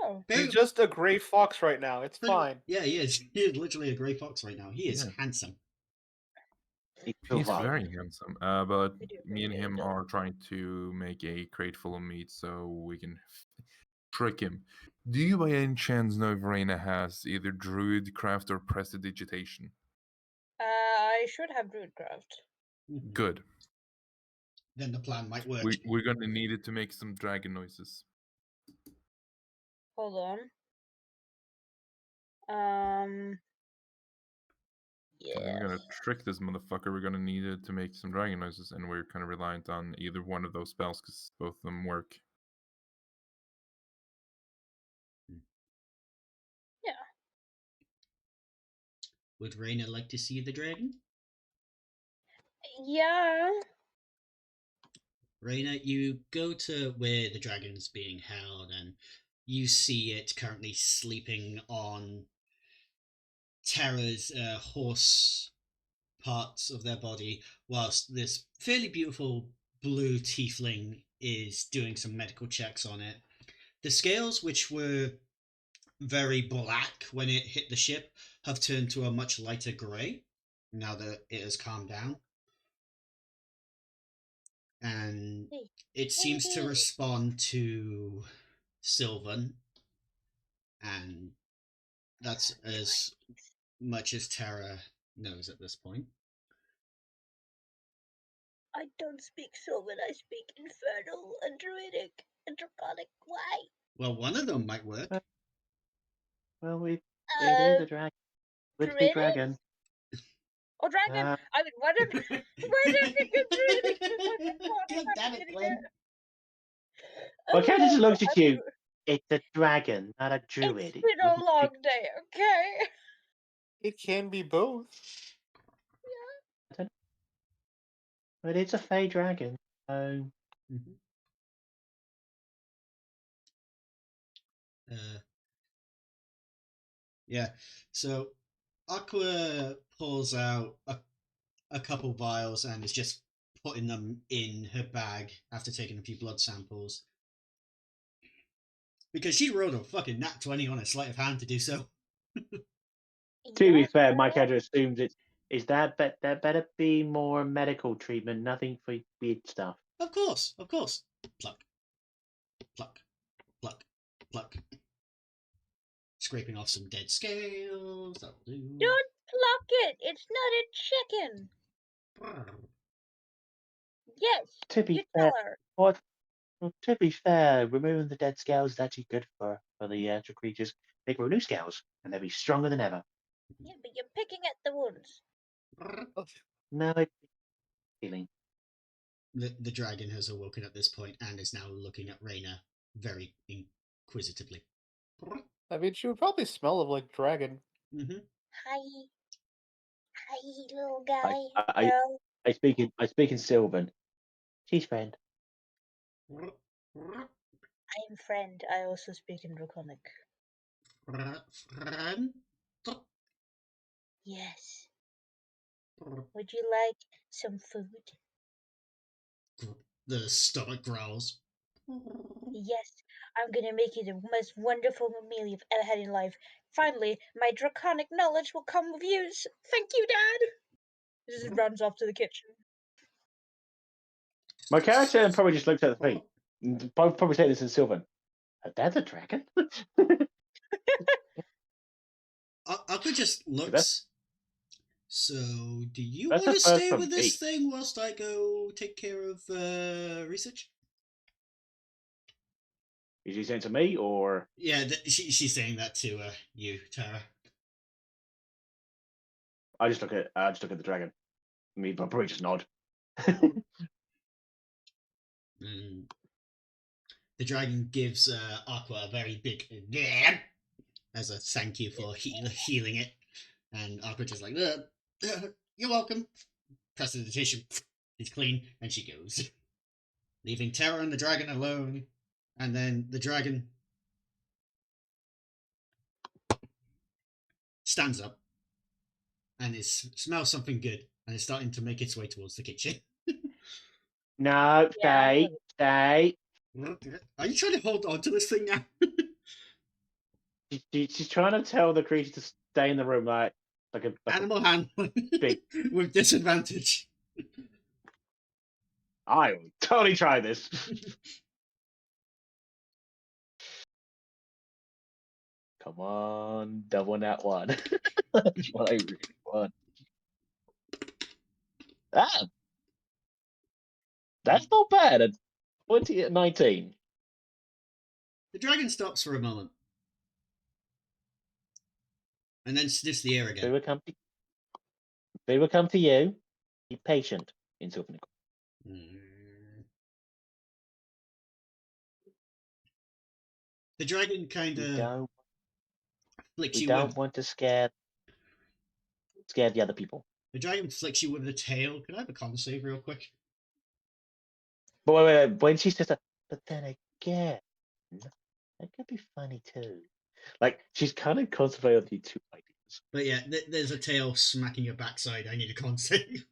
Oh. He's just a gray fox right now. It's fine. Yeah, he is. He is literally a grey fox right now. He is Yeah. handsome. He's very handsome. But I do me and appreciate him it. are trying to make a crate full of meat so we can trick him. Do you by any chance know if Reyna has either Druidcraft or Prestidigitation? I should have Druidcraft. Good. Then the plan might work. We're gonna need it to make some dragon noises. Hold on. If we're gonna trick this motherfucker, we're gonna need it to make some dragon noises, and we're kind of reliant on either one of those spells because both of them work. Yeah. Would Reyna like to see the dragon? Yeah. Reyna, you go to where the dragon's being held, and you see it currently sleeping on Terra's horse parts of their body, whilst this fairly beautiful blue tiefling is doing some medical checks on it. The scales, which were very black when it hit the ship, have turned to a much lighter grey now that it has calmed down. And it seems to respond to Sylvan, and that's as much as Terra knows at this point. I don't speak Sylvan, I speak Infernal and Druidic and Draconic. Why? Well, one of them might work. Well, it is a dragon. Would be Druidic? dragon. Oh, dragon! I mean, where did it get Druidic? God damn it, Glenn. Well, Cat just looks at you. It's a dragon, not a druid. It's been a long day, okay? It can be both. Yeah. But it's a fey dragon. So... Mm-hmm. Yeah, so Aqua pulls out a couple vials and is just putting them in her bag after taking a few blood samples. Because she rolled a fucking nat 20 on a sleight of hand to do so. To be fair, my character assumes is that better be more medical treatment, nothing for weird stuff. Of course. Pluck. Pluck. Pluck. Pluck. Scraping off some dead scales. That'll do. Don't pluck it! It's not a chicken! Yes, To be you fair, tell her. to be fair, removing the dead scales is actually good for the actual creatures. They grow new scales, and they'll be stronger than ever. Yeah, but you're picking at the wounds. No, it's healing. The dragon has awoken at this point and is now looking at Reyna very inquisitively. I mean, she would probably smell of like dragon. Mm-hmm. Hi, little guy. I speak in Sylvan. She's friend. I'm friend. I also speak in Draconic. Friend? Yes. Would you like some food? The stomach growls. Yes, I'm gonna make you the most wonderful meal you've ever had in life. Finally, my draconic knowledge will come with use. Thank you, Dad. He just runs off to the kitchen. My character probably just looked at the feet. Probably say this in Sylvan. That's a dragon. Aqua just looks. So, do you That's want the to first stay from with this me. thing whilst I go take care of research? Is he saying to me or? Yeah, she's saying that to you, Tara. I just look at the dragon. Me, but probably just nod. Mm. The dragon gives Aqua a very big "Yeah," as a thank you for healing it, and Aqua just like, "You're welcome." Presses the tissue, it's clean, and she goes, leaving Tara and the dragon alone. And then the dragon stands up and smells something good and is starting to make its way towards the kitchen. No, Yeah. stay. Are you trying to hold on to this thing now? She's trying to tell the creature to stay in the room, like a Animal handling big. with disadvantage. I will totally try this. Come on, double that one. That's what I really want. Ah, that's not bad. At 20 at 19. The dragon stops for a moment and then sniffs the air They again. will come to, they will come to you. Be patient in Sylvan. The dragon kind of flicks We you don't with. want to scare the other people. The dragon flicks you with the tail. Can I have a con save real quick? But wait. When she says that, but then again, that could be funny too. Like she's kind of concentrating on the two ideas. But yeah, there's a tail smacking your backside. I need a con save.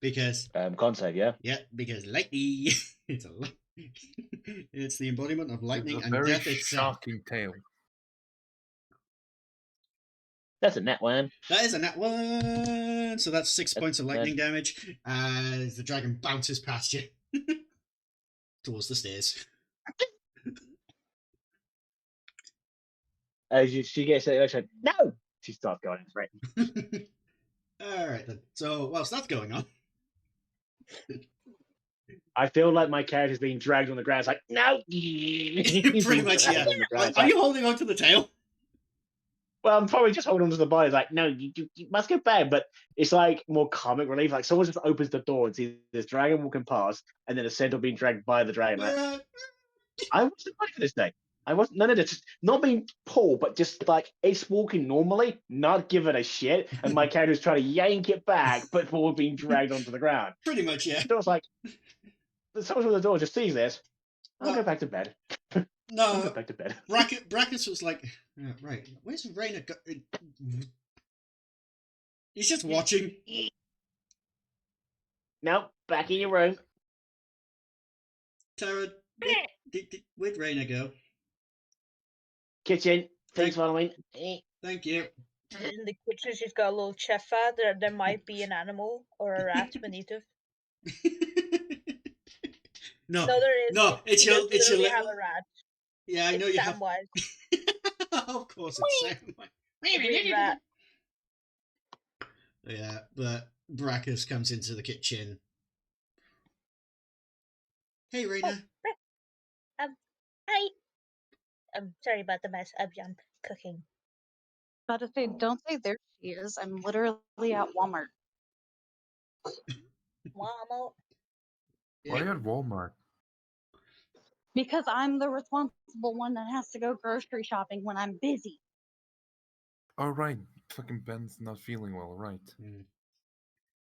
Because Con save, yeah. yeah, because lightning. It's it's the embodiment of lightning It's a and very death itself. shocking tale. That's a net one. That is a nat 1, so that's 6 points of That's lightning damage as the dragon bounces past you towards the stairs. As she gets it, she no. She starts going and threatening. All right then. So whilst that's going on, I feel like my character's being dragged on the ground. It's like no. pretty much, yeah. Are you holding on to the tail? Well, I'm probably just holding on to the body. Like, no, you must get back. But it's like more comic relief. Like someone just opens the door and sees this dragon walking past, and then a centaur being dragged by the dragon. Like, I wasn't ready for this day. I wasn't none of this. Just not being pulled, but just like it's walking normally, not giving a shit. And my character's trying to yank it back, but before being dragged onto the ground. Pretty much, yeah. So it's like someone from the door just sees this. I'll Well, go back to bed. No, I'll go back to bed. Brackus was like, right, where's Raina go? He's just watching. No, back in your room. Tara, where'd Raina go? Kitchen. Please Thank- follow me. Thank you. In the kitchen, she's got a little cheffa. There might be an animal or a rat beneath it. No, No, there is. no, it's She your, does it's your literally little. have a rat. Yeah, I know It's you have. Samwise. Of course, it's Samwise. Green rat. Yeah, but Brackus comes into the kitchen. Hey, Raina. Hi. I'm sorry about the mess. I'm cooking. About to say, don't say there she is. I'm literally at Walmart. Walmart. Why Yeah. at Walmart? Because I'm the responsible one that has to go grocery shopping when I'm busy. Oh right, fucking Ben's not feeling well, right?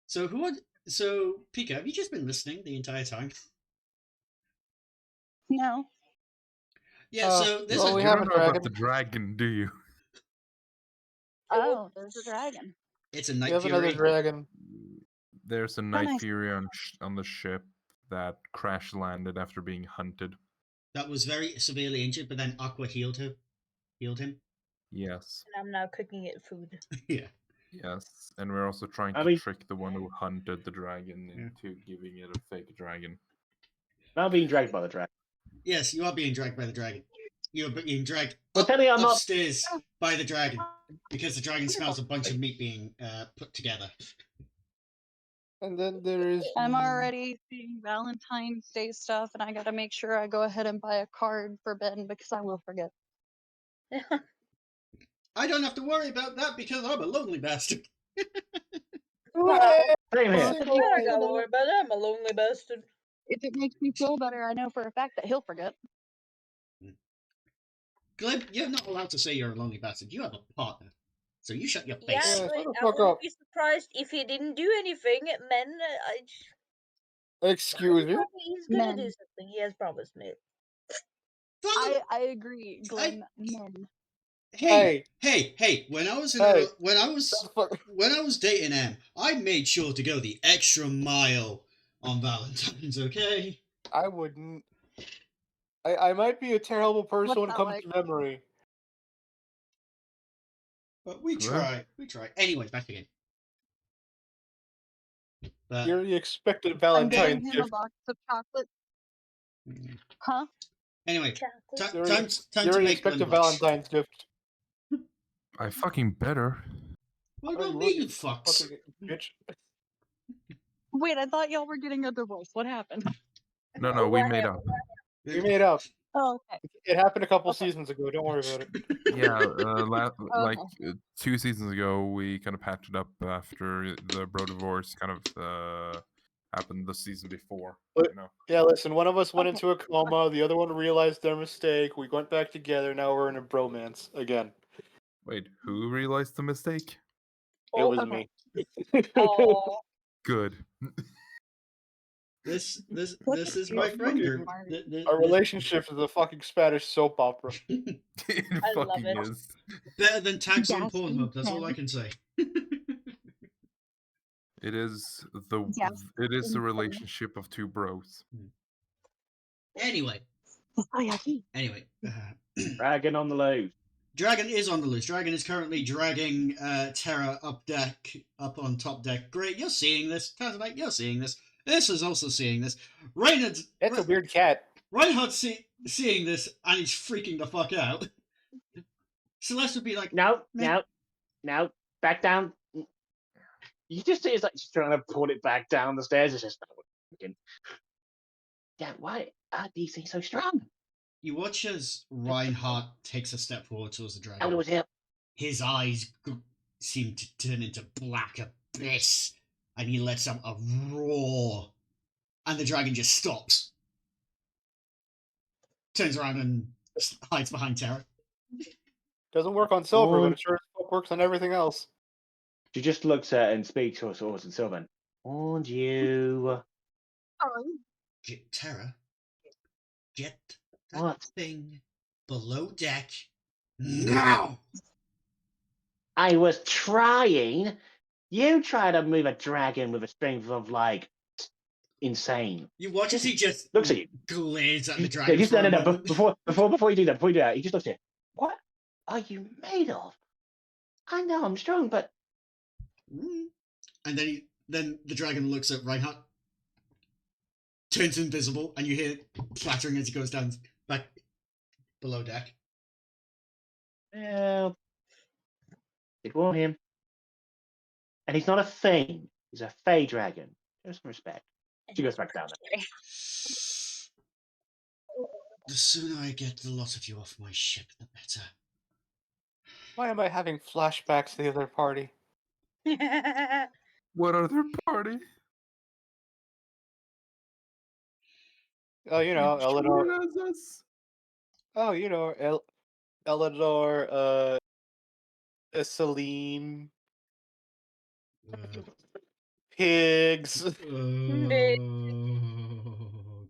So So Pika, have you just been listening the entire time? No. Yeah. So there's well, a. we You have don't a know about dragon. the dragon, do you? Oh, there's a dragon. It's a We night have another fury. dragon. There's a night nice. fury on the ship that crash landed after being hunted. That was very severely injured, but then Aqua healed him. Yes. And I'm now cooking it food. Yeah. Yes. And we're also trying I to mean- trick the one who hunted the dragon Yeah. into giving it a fake dragon. Now being dragged by the dragon. Yes, you are being dragged by the dragon. You're being dragged But tell me I'm not. upstairs by the dragon because the dragon smells a bunch of meat being put together. And then there is. I'm already seeing Valentine's Day stuff, and I gotta make sure I go ahead and buy a card for Ben because I will forget. I don't have to worry about that because I'm a lonely bastard. Same here. Well, I gotta worry about it. I'm a lonely bastard. if it makes me feel better, I know for a fact that he'll forget. Glib, you're not allowed to say you're a lonely bastard. You have a partner. So you shut your Yeah, face. Yeah, but shut the I fuck wouldn't up. be surprised if he didn't do anything. Men, Excuse you? he's gonna do Men. something. He has promised me. I agree, Glenn. Men. Hey, hey! When I was Hey. when I was Shut the fuck- when I was dating Em, I made sure to go the extra mile on Valentine's. Okay. I wouldn't. I might be a terrible person What's when it that comes like? to memory. But we Well. try. We try. Anyway, back again. But You're the expected I'm Valentine's getting him a gift. box of chocolate. Huh? anyway, Chocolate. You're time You're to the make Glim expected blush. Valentine's gift. I fucking better. What Oh, about you me, would, you you fucks? fucking bitch. Wait, I thought y'all were getting a divorce. What happened? No, we made up. We made up. Oh, okay. It happened a couple Okay. seasons ago. Don't worry about it. Yeah, like Okay. 2 seasons ago, we kind of patched it up after the bro divorce kind of happened the season before. But- You know. Yeah, listen. One of us went Okay. into a coma. The other one realized their mistake. We went back together. Now we're in a bromance again. Wait, who realized the mistake? It was Okay. me. Oh, Good. This Look is at my you, friend you group. smart. Our relationship is a fucking Spanish soap opera. It I love fucking it. is. Better than tags on Yes, Pornhub. That's all I Ben. can say. It is Yes, the Ben. relationship of two bros. Anyway, Oh, yeah, anyway, Dragon on the loose. Dragon is on the loose. Dragon is currently dragging Terra up on top deck. Great, you're seeing this. Tanzanite, you're seeing this. This is also seeing this. That's a weird cat. Reinhardt's seeing this, and he's freaking the fuck out. Celeste would be like, No, "Man, no, back down. You just see it's like she's trying to pull it back down the stairs. It's just yeah. Why are these things so strong? You watch as Reinhardt takes a step forward towards the Oh, it dragon. was him. His eyes seem to turn into black abyss, and he lets out a roar, and the dragon just stops, turns around and hides behind Terra. Doesn't work on silver, Oh. but it sure as fuck works on everything else. She just looks at and speaks to us all in Sylvan. Warned you. Oh, Get Terra. Get that What? thing below deck now. I was trying. You try to move a dragon with a strength of like insane. You watch as he just Looks at you. glares at the Yeah, dragon just for a no. moment. Before you do that, he just looks at you. What are you made of? I know I'm strong, but And then the dragon looks at Reinhardt, turns invisible, and you hear clattering as he goes down back below deck. well, it won't him. And he's not a thing. He's a fey dragon. Show some respect. She goes back down there. The sooner I get the lot of you off my ship, the better. Why am I having flashbacks to the other party? What other party? Oh, you know, Eleanor. Sure as us. Oh, you know, Eleanor, Celine, pigs. Oh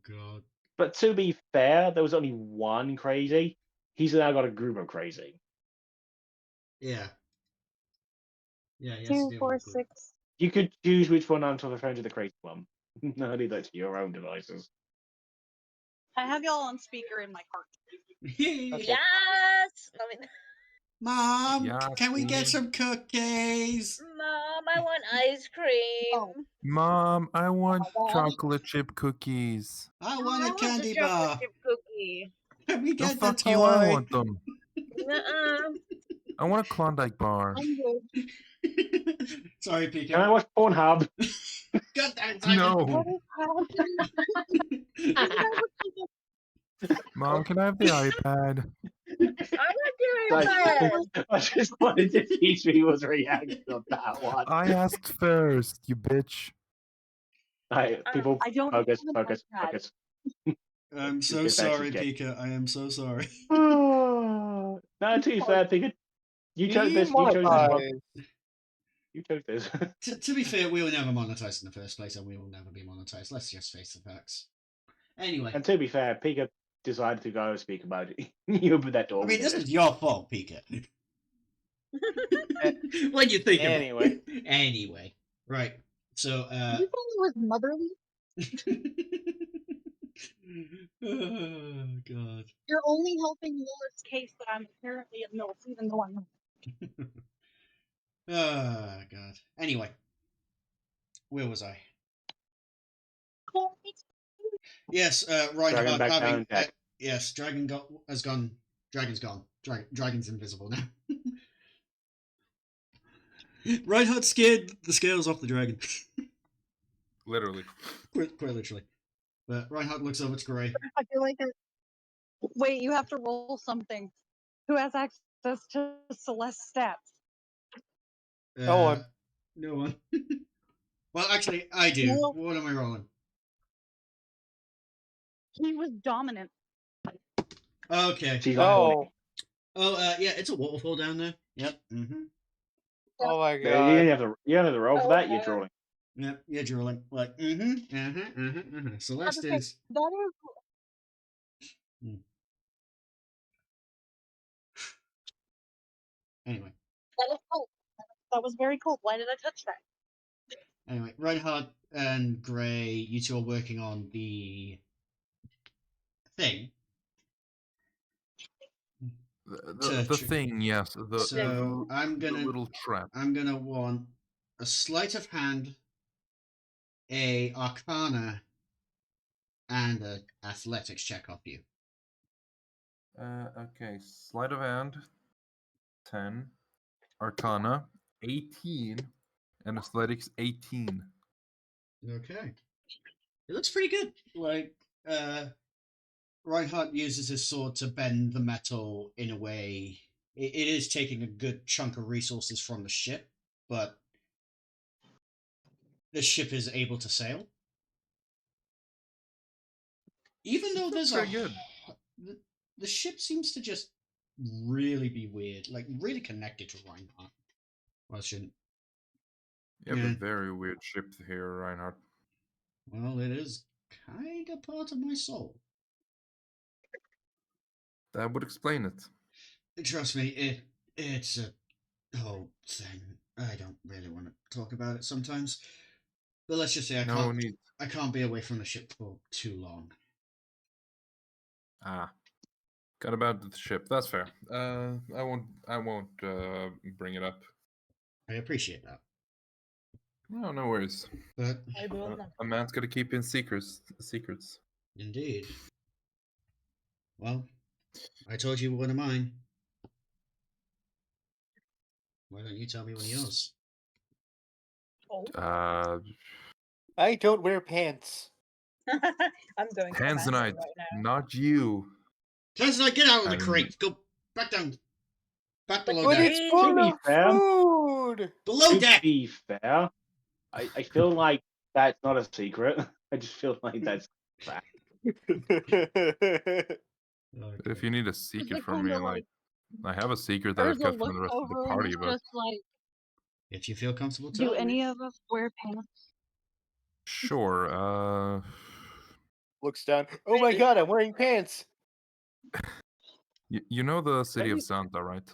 god. But to be fair, there was only one crazy. He's now got a group of crazy. Yeah. Yeah, he has to 2, deal 4, with the group. 6. You could choose which one I'm referring to the crazy one. No, leave that to your own devices. I have y'all on speaker in my car. Okay. Yes! I mean, Mom, Yeah, can we get see? some cookies? Mom, I want ice cream. Oh. Mom, I want God. chocolate chip cookies. I want a the candy chocolate bar. chip cookie. Can we No, get the fuck you, I toy? want them. Nuh-uh. I want a Klondike bar. I'm good. Sorry, Can Pika. I watch Pornhub? God damn, Simon. No. What is happening? Mom, can I have the iPad? I want your Like, iPad. I just wanted to see people's reaction on that one. I asked first, you bitch. Right, people, I don't focus, have an focus, iPad. focus. I'm so Get back to sorry, Jake. Pika. I am so sorry. No, to be fair, Pika, you chose this. You chose this one. You chose this. To be fair, we were never monetized in the first place, and we will never be monetized. Let's just face the facts. Anyway, And to be fair, Pika decided to go speak about it. You opened that door. I we mean, this did was it. your fault, Pika. When you think Anyway. of it. Anyway, right. So, Did you think it was motherly? oh God. You're only helping Lilith's case that I'm apparently at MILF, even though I'm not. Oh God. Anyway, where was I? Yes, Reinhardt Dragon back having. down deck. Yes, has gone. Dragon's gone. Dragon's invisible now. Reinhardt scared the scales off the dragon. Literally. quite literally. But Reinhardt looks over to Gray. I feel like wait, you have to roll something. Who has access to Celeste stats? No one. No one. Well, actually, I do. No. What am I rolling? He was dominant. Okay. She's on Oh. Oh, yeah, it's a waterfall down there. Yep. Mm-hmm. Oh my Yeah, you god. don't have the roll for that. You're drawing. Yep. You're drooling. Like, Celeste Okay, is. that is Anyway. cool. That was very cool. Why did I touch that? Anyway, Reinhardt and Gray, you two are working on the thing. The thing, yes. So I'm the gonna little trap. I'm gonna want a sleight of hand, a Arcana, and a athletics check off you. Okay, sleight of hand, 10, Arcana, 18, and athletics, 18. Okay. It looks pretty good. Like, Reinhardt uses his sword to bend the metal in a way. It is taking a good chunk of resources from the ship, but the ship is able to sail. Even though there's pretty good. The ship seems to just really be weird, like really connected to Reinhardt. Well, it shouldn't. You have Yeah. a very weird ship here, Reinhardt. Well, it is kind of part of my soul. That would explain it. Trust me, it's a whole thing. I don't really want to talk about it sometimes, but let's just say I can't be away from the ship for too long. Got about the ship. That's fair. I won't bring it up. I appreciate that, No, no worries. but I will not. A man's gotta keep in secrets. indeed. Well, I told you one of mine. Why don't you tell me one of yours? Oh. I don't wear pants. I'm going to the Tanzanite, bathroom right now. not you. Tanzanite, get out of the Um, crate. Go back down. Back below But deck. it's To full be of fair- food. Below To deck. be fair, I feel like that's not a secret. I just feel like that's fact. If you need a secret it from me, kinda like I have a secret that I've There's a kept from look the rest of the over and party, it's but just like, If you feel comfortable do telling me. any of us wear pants? sure. Looks down. Oh my god, I'm wearing pants. You know the city of Maybe- Santa, right?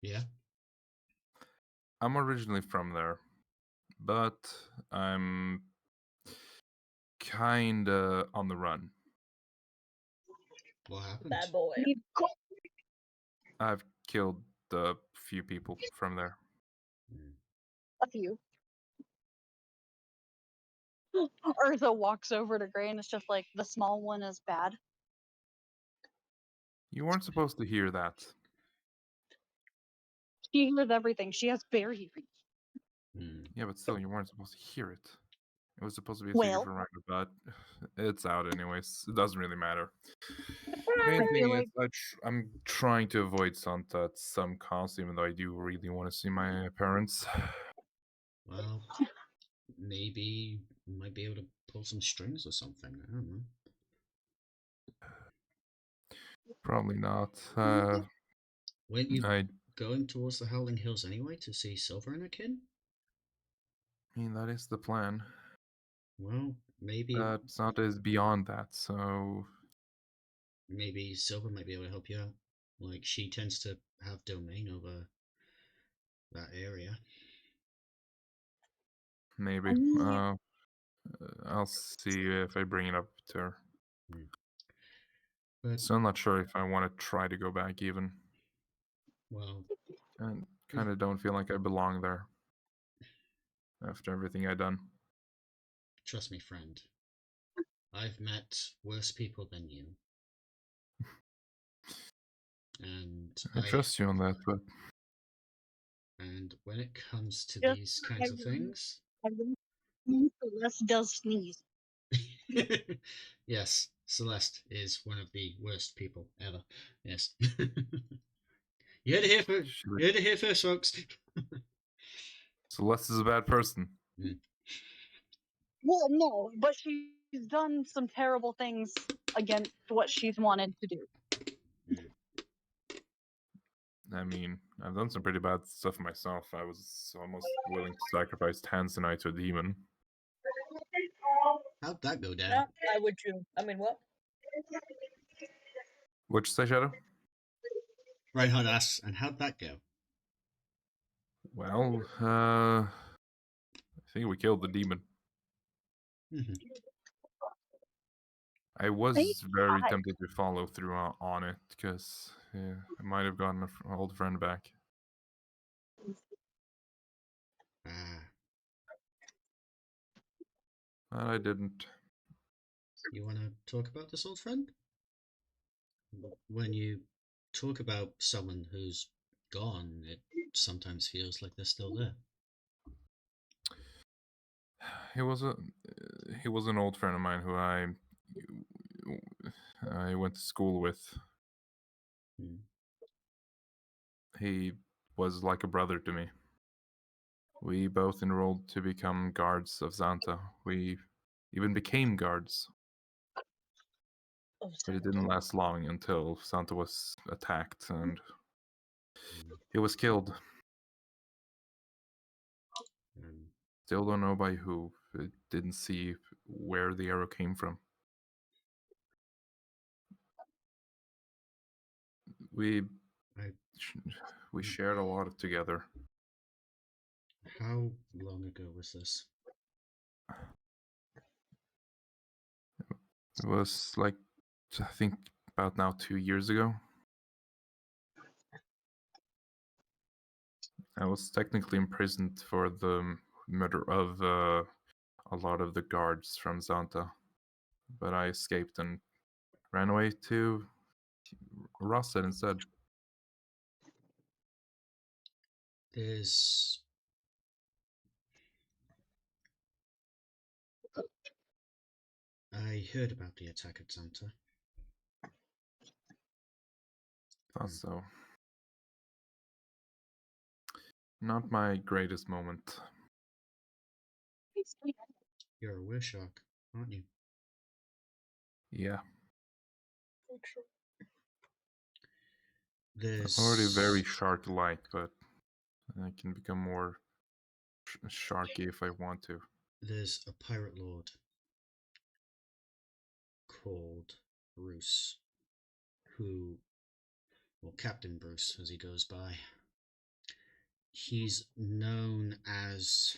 Yeah. I'm originally from there, but I'm kinda on the run. What happened? Bad boy. I've killed a few people from there. Hmm. A few. Urza walks over to Gray and it's just like the small one is bad. You weren't supposed to hear that. She hears everything. She has bear hearing. Hmm. Yeah, but still, you weren't supposed to hear it. It was supposed to be a secret Well, for Ryder, but it's out anyways. It doesn't really matter. I Main feel thing is, like I'm trying to avoid Santa at some cost, even though I do really want to see my parents. Well, maybe you might be able to pull some strings or something. I don't know. Probably not. Weren't you I going towards the Howling Hills anyway to see Silver and her kin? mean, that is the plan. Well, maybe Santa is beyond that, so maybe Silver might be able to help you out. Like she tends to have domain over that area. maybe. I mean, I'll see if I bring it up to her. Hmm. But So I'm not sure if I want to try to go back even. well, And kind of don't feel like I belong there after everything I've done. trust me, friend. I've met worse people than you, and I trust you on that, but and when it comes to just these kinds of things, Celeste does sneeze. yes, Celeste is one of the worst people ever. Yes. You heard it here first. she, You heard it here first, folks. Celeste is a bad person. Well, no, but she's done some terrible things against what she's wanted to do. I mean, I've done some pretty bad stuff myself. I was almost willing to sacrifice Tanzanite to a demon. How'd that go down? Yeah, I would too. I mean, what? What'd you say, Shadow? Reinhardt asks, and how'd that go? Well, I think we killed the demon. Mhm. I was They very tried. tempted to follow through on it because I might have gotten an old friend back. Ah, But I didn't. you want to talk about this old friend? When you talk about someone who's gone, it sometimes feels like they're still there. He was an old friend of mine who I went to school with. Hmm. He was like a brother to me. We both enrolled to become guards of Santa. We even became guards, Oh, but it Santa. didn't last long until Santa was attacked and Hmm. he was killed. Um, Still don't know by who. Didn't see where the arrow came from. We I, we shared a lot together. how long ago was this? It was like I think about now 2 years ago. I was technically imprisoned for the murder of a lot of the guards from Santa, but I escaped and ran away to Rosset instead. There's I heard about the attack at Santa. Thought so. Not my greatest moment. You're a Wirshark, aren't you? Yeah, So true. I'm already very There's shark-like, but I can become more sharky if I want to. there's a pirate lord called Bruce, who, well, Captain Bruce as he goes by, He's known as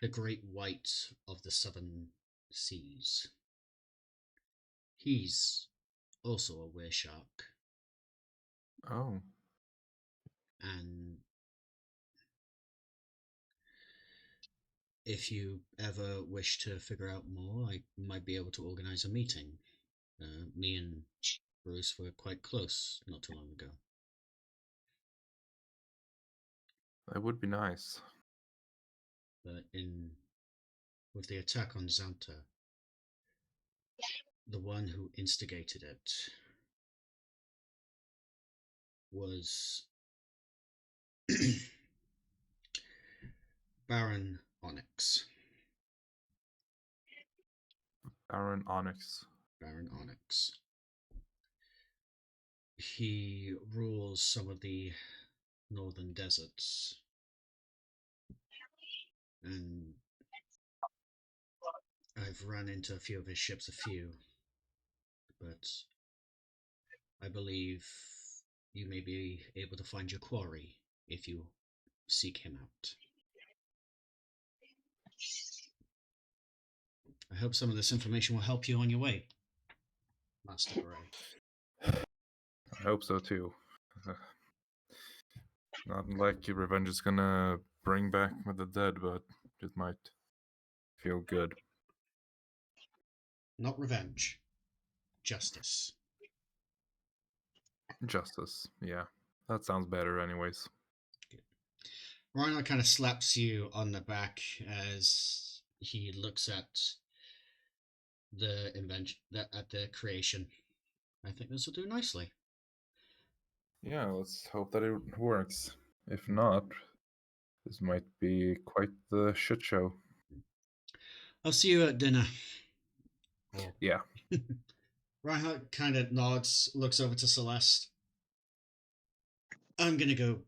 the Great White of the Southern Seas. He's also a were shark, Oh, and if you ever wish to figure out more, I might be able to organize a meeting. Me and Bruce were quite close not too long ago. that would be nice. But with the attack on Xanta, the one who instigated it was Baron Onyx. Baron Onyx. Baron Onyx. He rules some of the northern deserts, and I've run into a few of his ships, but I believe you may be able to find your quarry if you seek him out. I hope some of this information will help you on your way, Master Bray. I hope so too. Not like your revenge is gonna bring back the dead, but it might feel good. Not revenge, justice. Justice, yeah. That sounds better, anyways. Rhino kind of slaps you on the back as he looks at the invention, at the creation. I think this will do nicely. Yeah, let's hope that it works. If not, this might be quite the shit show. I'll see you at dinner. Yeah. Reinhardt kind of nods, looks over to Celeste. I'm gonna go.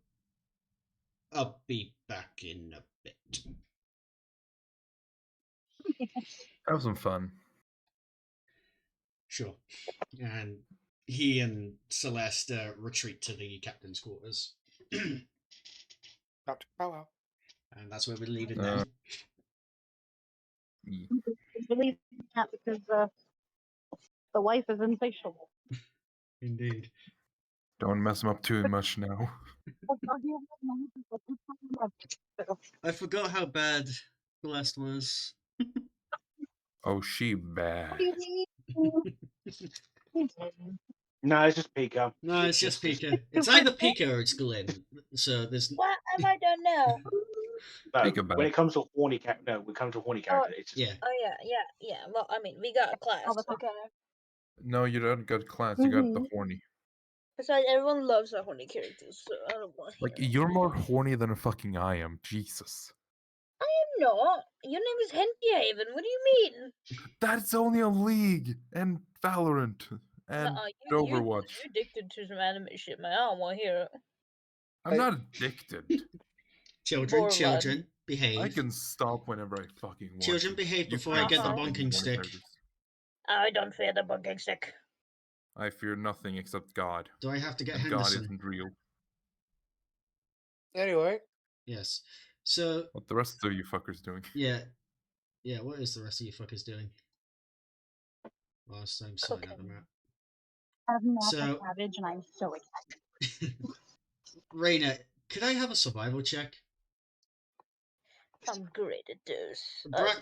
I'll be back in a bit. Have some fun. Sure. And he and Celeste retreat to the captain's quarters. And that's where we leave it now. Ye- I believe that because the wife is insatiable. Indeed. Don't mess him up too much now. I forgot how bad Celeste was. Oh, she bad. No, it's just Pika. No, it's just Pika. It's either Pika or it's Glenn. So there's What have I done now? No, Pika bad. when it comes to horny character, it's just yeah. Oh yeah. Well, I mean, we got a class, All the time. okay? No, you don't got class, you got the horny. Besides, everyone loves our horny characters, so I don't want to Like, hear it. you're more horny than fucking I am. Jesus. I am not. Your name is Hentyhaven. What do you mean? That's only a League and Valorant and You Overwatch. you're addicted to some anime shit, man. I don't want to hear it. I'm not addicted. Children, Borderline. children, behave. I can stop whenever I fucking want. Children, to. behave You before I can't get the stop when you bonking want stick. characters. I don't fear the bunking stick. I fear nothing except God. Do I have to get And God Henderson? isn't real. Anyway, Yes. So, What the rest of you fuckers doing? yeah, what is the rest of you fuckers doing? Last time sighting at the map. I've not So- cabbage, and I'm so excited. Raina, could I have a survival check? I'm great at those.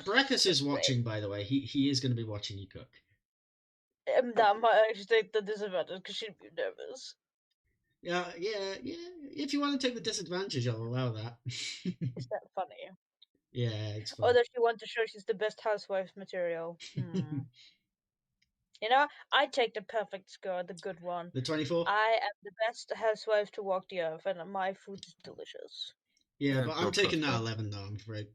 Brackus is watching, by the way. He is going to be watching you cook. That might actually take the disadvantage because she'd be nervous. Yeah. If you want to take the disadvantage, I'll allow that. Is that funny? Yeah, it's Or fine. does she want to show she's the best housewife material? You know, I take the perfect score, the good one. The 24? I am the best housewife to walk the earth, and my food is delicious. Yeah, Yeah, but I'm go taking trust that her. 11 though, I'm afraid.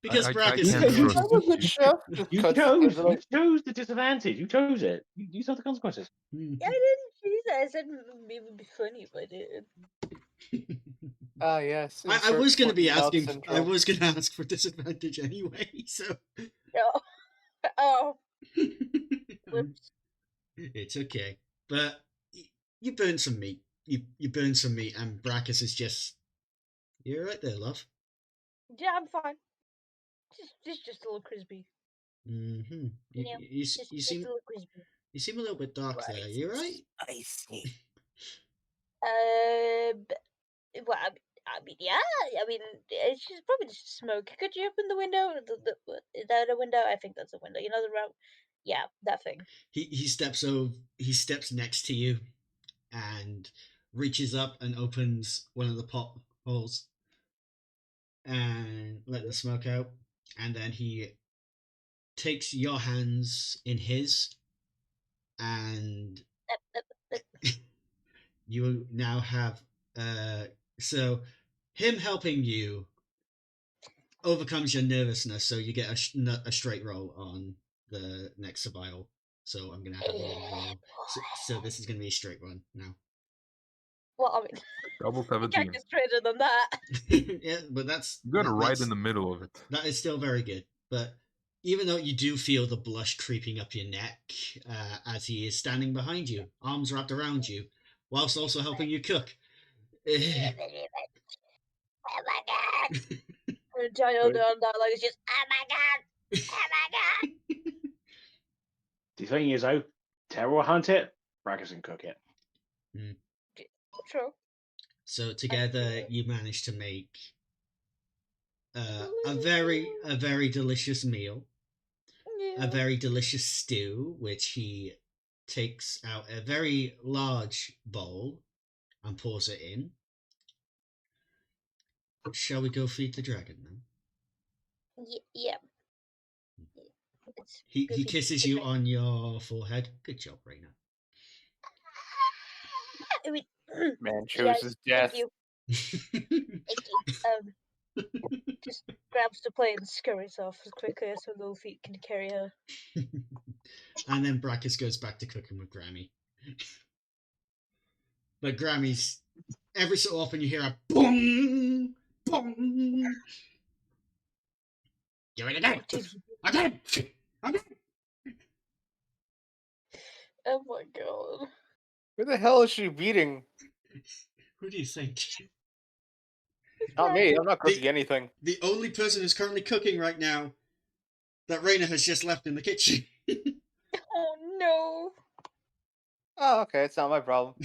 Because I Brackus can't is... trust I'm a good chef. you chose the disadvantage. You chose it. You saw the consequences. Hmm. Yeah, I didn't choose that. I said it would be funny if I did. Ah, yes. I insert was going to be foot and mouth asking... I syndrome. was going to ask for disadvantage anyway, so... Oh, whoops. It's okay. But you burned some meat. you burn some meat, and Brackus is just, you're right there, love. Yeah, I'm fine. Just a little crispy. Mm-hmm. You know, You just a seem little crispy. you seem a little bit dark there. You right? Spicy. Well, I mean, yeah. I mean, it's just probably just smoke. Could you open the window? Is that a window? I think that's a window. You know the route? Yeah, that thing. He steps over. He steps next to you, and reaches up and opens one of the pot holes and let the smoke out. And then he takes your hands in his, and you now have so him helping you overcomes your nervousness, so you get a straight roll on the next survival. So I'm gonna have you roll. So this is gonna be a straight one now. Well, I mean, Double you can't 17. get straighter than that. Yeah, but You got it right that's, in the middle of it. that is still very good. But even though you do feel the blush creeping up your neck as he is standing behind you, arms wrapped around you, whilst also helping you cook. Oh my god! And Giant dialogue is just, oh my god! Oh my god! The thing is, though, Terra will hunt it, Brackers can cook it. True. So together you manage to make a very delicious meal, a very delicious stew, which he takes out a very large bowl and pours it in. Shall we go feed the dragon then? Yeah. He kisses you on your forehead. Good job, Raina. I mean, Man chooses death. Thank you. Thank you. Just grabs the plate and scurries off as quickly as her little feet can carry her. And then Brackus goes back to cooking with Grammy. But Grammy's every so often you hear a boom, boom. Do it again. Again. Again. Oh my god. Who the hell is she beating? Who do you think? Not me. I'm not cooking anything. The only person who's currently cooking right now that Raina has just left in the kitchen. Oh no. Oh, okay. It's not my problem.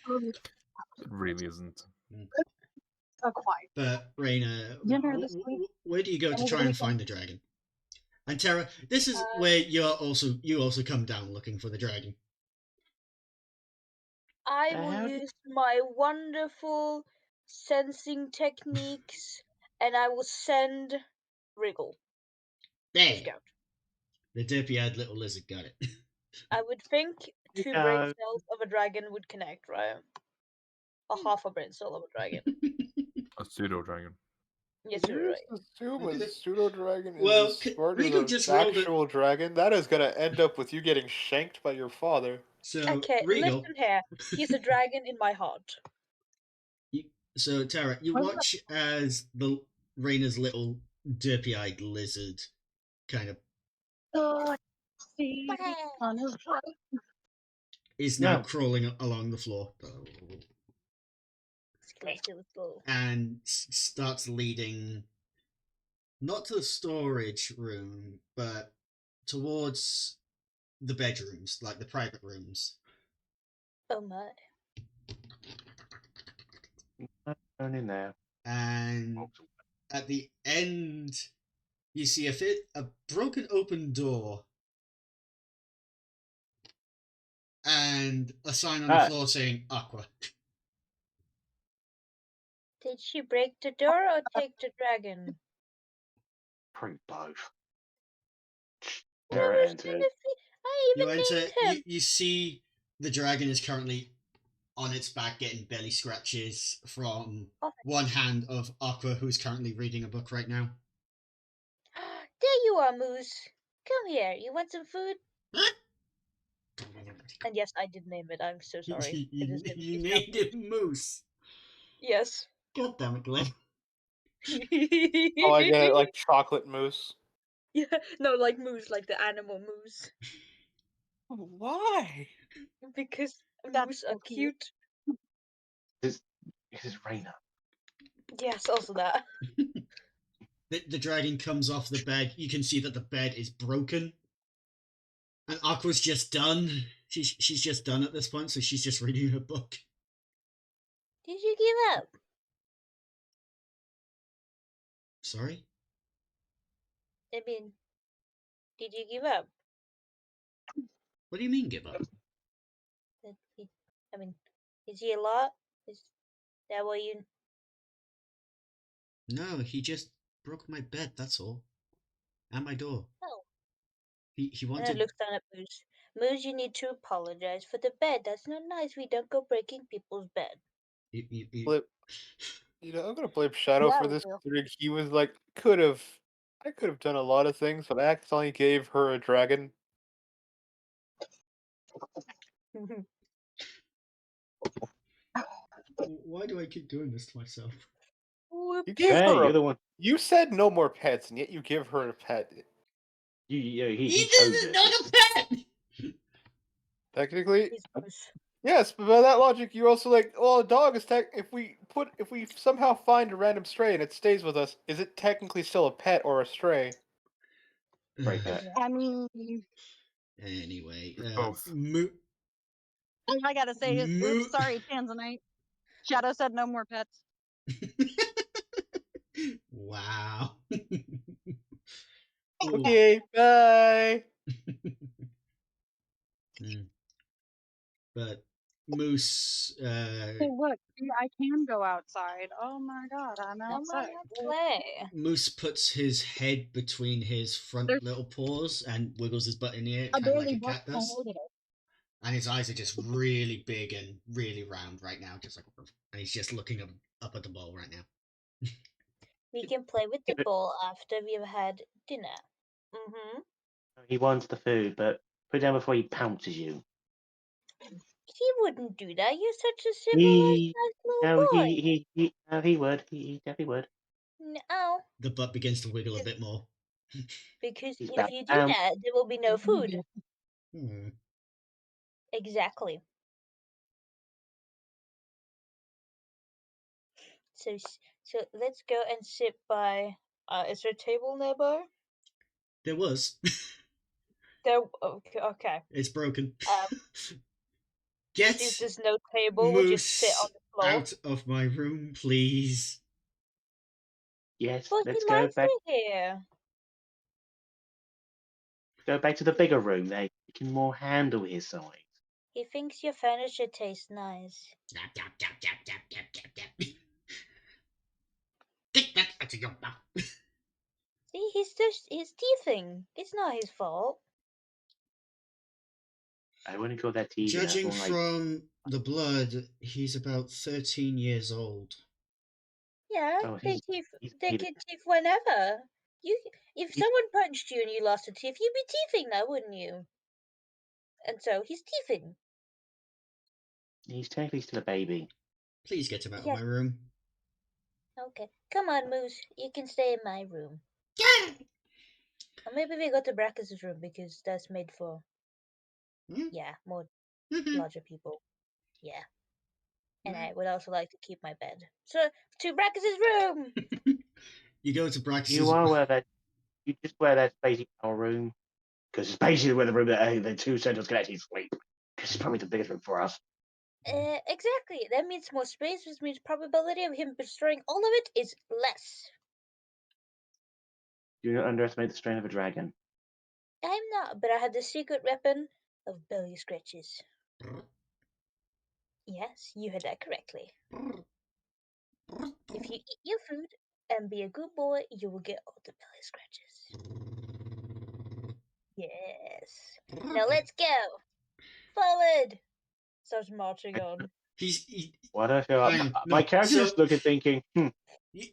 It really isn't. Quite. But Raina, Dinner this week. where do you go to Over try the and find the dragon? And Tara, this is where you also come down looking for the dragon. I will use my wonderful sensing techniques and I will send Wriggle. There. Scout. The derpy-eyed little lizard got it. I would think two brain cells of a dragon would connect, right? A half a brain cell of a dragon. A pseudo dragon. Yes, You you're just assume a pseudo dragon is Well, as smart Rico as just an rolled it. actual dragon. That is gonna end up with you getting shanked by your father. So okay, Regal, listen here. He's a dragon in my heart. So Tara, you watch as the Raina's little derpy-eyed lizard kind of is now crawling along the floor and starts leading not to the storage room but towards the bedrooms, like the private rooms. Oh my. Down in there. And at the end you see a broken open door and a sign on the floor saying Aqua. Did she break the door or take the dragon? Probably both. I Terra even named him. You see the dragon is currently on its back getting belly scratches from one hand of Aqua, who's currently reading a book right now. There you are, Moose. Come here. You want some food? And yes, I did name it. I'm so sorry. You named it Moose. Yes. God damn it, Glenn. Oh, I get it, like chocolate mousse. Yeah, no, like moose, like the animal moose. Why? Because That's Moose so are cute. This is Raina. Yes, also that. The dragon comes off the bed. You can see that the bed is broken. And Aqua's just done. She's just done at this point, so she's just reading her book. Did you give up? Sorry? I mean, did you give up? What do you mean give up? I mean, is he a lot? Is that what you? No, he just broke my bed, that's all. And my door. Oh. He And I wanted... looked down at Moose. Moose, you need to apologize for the bed. That's not nice. We don't go breaking people's bed. Flip. I'm gonna blame Shadow Yeah, for we this. do. Considering he was like, I could have done a lot of things, but I accidentally gave her a dragon. Why do I keep doing this to myself? You gave Hey, her you're a. the one. You said no more pets, and yet you give her a pet. He chose it. Not a pet! Technically, He's Moose. yes, but by that logic, you're also like, well, a dog is if we somehow find a random stray and it stays with us, is it technically still a pet or a stray? Right pet. I mean, Anyway, It's both. all I gotta say is, Moo- oops, sorry, Tanzanite. Shadow said no more pets. Wow. Ooh. Okay, bye. But Moose, Hey, look, see, I can go outside. Oh my god, I'm Come outside. on, play. Moose puts his head between his front There's- little paws and wiggles his butt in the air, I kind of like barely a brushed cat my does. hair today. And his eyes are just really big and really round right now, just like, and he's just looking up at the ball right now. We can play with the ball after we've had dinner. Mm-hmm. He wants the food, but put it down before he pounces you. He wouldn't do that. You're such a civilized, He nice little no, boy. he would. He definitely would. No, The butt begins to wiggle a bit more. because He's if back you do down. that, there will be no food. Hmm. Exactly. So, so let's go and sit by. Is there a table nearby? There was. There. Okay. Okay. It's broken. Since Get there's no table, we'll just sit on Moose the floor. out of my room, please. Yes, But he let's go likes back. it here. Go back to the bigger room. They can more handle his size. He thinks your furniture tastes nice. Yap, yap, yap, yap, yap, yap, yap, yap. Get that out of your mouth. See, he's teething. It's not his fault. I wouldn't call that teasing. That's Judging more like from the blood, he's about 13 years old. Yeah, oh, they he's teeth. he's They baby. can teeth whenever. If He's- someone punched you and you lost a teeth, you'd be teething now, wouldn't you? And so he's teething. He's technically still a baby. Please get him out of Yes. my room. Okay, come on, Moose. You can stay in my room. Or maybe we go to Brackus's room because that's made for more larger people. Yeah. And I would also like to keep my bed. So to Brackus's room. You go to You Brax's. are where that. You just where that's basically our room, because it's basically where the room that the two centers can actually sleep. Because it's probably the biggest room for us. Exactly. That means more space, which means probability of him destroying all of it is less. Do not underestimate the strength of a dragon. I'm not, but I have the secret weapon of belly scratches. Yes, you heard that correctly. If you eat your food and be a good boy, you will get all the belly scratches. Yes. Now let's go. Forward. Starts marching on. What do I feel? Hang on, My no, character so- just looking, thinking,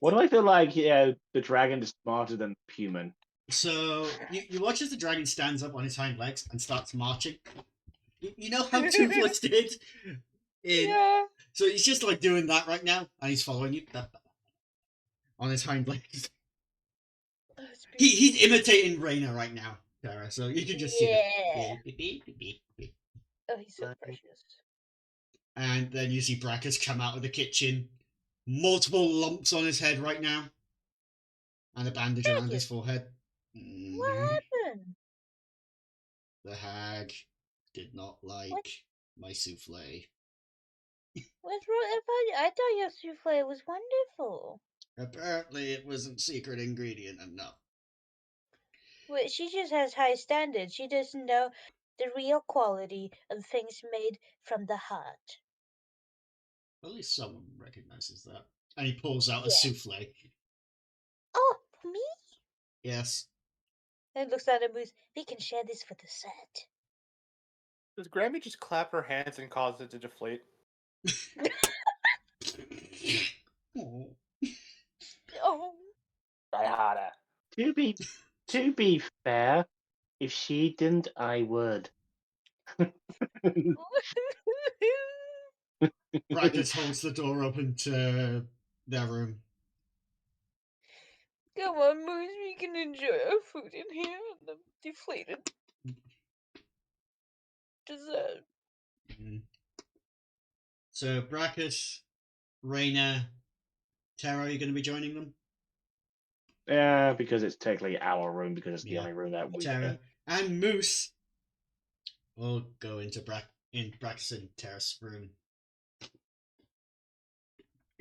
what do I feel like? Yeah, the dragon is smarter than human. So you watch as the dragon stands up on his hind legs and starts marching. You know how Toothless did? Yeah. So he's just like doing that right now, and he's following you on his hind legs. Oh, it's He's imitating Raina right now, Tara. So you can just see Yeah. it. Oh, he's so precious. And then you see Brackus come out of the kitchen, multiple lumps on his head right now, and a bandage around his forehead. What Mhm. happened? The hag did not like my souffle. What's wrong? I thought your souffle was wonderful. Apparently, it wasn't secret ingredient enough. Well, she just has high standards. She doesn't know the real quality of things made from the heart. At least someone recognizes that. And he pulls out a Yeah. souffle. Oh, me? Yes. And looks at Moose. We can share this for the set. Does Grammy just clap her hands and cause it to deflate? Oh. Oh. Die harder. To be fair, if she didn't, I would. Brackus holds the door open to their room. Come on, Moose. We can enjoy our food in here and the deflated dessert. Mm. So, Brackus, Raina, Tara, are you going to be joining them? Yeah, because it's technically our room because it's the Yeah. only room that we Tara can. and Moose will go into Brackus and Tara's room.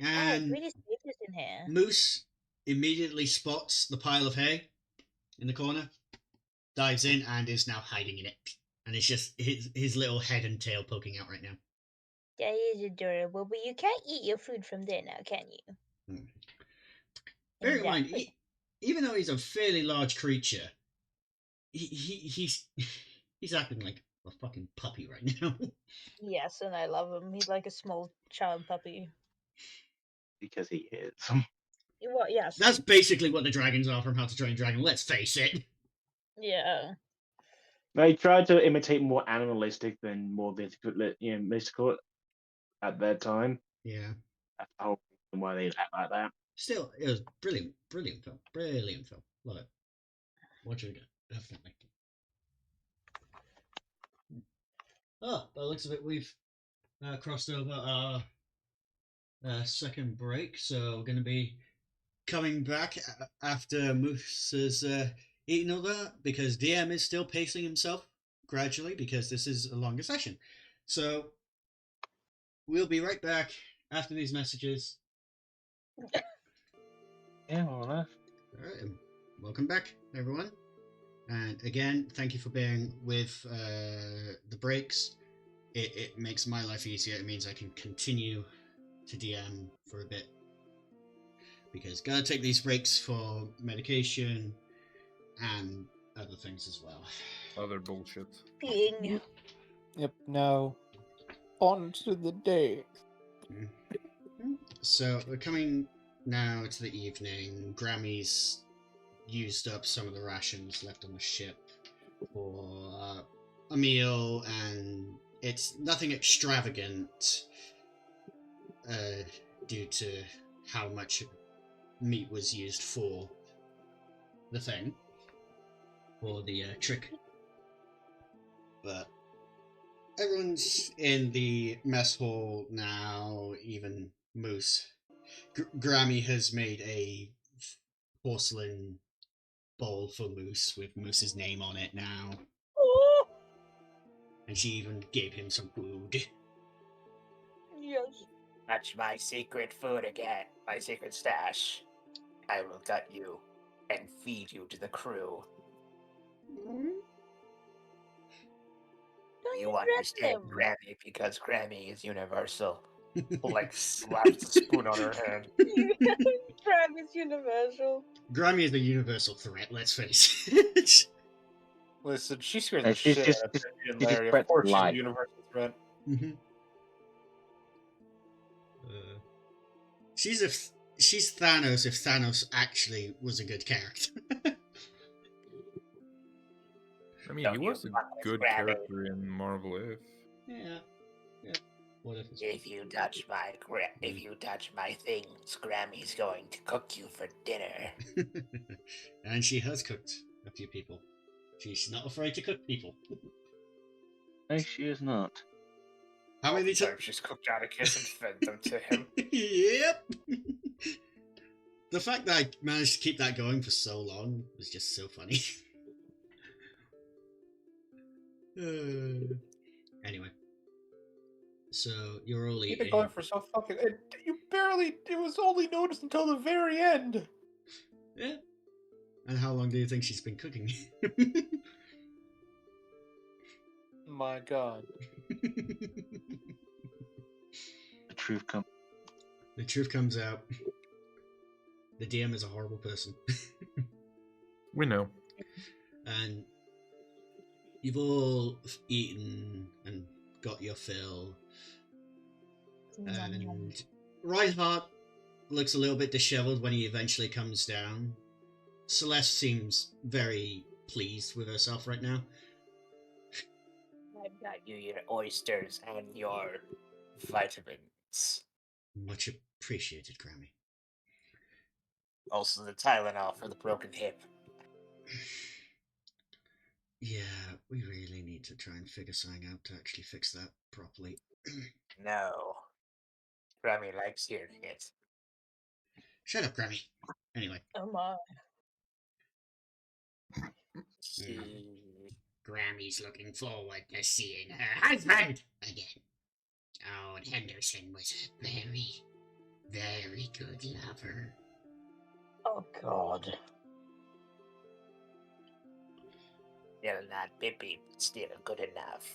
Oh, it's And really spacious in here. Moose immediately spots the pile of hay in the corner, dives in, and is now hiding in it. And it's just his little head and tail poking out right now. That is adorable, but you can't eat your food from there now, can you? Hmm. Bear in mind, Exactly. even though he's a fairly large creature, he's he's acting like a fucking puppy right now. Yes, and I love him. He's like a small child puppy. Because he is. Well, yes. That's basically what the dragons are from How to Train Your Dragon. Let's face it. Yeah. They tried to imitate more animalistic than more mystical at their time. Yeah. That's the whole reason why they act like that. Still, it was brilliant, brilliant film, brilliant film. Love it. Watch it again, definitely. Oh, by the looks of it, we've crossed over our second break, so we're going to be coming back after Moose has eaten all that, because DM is still pacing himself gradually because this is a longer session. So we'll be right back after these messages. Yeah, more or less. All right, and welcome back, everyone. And again, thank you for bearing with the breaks. It makes my life easier. It means I can continue to DM for a bit. Because gotta take these breaks for medication and other things as well. Other bullshit. Being. Yep, now on to the day. So we're coming now to the evening. Grammy's used up some of the rations left on the ship for a meal, and it's nothing extravagant due to how much meat was used for the thing, for the trick. But everyone's in the mess hall now, even Moose. Grammy has made a porcelain bowl for Moose with Moose's name on it now. Oh! And she even gave him some food. Yes. That's my secret food again, my secret stash. I will gut you and feed you to the crew. Don't You threaten understand him. Grammy because Grammy is universal. Like slaps the spoon on her hand. Crime is universal. Grammy is a universal threat, let's face it. Listen, she scares And the she's shit just- out of just- Perry and she just Larry. Of threats course she's a life. universal threat. Mm-hmm. She's Thanos if Thanos actually was a good character. I mean, Don't he you was a fuck with good Grammy. character in Marvel If. Yeah. Whatever. If you touch my things, Grammy's going to cook you for dinner. And she has cooked a few people. She's not afraid to cook people. No, she is not. How many times times? she's cooked Atticus and fed them to him. Yep. The fact that I managed to keep that going for so long was just so funny. Anyway, so you're all Keep eating. it going for so fucking. You barely. It was only noticed until the very end. Yeah. And how long do you think she's been cooking? My God. The truth comes. The truth comes out. The DM is a horrible person. We know. And you've all eaten and got your fill. And Reinhardt looks a little bit disheveled when he eventually comes down. Celeste seems very pleased with herself right now. I've got you your oysters and your vitamins. Much appreciated, Grammy. Also the Tylenol for the broken hip. Yeah, we really need to try and figure something out to actually fix that properly. No. Grammy likes hearing it. Shut up, Grammy. Anyway. Oh my. Grammy's looking forward to seeing her husband again. Oh, and Henderson was a very, very good lover. Oh god. You're not Bippy, but still good enough.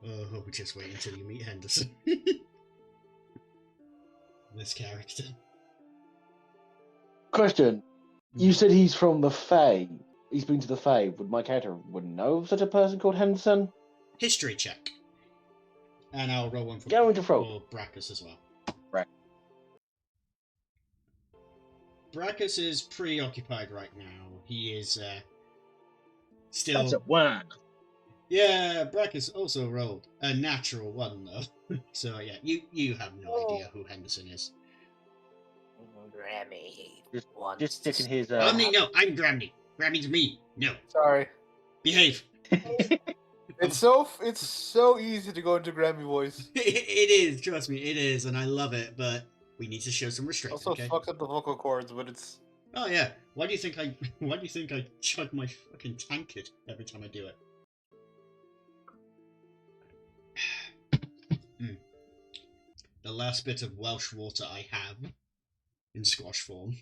Oh, just wait until you meet Henderson. This character. Question. You said he's from the Fae. He's been to the Fae. Would my character would know of such a person called Henderson? History check. And I'll roll one for Brackus as well. Right. Brackus is preoccupied right now. He is still. That's a one. Yeah, Brackus also rolled a natural one though. So yeah, you have no idea who Henderson is. Grammy. Just sticking his. I'm Grammy. Grammy's me. No, Sorry. behave. It's so easy to go into Grammy voice. It is, trust me, it is, and I love it. But we need to show some restraint. Also Okay? fucks up the vocal cords, but it's. Oh yeah. Why do you think I chug my fucking tankard every time I do it? The last bit of Welsh water I have in squash form.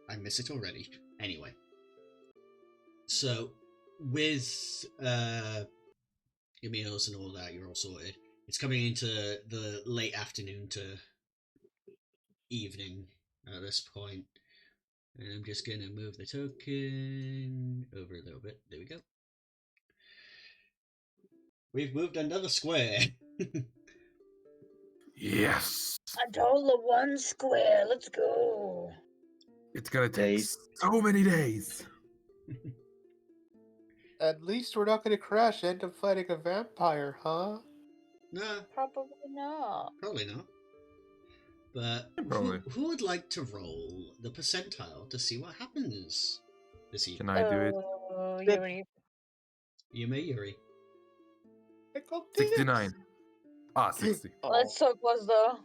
I miss it already. Anyway. So, with your meals and all that, you're all sorted. It's coming into the late afternoon to evening at this point. And I'm just going to move the token over a little bit. There we go. We've moved another square. Yes. $1 square. Let's go. It's gonna take Days. so many days. At least we're not going to crash and end up fighting a vampire, huh? Nah, Probably not. probably not. But Probably. who would like to roll the percentile to see what happens this evening? Can I do it? Oh, Yuri. You may, Yuri. 69. 60. Oh. That's so close though.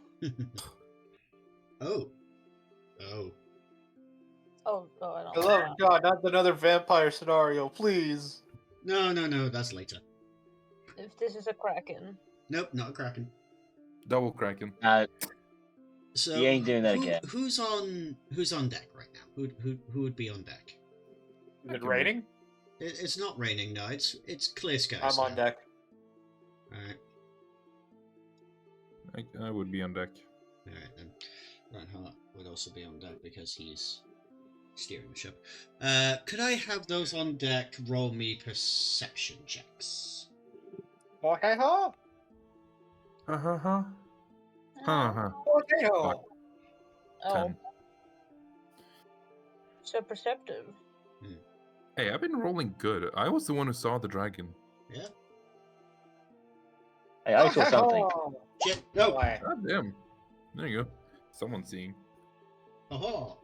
Oh. Oh god. I love God, not another vampire scenario, please. No, that's later. If this is a kraken. Nope, not a kraken. Double Kraken. So He ain't doing that again. Who's on deck right now? Who would be on deck? Is it raining? It's not raining. No, it's clear skies. I'm on now. deck. All right. I would be on deck. All right then. Reinhardt would also be on deck because he's steering the ship. Could I have those on deck roll me perception checks? Oh, hey ho! Uh-huh. Uh-huh. Oh, hey ho! Fuck. Oh, 10. so perceptive. Hey, I've been rolling good. I was the one who saw the dragon. Yeah. Hey, I saw something. Shit. No. Why? God damn. There you go. Someone's seeing. Aha.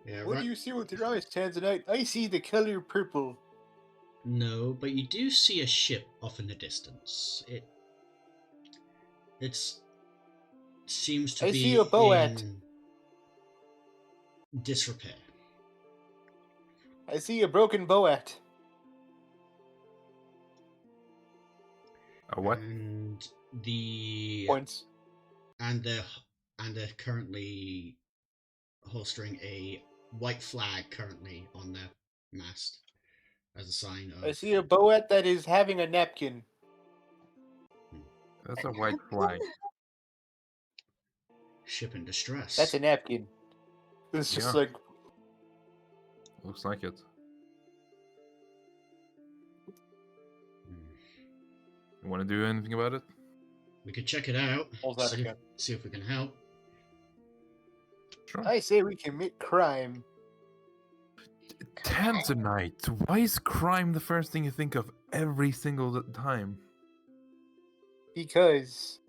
Yeah. What do you see with your eyes, Tanzanite? I see the color purple. No, but you do see a ship off in the distance. It seems to I be see a boat. in disrepair. I see a broken boat. A what? And the Points. and they're currently holstering a white flag currently on their mast as a sign I of see a boat that is having a napkin. That's a white flag. ship in distress. That's a napkin. It's just Yeah. like, Looks like it. Hmm. You want to do anything about it? We could check it out. Hold that See, again. see if we can help. Sure. I say we commit crime. Tanzanite. Why is crime the first thing you think of every single time? Because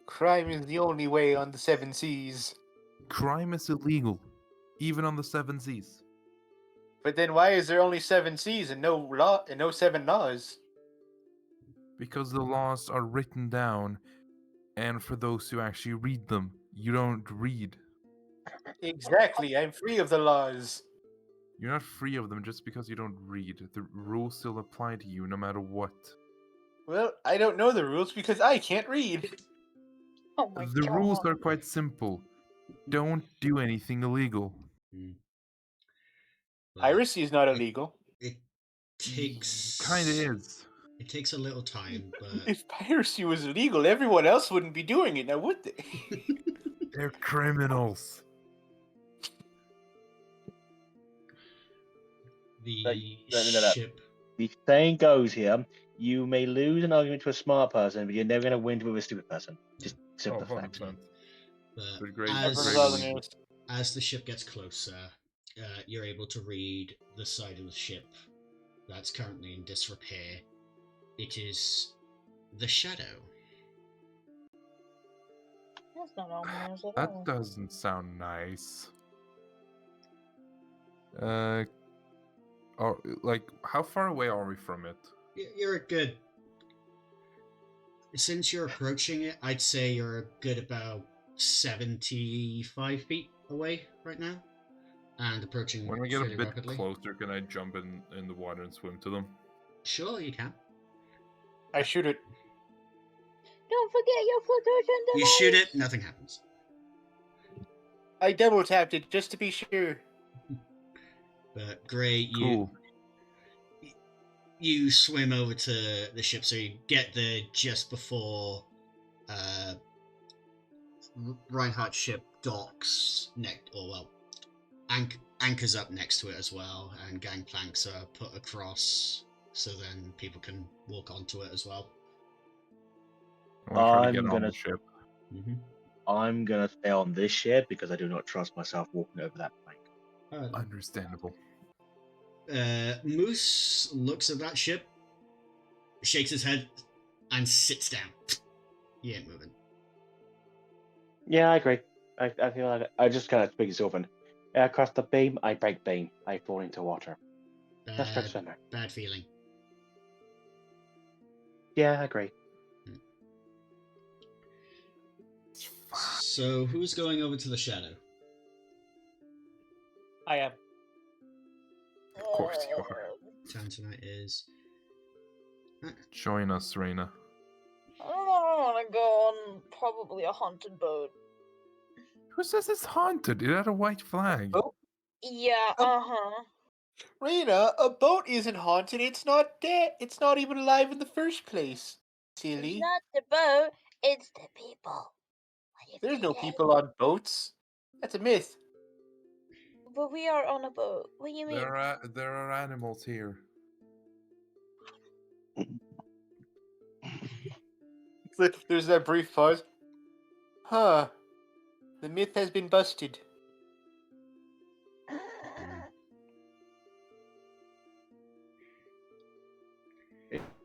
crime is the only way on the seven seas. Crime is illegal, even on the seven seas. But then why is there only seven seas and no law and no seven laws? Because the laws are written down, and for those who actually read them, you don't read. Exactly, I'm free of the laws. You're not free of them just because you don't read. The rules still apply to you no matter what. Well, I don't know the rules because I can't read. Oh my The god. rules are quite simple. Don't do anything illegal. Hmm. But Piracy is not illegal. it takes Kinda is. It takes a little time, but If piracy was illegal, everyone else wouldn't be doing it now, would they? They're criminals. the No. ship. The saying goes here: you may lose an argument to a smart person, but you're never going to win with a stupid person. Just simple Oh, fact. 100%. But But great, I've heard as, a lot of the news. as the ship gets closer, you're able to read the side of the ship that's currently in disrepair. It is the Shadow. That's not ominous at That all. doesn't sound nice. Or like, how far away are we from it? You're a good. Since you're approaching it, I'd say you're a good about 75 feet away right now, and approaching When we get a fairly bit rapidly. closer, can I jump in the water and swim to them? Sure, you can. I shoot it. Don't forget your flotation device. You shoot it, nothing happens. I double tapped it just to be sure. But Gray, Cool. you swim over to the ship, so you get there just before Reinhardt's ship docks anchors up next to it as well, and gangplanks are put across, so then people can walk onto it as well. I want to try to get I'm on gonna- the ship. Mm-hmm. I'm going to stay on this ship because I do not trust myself walking over that plank. Understandable. Moose looks at that ship, shakes his head, and sits down. He ain't moving. Yeah, I agree. I feel like I just kind of speak Sylvan. Across the beam, I break beam. I fall into water. Let's try to swim there. Bad feeling. Yeah, I agree. So, who's going over to the Shadow? I am. Of course you are. Tanzanite is. Join us, Reina. I don't know. I want to go on probably a haunted boat. Who says it's haunted? It had a white flag. Oh. Yeah. Oh. Reina, a boat isn't haunted. It's not dead. It's not even alive in the first place. Silly. It's not the boat. It's the people. What if There's they no like- people on boats. That's a myth. But we are on a boat. What do you mean? There are animals here. There's that brief pause. Huh. The myth has been busted.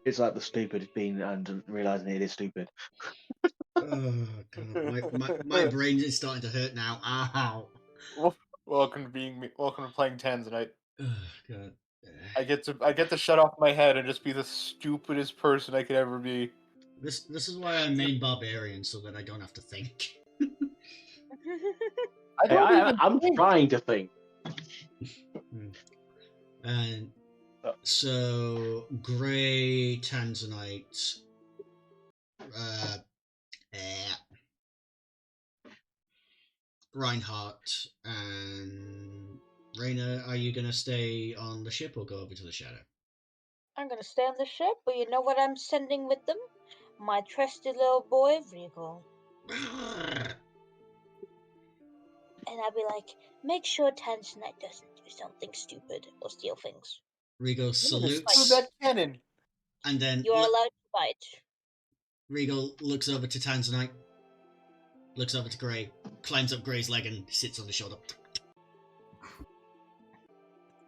It's like the stupid being and realizing it is stupid. Oh god, my brain is starting to hurt now. Ow. Welcome to playing Tanzanite. Oh god. I get to shut off my head and just be the stupidest person I could ever be. This is why I main barbarian, so that I don't have to think. I don't even I'm think. trying to think. And so Grey, Tanzanite, Reinhardt, and Raina, are you gonna stay on the ship or go over to the shadow? I'm gonna stay on the ship, but you know what I'm sending with them? My trusty little boy, Regal. And I'll be like, make sure Tanzanite doesn't do something stupid or steal things. Regal Screw salutes, that cannon. and then You are allowed to fight. Regal looks over to Tanzanite, looks over to Grey, climbs up Grey's leg and sits on the shoulder.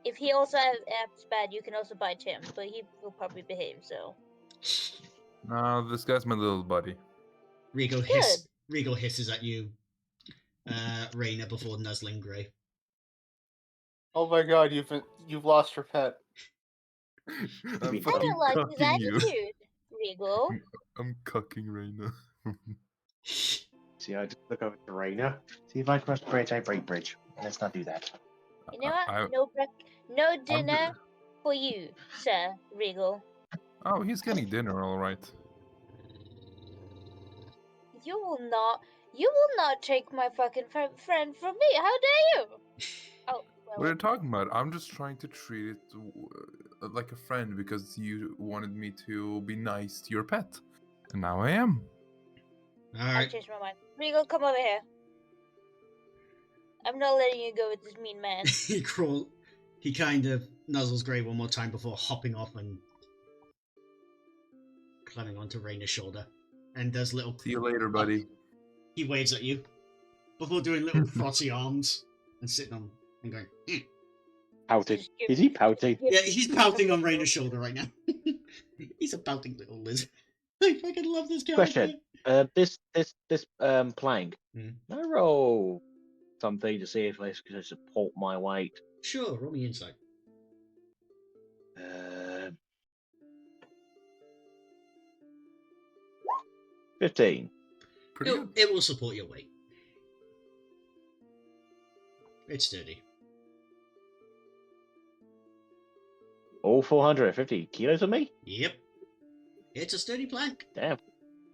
If he also acts bad, you can also bite him, but he will probably behave, so. No, this guy's my little buddy. Regal hisses at you, Raina, before nuzzling Grey. Oh my god, you've lost your pet. I'm mean, I fucking don't like his cucking you. attitude, Regal. I'm cucking Raina. See, I just look over to Raina. See, if I cross bridge, I break bridge. Let's not do that. You know what? No dinner for you, Sir Regal. Oh, he's getting dinner, all right. You will not take my fucking friend from me. How dare you? Oh, What are you talking about? I'm just trying to treat it like a friend because you wanted me to be nice to your pet. And now I am. All I right. changed my mind. Regal, come over here. I'm not letting you go with this mean man. He kind of nuzzles Grey one more time before hopping off and climbing onto Raina's shoulder, and does little. See you later, buddy. He waves at you before doing little frothy arms and sitting on and going. Pouting. Is he pouting? Yeah, he's pouting on Raina's shoulder right now. He's a pouting little lizard. I fucking love this character. Question. This plank. Hmm. Can I roll something to see if I can support my weight? Sure, roll me insight. 15. Pretty good. It will support your weight. It's sturdy. All 450 kilos of me? Yep. It's a sturdy plank. Damn.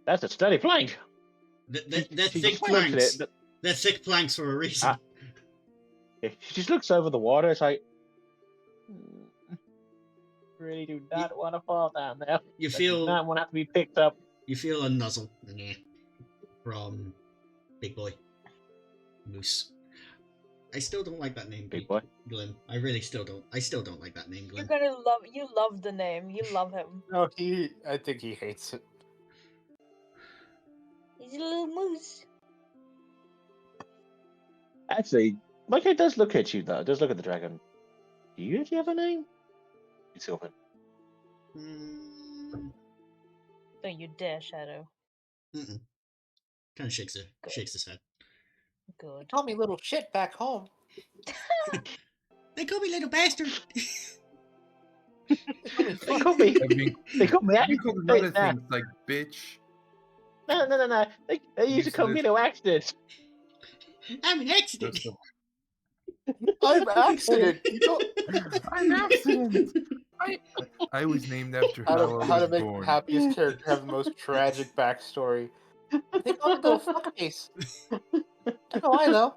That's a sturdy plank. They're She thick just looks at planks. it, They're thick planks for a reason. she just looks over the water. It's like, really do not want to fall down there. You That feel does not want to have to be picked up. You feel a nuzzle from Big Boy Moose. I still don't like that name, Big boy. Glim. I really still don't. I still don't like that name, You're Glim. gonna you love the name. You love him. No, I think he hates it. He's a little moose. Actually, my guy does look at you, though. Does look at the dragon. Do you actually have a name? It's Sylvan. Don't you dare, Shadow. Kind of shakes his head. Good. Call me little shit back home. They call me little bastard. They call me. They call me. You call other things like bitch. No. They used to call me no accident. I'm an accident. I'm accident. I'm accident. I was named after How how I to was make born. the happiest character have the most tragic backstory. They call me little fuckface. That's all I know.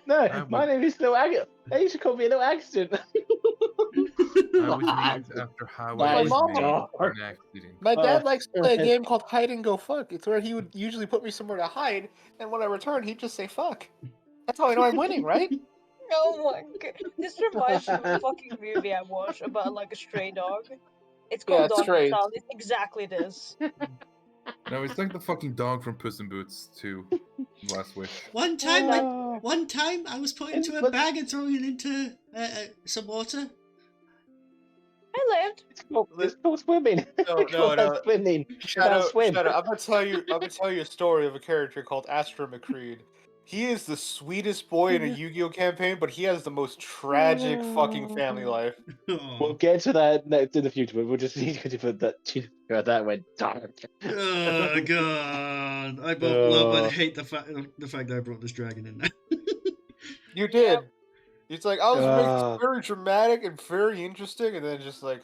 No, my name is no accident. They used to call me no accident. I was named after how I was mom- named for an accident. My dad likes to play a game called Hide and Go Fuck. It's where he would usually put me somewhere to hide, and when I return, he'd just say fuck. That's how I know I'm winning, right? Oh my god. This reminds me of a fucking movie I watched about like a stray dog. It's called Dog Strays. Child. It's exactly this. No, it's like the fucking dog from Puss in Boots too. Last Wish. One time I was put into a bag and thrown into some water. I lived. It's called swimming. No. Swimming. Shadow, Swim. I'm gonna tell you a story of a character called Astra McCreed. He is the sweetest boy in a Yu-Gi-Oh campaign, but he has the most tragic fucking family life. We'll Oh, get to that next in the future, but we'll just need to put that went dark. oh god! I both love and Uh, hate the fact that I brought this dragon in there. You did. It's like I was making this uh, very dramatic and very interesting, and then just like,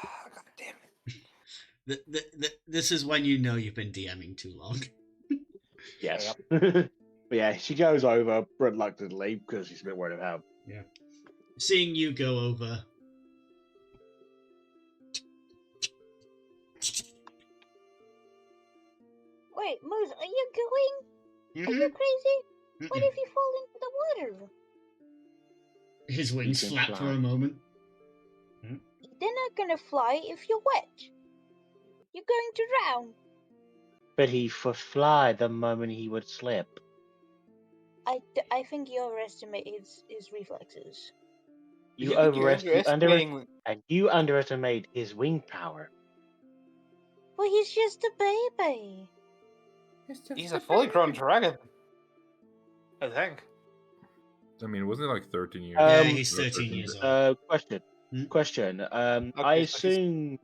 god damn it. This is when you know you've been DMing too long. yes. But yeah, she goes over reluctantly because she's a bit worried about. Seeing you go over. Wait, Moose, are you going? Are Mhm. you crazy? What Mm-mm. if you fall into the water? His wings can flap for fly. a moment. They're not gonna fly if you're wet. You're going to drown. But he would fly the moment he would slip. I think you overestimate his reflexes. You I think you're underestimate, underestimating. and you underestimate his wing power. Well, he's just a baby. He's a fully grown dragon. I think. I mean, wasn't it like 13 years? Yeah, Um, he's 13 years old. Question. Hmm? Question. I Okay, so he's- assume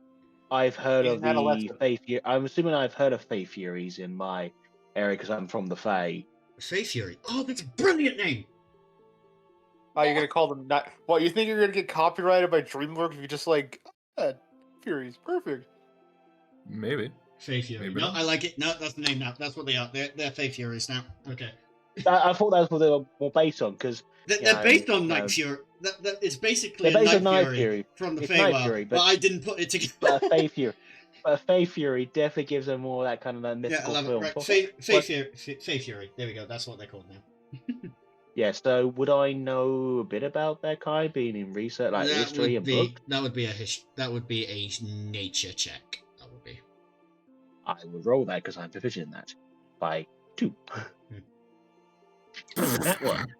I've heard he's of an the adolescent. Fae. I'm assuming I've heard of Fae Furies in my area because I'm from the Fae. Fae Fury. Oh, that's a brilliant name! Oh, you're gonna call them not? What, you think you're gonna get copyrighted by DreamWorks if you just like Fury's perfect? Maybe. Fae Fury. Maybe No, not. I like it. No, that's the name now. That's what they are. They're Fae Furies now. Okay. I thought that's what they were more based on because They're based on no. Night Fury. It's basically They're a based on Night Night Fury Fury. from the It's Night Feywild, Fury, but I didn't put it together. but a Fae Fury. But a Fae Fury definitely gives them more of that kind of Yeah, I mystical love it. film. Right. But Fae what- Fury. Fae Fury. There we go. That's what they're called now. Yeah, so would I know a bit about that kind, being in research, like history and books? That would be a nature check. That would be. I would roll that because I'm proficient in that by 2. That one.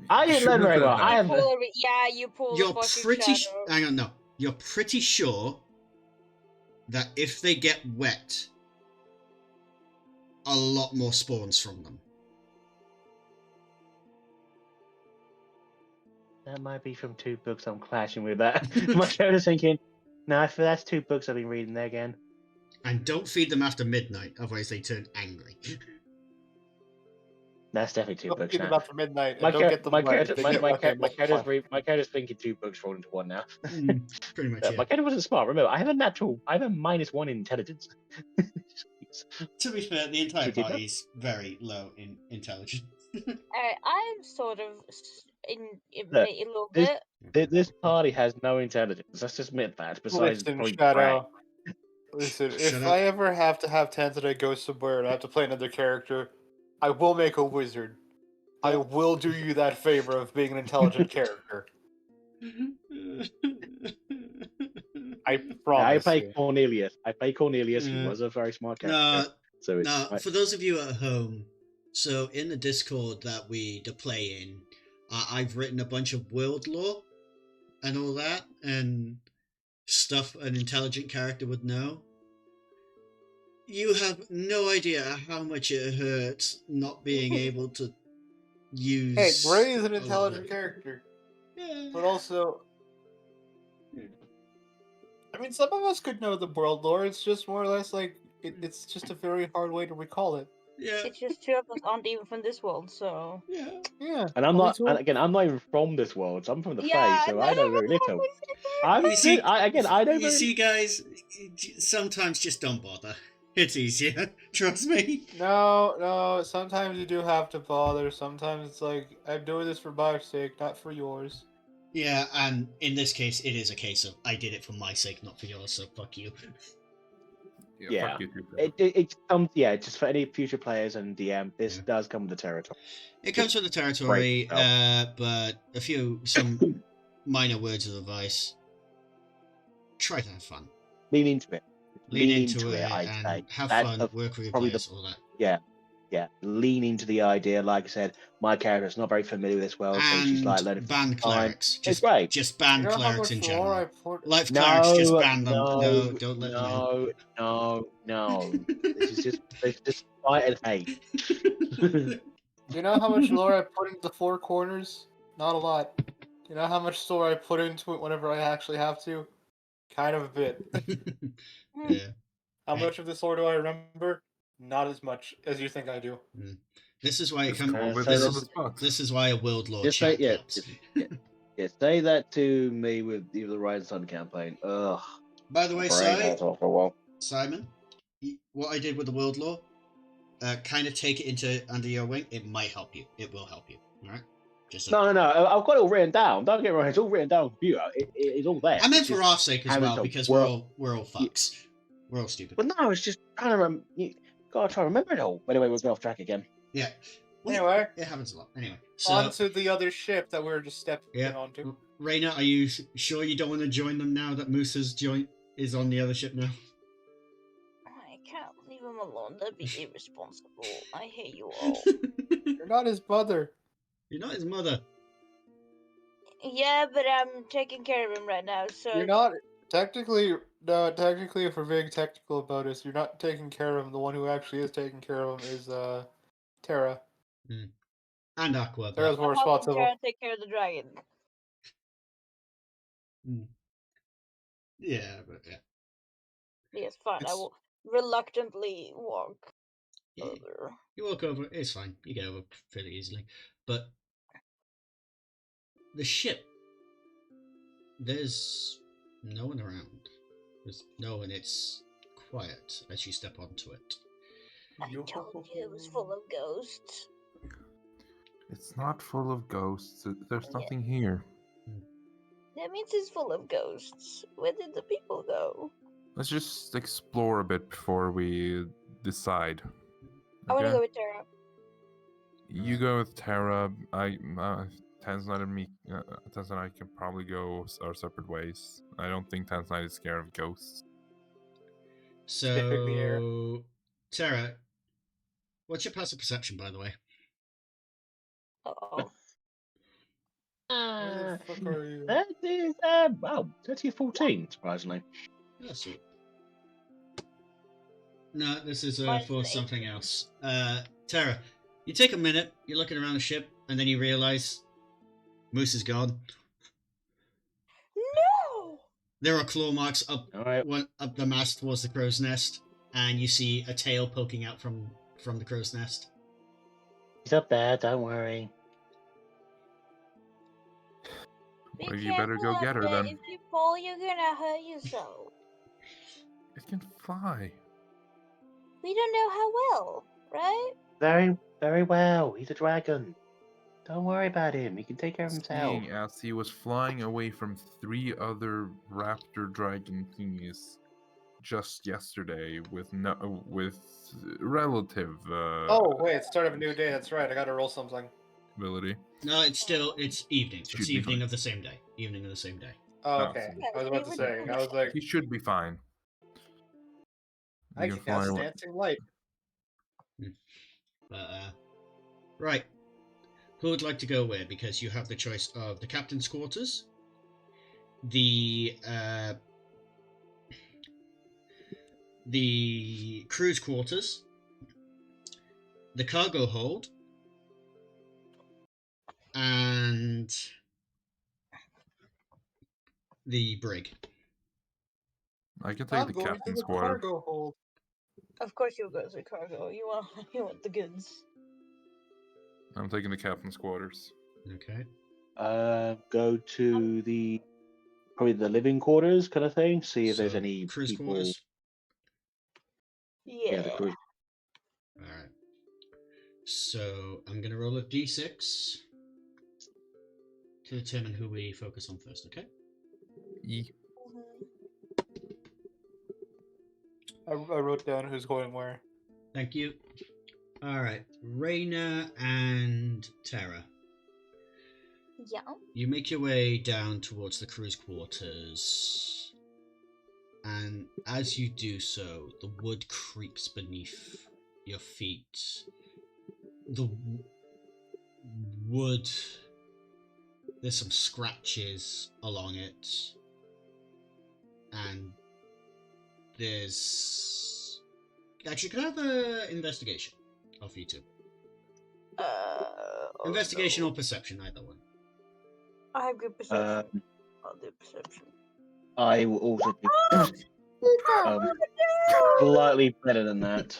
I didn't learn Shouldn't very have well. done I that. am. Yeah, you pull You're the fucking pretty. shadow. Hang on, no. You're pretty sure that if they get wet, a lot more spawns from them. That might be from 2 books. I'm clashing with that. My character's thinking, no, if that's 2 books I've been reading there again. And don't feed them after midnight, otherwise they turn angry. That's definitely 2 Don't books get them now. after midnight. My And don't get them wet. character, They get wet, they multiply. my character's thinking 2 books rolled into 1 now. Pretty much, My yeah. character wasn't smart. Remember, I have a -1 in intelligence. To be fair, the entire He did that? party is very low in intelligence. I'm sort of in Look, a little this- bit. This party has no intelligence. Let's just admit that. Besides, Listen, probably Shadow. Listen, Shut if up. I ever have to have Tanzanite go somewhere and I have to play another character, I will make a wizard. I will do you that favor of being an intelligent character. I I promise play you. Cornelius. He Yeah. was a very smart No, character. So it's Now, for those of you at home, so in the Discord that we play in, I've written a bunch of world lore and all that, and stuff an intelligent character would know. You have no idea how much it hurts not being able to use. Hey, Bray is an a lot of intelligent it. character, Yeah. but also, I mean, some of us could know the world lore. It's just more or less like it's just a very hard way to recall it. Yeah. It's just 2 of us aren't even from this world, so. Yeah. Yeah, And I'm only not. two- And again, I'm not even from this world. So I'm from the Yeah, Fae, so I know very little. I'm You see- I know You very. see, guys, sometimes just don't bother. It's easier. Trust me. No. Sometimes you do have to bother. Sometimes it's like I'm doing this for my sake, not for yours. Yeah, and in this case, it is a case of I did it for my sake, not for yours. So fuck you. Yeah. Fuck you too, bro. It comes. Yeah, just for any future players and DM, this Yeah. does come with the territory. It comes with the territory, Right. but some minor words of advice. Try to have fun. Lean into it. Lean into it I'd and say. have That's fun. Work with your probably players, all that. Yeah, lean into the idea. Like I said, my character's not very familiar with this world, so she's like And learning. ban clerics. It's great. Just ban You know how clerics much in lore I general. put? Life No, clerics, just ban them. no, No, don't let them no. This is just fight and hate. in. You know how much lore I put into the four corners? Not a lot. You know how much lore I put into it whenever I actually have to? Kind of a bit. Yeah. How much of this lore do I remember? Not as much as you think I do. This is why it Just comes. go with so it This on the is spot. this is why a world lore Just say chat yeah, helps. yeah. Say that to me with the Rise Sun campaign. Ugh, By the my way, brain hurts for a while. Simon, what I did with the world lore, kind of take it into under your wing. It might help you. It will help you. All right. Just No, I've got it all written down. Don't get me wrong, it's all written down on the computer. It's all there. I meant It's for just our sake as having well, to because work. we're all fucks. We're all stupid. But no, it's just trying to you gotta try to remember it all. Anyway, we're going off track again. Yeah. Anyway, it happens a lot. Anyway, so on to the other ship that we were just stepping yeah, onto. Raina, are you sure you don't want to join them now that Moose's is on the other ship now? I can't leave him alone. That'd be irresponsible. I hate you all. You're not his mother. You're not his mother. Yeah, but I'm taking care of him right now, so You're not technically. No, technically, if we're being technical about this, you're not taking care of him. The one who actually is taking care of him is Terra. And Aqua. Terra's But more I'm helping responsible. Tara take care of the dragon. yeah, but yeah. Yes, fine. I It's- will reluctantly walk Yeah. over. You walk over. It's fine. You get over fairly easily. But the ship, there's no one around. There's no one. It's quiet as you step onto it. I told you it was full of ghosts. It's not full of ghosts. There's Yeah. nothing here. That means it's full of ghosts. Where did the people go? Let's just explore a bit before we decide. I want to Okay? go with Tara. You go with Tara. Tanzanite and me. Tanzanite and I can probably go our separate ways. I don't think Tanzanite is scared of ghosts. Sniffing the air. So, Tara, what's your passive perception, by the way? Uh-oh. Where the fuck are you? That is wow, 30 or 14, surprisingly. Oh, sweet. No, this is Mine's for an something else. Tara, you take a minute, you're looking around the ship, and then you realize Moose is gone. No! There are claw marks up All right. up the mast towards the crow's nest, and you see a tail poking out from the crow's nest. He's up there, don't worry. Be Well, you better go careful get up her there. then. If you fall, you're gonna hurt yourself. It can fly. We don't know how well, right? Very, very well. He's a dragon. Don't worry about him. He can take care of himself. Seeing as he was flying away from 3 other raptor dragon thingies just yesterday with relative Oh wait, start of a new day. That's right. I gotta roll something. ability. No, it's evening. Should It's be evening fine. of the same day. Evening of the same day. Oh, Oh, okay. so I was about to say. I was like, he should be fine. I You can can fly cast away. dancing light. But right. Who would like to go where? Because you have the choice of the captain's quarters, the crew's quarters, the cargo hold, and the brig. I can take I'm the going to captain's the quarter. cargo hold. Of course you'll go to cargo. You want the goods. I'm taking the captain's quarters. Okay. Go to the probably the living quarters kind of thing. See if there's So, any crew's people. quarters. Yeah. Yeah, the cruise. All right. So I'm gonna roll a d6 to determine who we focus on first. Okay. E. I wrote down who's going where. Thank you. All right, Raina and Tara. Yeah. You make your way down towards the crew's quarters, and as you do so, the wood creaks beneath your feet. The wood, there's some scratches along it, and there's... Actually, can I have an investigation off you two? Oh Investigation no. or perception, either one. I have good perception. I'll do perception. I will also do Oh, no! slightly better than that.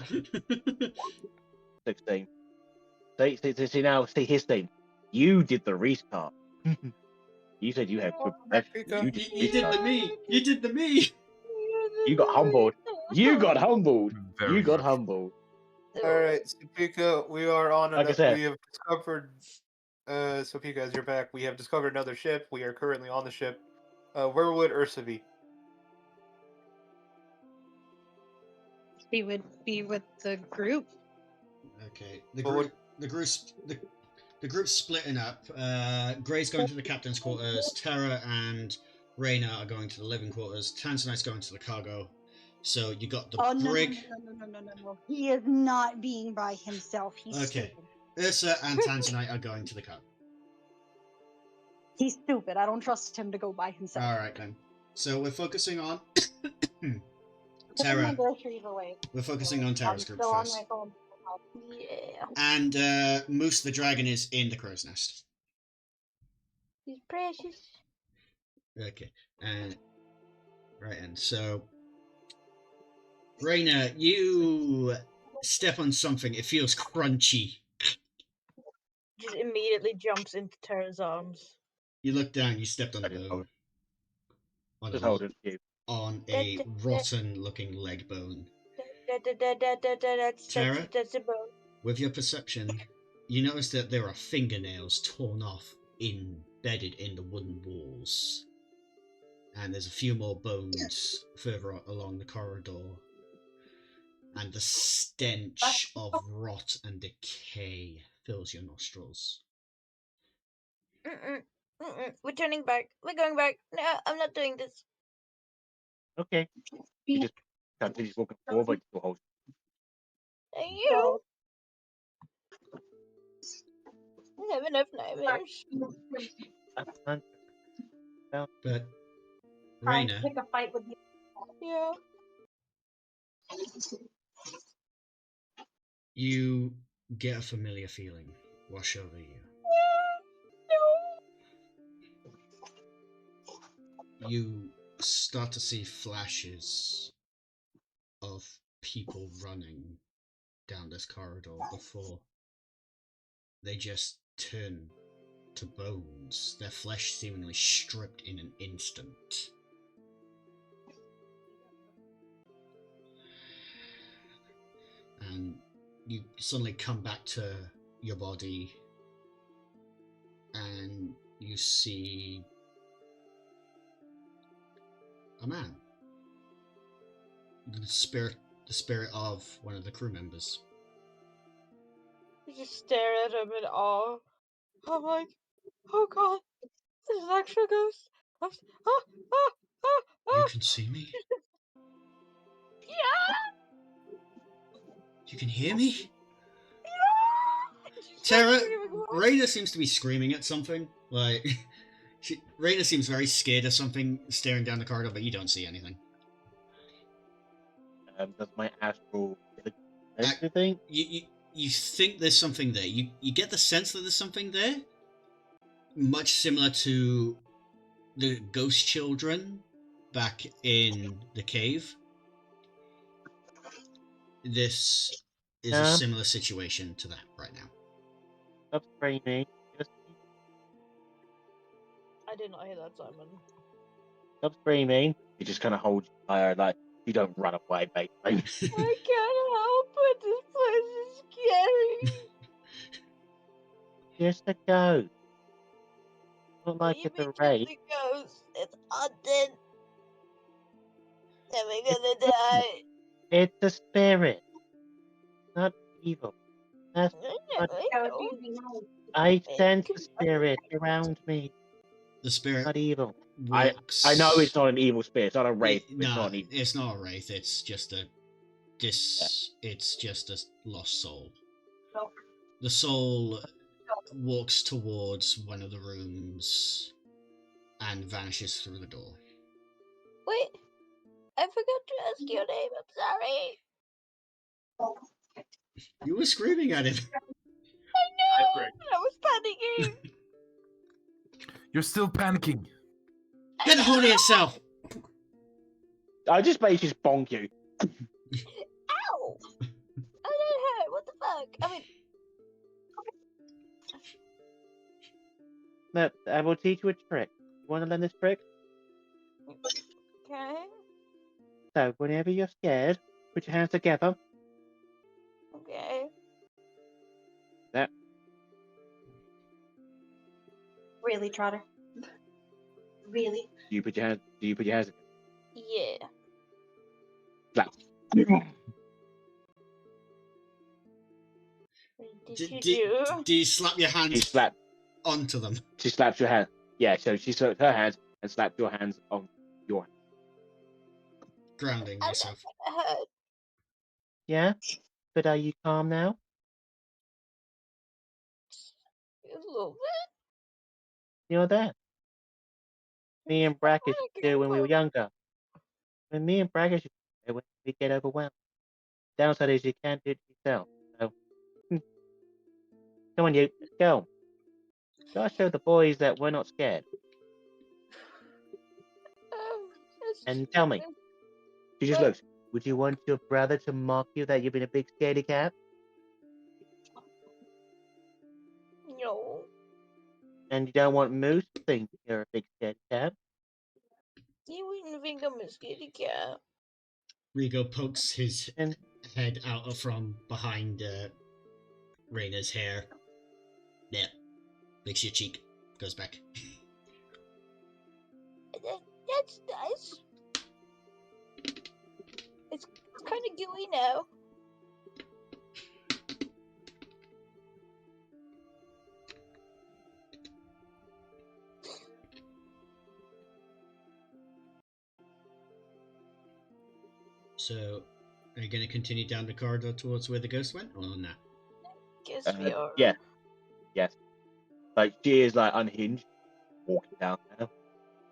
16. See now, see his thing. You did the restart. You said you had good Back, perception. Pika. You did You did the me. You did the me. You got humbled. You got humbled. Very You got much. humbled. All right, so Pika, we are on. Like I said. We have discovered. So Pika, as you're back, we have discovered another ship. We are currently on the ship. Where would Ursa be? He would be with the group. Okay. What The group's splitting up. Gray's going to the captain's quarters. Terra and Reyna are going to the living quarters. Tanzanite's going to the cargo. So you got the Oh no, no, no, brig. no! He is not being by himself. He's Okay. stupid. Ursa and Tanzanite are going to the cargo. He's stupid. I don't trust him to go by himself. All right then. So we're focusing on Putting Terra. my groceries away. We're focusing on Terra's I'm group still on first. my phone. Yeah. And Moose the dragon is in the crow's nest. He's precious. Okay. Right, and so Reyna, you step on something. It feels crunchy. Just immediately jumps into Terra's arms. You look down. You stepped on a I just bone. hold, On just a hold it. You. on a rotten-looking leg bone. That's Terra? that's a bone. With your perception, you notice that there are fingernails torn off, embedded in the wooden walls. And there's a few more bones further along the corridor. And the stench of rot and decay fills your nostrils. We're turning back. We're going back. No, I'm not doing this. Okay. You just continues walking forward. You hold. Thank you. I have enough nightmares. But Trying to Reyna, pick a fight with you. Yeah. you get a familiar feeling wash over you. You start to see flashes of people running down this corridor before they just turn to bones, their flesh seemingly stripped in an instant. And you suddenly come back to your body and you see a man. The spirit of one of the crew members. I just stare at him in awe. I'm like, oh god, this is actual ghost. You can see me? Yeah! You can hear me? Yeah! Terra, Reyna seems to be screaming at something. Like, Reyna seems very scared of something staring down the corridor, but you don't see anything. Does my astral anything? You think there's something there. You get the sense that there's something there, much similar to the ghost children back in the cave. This is a similar situation to that right now. Stop screaming. Just I did not hear that, Simon. stop screaming. You just kind of hold your fire like you don't run away, baby. I can't help it. This place is scary. Just a ghost. Not What like do you it's a mean raid. just a ghost? It's haunted. Am I gonna die? It's a spirit. Not evil. That's I what know. I sense the spirit around me. The spirit Not evil. walks. I know it's not an evil spirit. It's not a wraith. It's No, not an evil. it's not a wraith. It's just a It's just a lost soul. The soul walks towards one of the rooms and vanishes through the door. Wait, I forgot to ask your name. I'm sorry. You were screaming at him. I Greg. I was panicking. You're still panicking. Get a hold of yourself! I just basically just bonk you. Ow! I didn't hurt. What the fuck? I mean, Look, I will teach you a trick. You want to learn this trick? okay. So, whenever you're scared, put your hands together. Okay. That. Really, Trotter? Really? Do you put your hands together? Yeah. Slap. What did Do, you do, do? do you slap your She hands slapped. onto them? She slaps your hand. Yeah, so she slapped her hands and slapped your hands on your hand. Grounding I yourself. hurt. Yeah? But are you calm now? A little bit. You're there. Me and Brackets used to do when we were younger. When me and Brackets used to do when we get overwhelmed. Downside is you can't do it yourself. So, come on, you. Let's go. Gotta show the boys that we're not scared. And tell me. She just looks. Would you want your brother to mock you that you've been a big scaredy cat? No. And you don't want Moose to think you're a big scaredy cat? You wouldn't think I'm a scaredy cat. Rigo pokes his And head out from behind Raina's hair. Yeah. Licks your cheek. Goes back. That's nice. It's kind of gooey now. So, are you going to continue down the corridor towards where the ghost went, or not? Guess we are. yeah. Yes. Like, she is, like, unhinged, walking down now.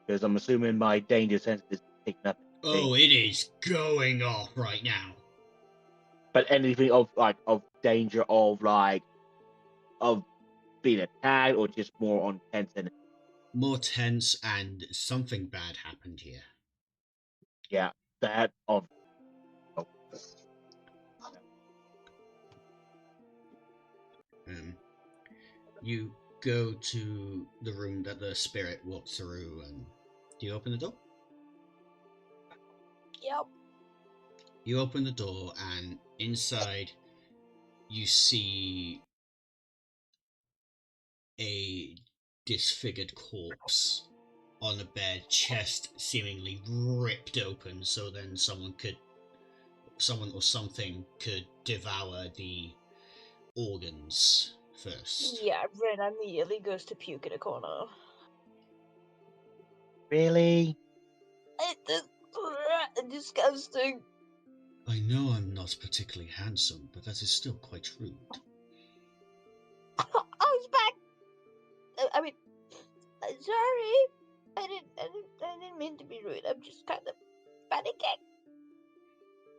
Because I'm assuming my danger sense is picking up. Oh, it is going off right now. But anything of danger of being attacked or just more on tense and More tense, and something bad happened here. yeah, that of You go to the room that the spirit walked through, and do you open the door? Yep. You open the door, and inside you see a disfigured corpse on a bed, chest seemingly ripped open, so then someone or something could devour the organs first. Yeah, Ren immediately goes to puke in a corner. really. It's disgusting. I know I'm not particularly handsome, but that is still quite rude. I was back. I mean, sorry. I didn't mean to be rude. I'm just kind of panicking.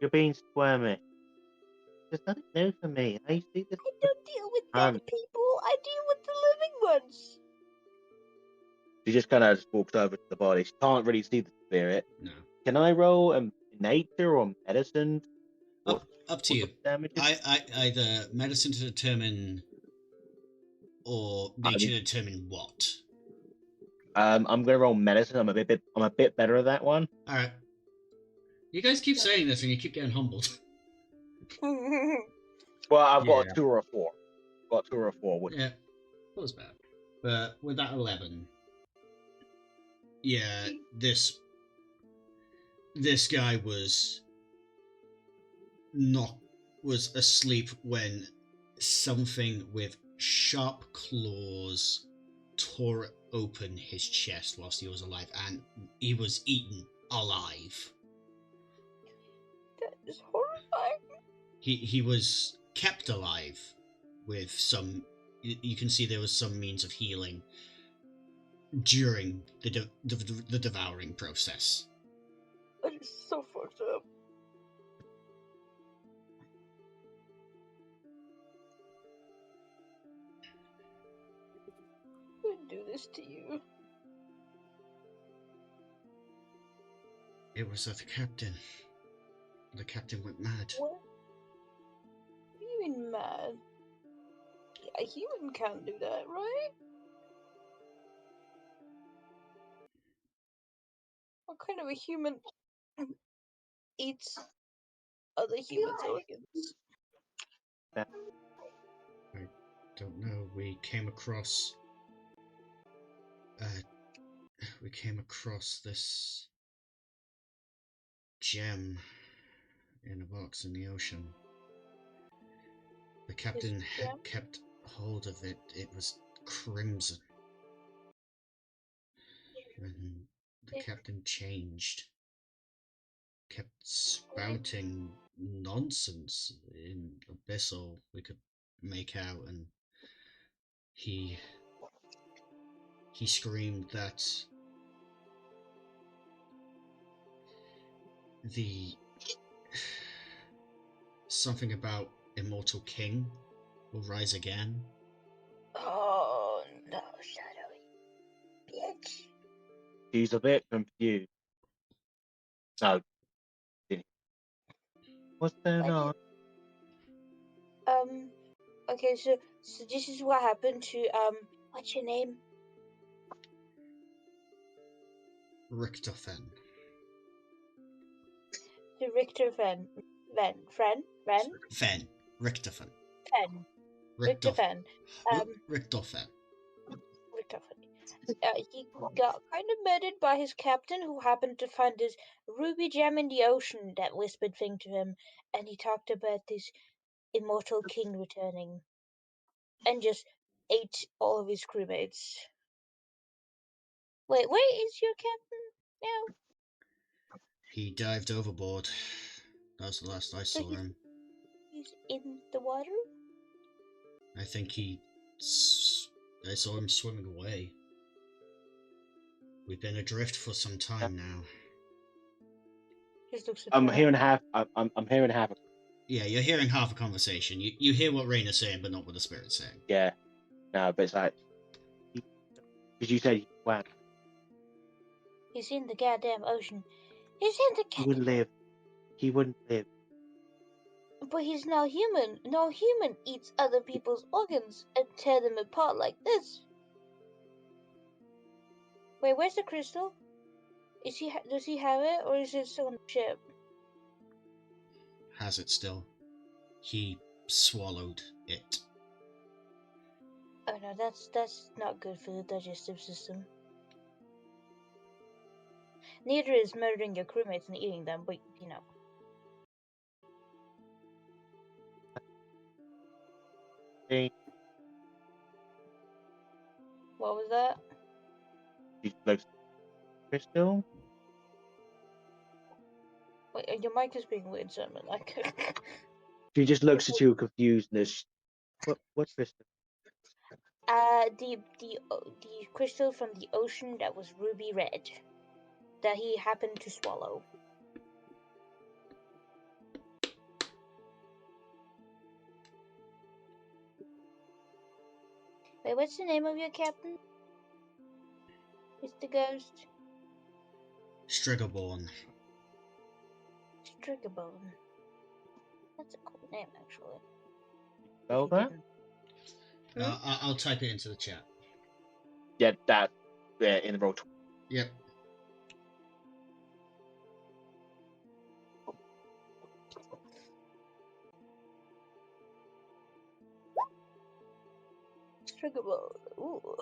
You're being squirmy. There's nothing new for me. I see this. I don't deal with dead people. I deal with the living ones. She just kind of walks over to the body. She can't really see the spirit. No. Can I roll nature or medicine? Up to you. I either medicine to determine or nature to determine what. I'm gonna roll medicine. I'm a bit better at that one. All right. You guys keep saying this, and you keep getting humbled. Well, I've got a 2 or a 4. Got 2 or a 4. Yeah, that was bad. But with that 11, yeah, this guy was asleep when something with sharp claws tore open his chest whilst he was alive, and he was eaten alive. That is horrifying. He was kept alive with some. You can see there was some means of healing during the devouring process. That is so fucked up. this to you? It was the captain. The captain went mad. What? What do you mean mad? A human can't do that, right? What kind of a human eats other humans' organs? I don't know. We came across this gem in a box in the ocean. The captain gem? had kept hold of it. It was crimson. And the captain changed. Kept spouting nonsense in Abyssal we could make out, and he screamed that the something about immortal king will rise again. Oh no, Shadowy. Bitch. She's a bit confused. No. What's going on? Okay, so this is what happened to what's your name? Richtofen. The Richter Fen. Fen. Richtofen. Richtofen. Richtofen. He got kind of murdered by his captain, who happened to find this ruby gem in the ocean that whispered thing to him, and he talked about this immortal king returning, and just ate all of his crewmates. Wait, where is your captain now? He dived overboard. That was the last I saw him. He's in the water? I think I saw him swimming away. We've been adrift for some time now. Just looks at I'm Ryan. hearing half. I'm hearing half. Yeah, you're hearing half a conversation. You hear what Raina's saying, but not what the spirit's saying. Yeah. No, but it's like because you said wow. He's in the goddamn ocean. He's in the He wouldn't live. He wouldn't live. But he's now human. No human eats other people's organs and tear them apart like this. Wait, where's the crystal? Does he have it, or is it still on the ship? Has it still. He swallowed it. Oh no, that's not good for the digestive system. Neither is murdering your crewmates and eating them, but you know. What was that? She looks crystal. Wait, your mic is being weird, so I'm like. She just looks at you confused. What crystal? The crystal from the ocean that was ruby red, that he happened to swallow. Wait, what's the name of your captain? Mr. Ghost? Strigaborn. Strigabone. That's a cool name, actually. Spell that? I'll type it into the chat. Yeah, that. Yeah, in the roll. Yep. Strigabone. Ooh.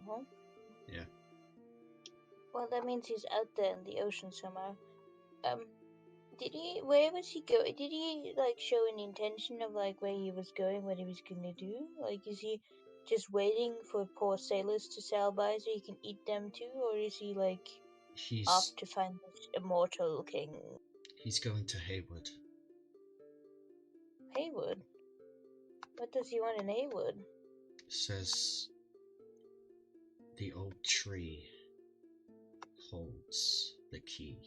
Huh? Yeah. Well, that means he's out there in the ocean somehow. Where was he going? Did he, like, show an intention of, like, where he was going, what he was gonna do? Like, is he just waiting for poor sailors to sail by so he can eat them too? Or is he, like, off to find this immortal king? He's going to Haywood. Haywood? What does he want in Haywood? Says the old tree holds the key.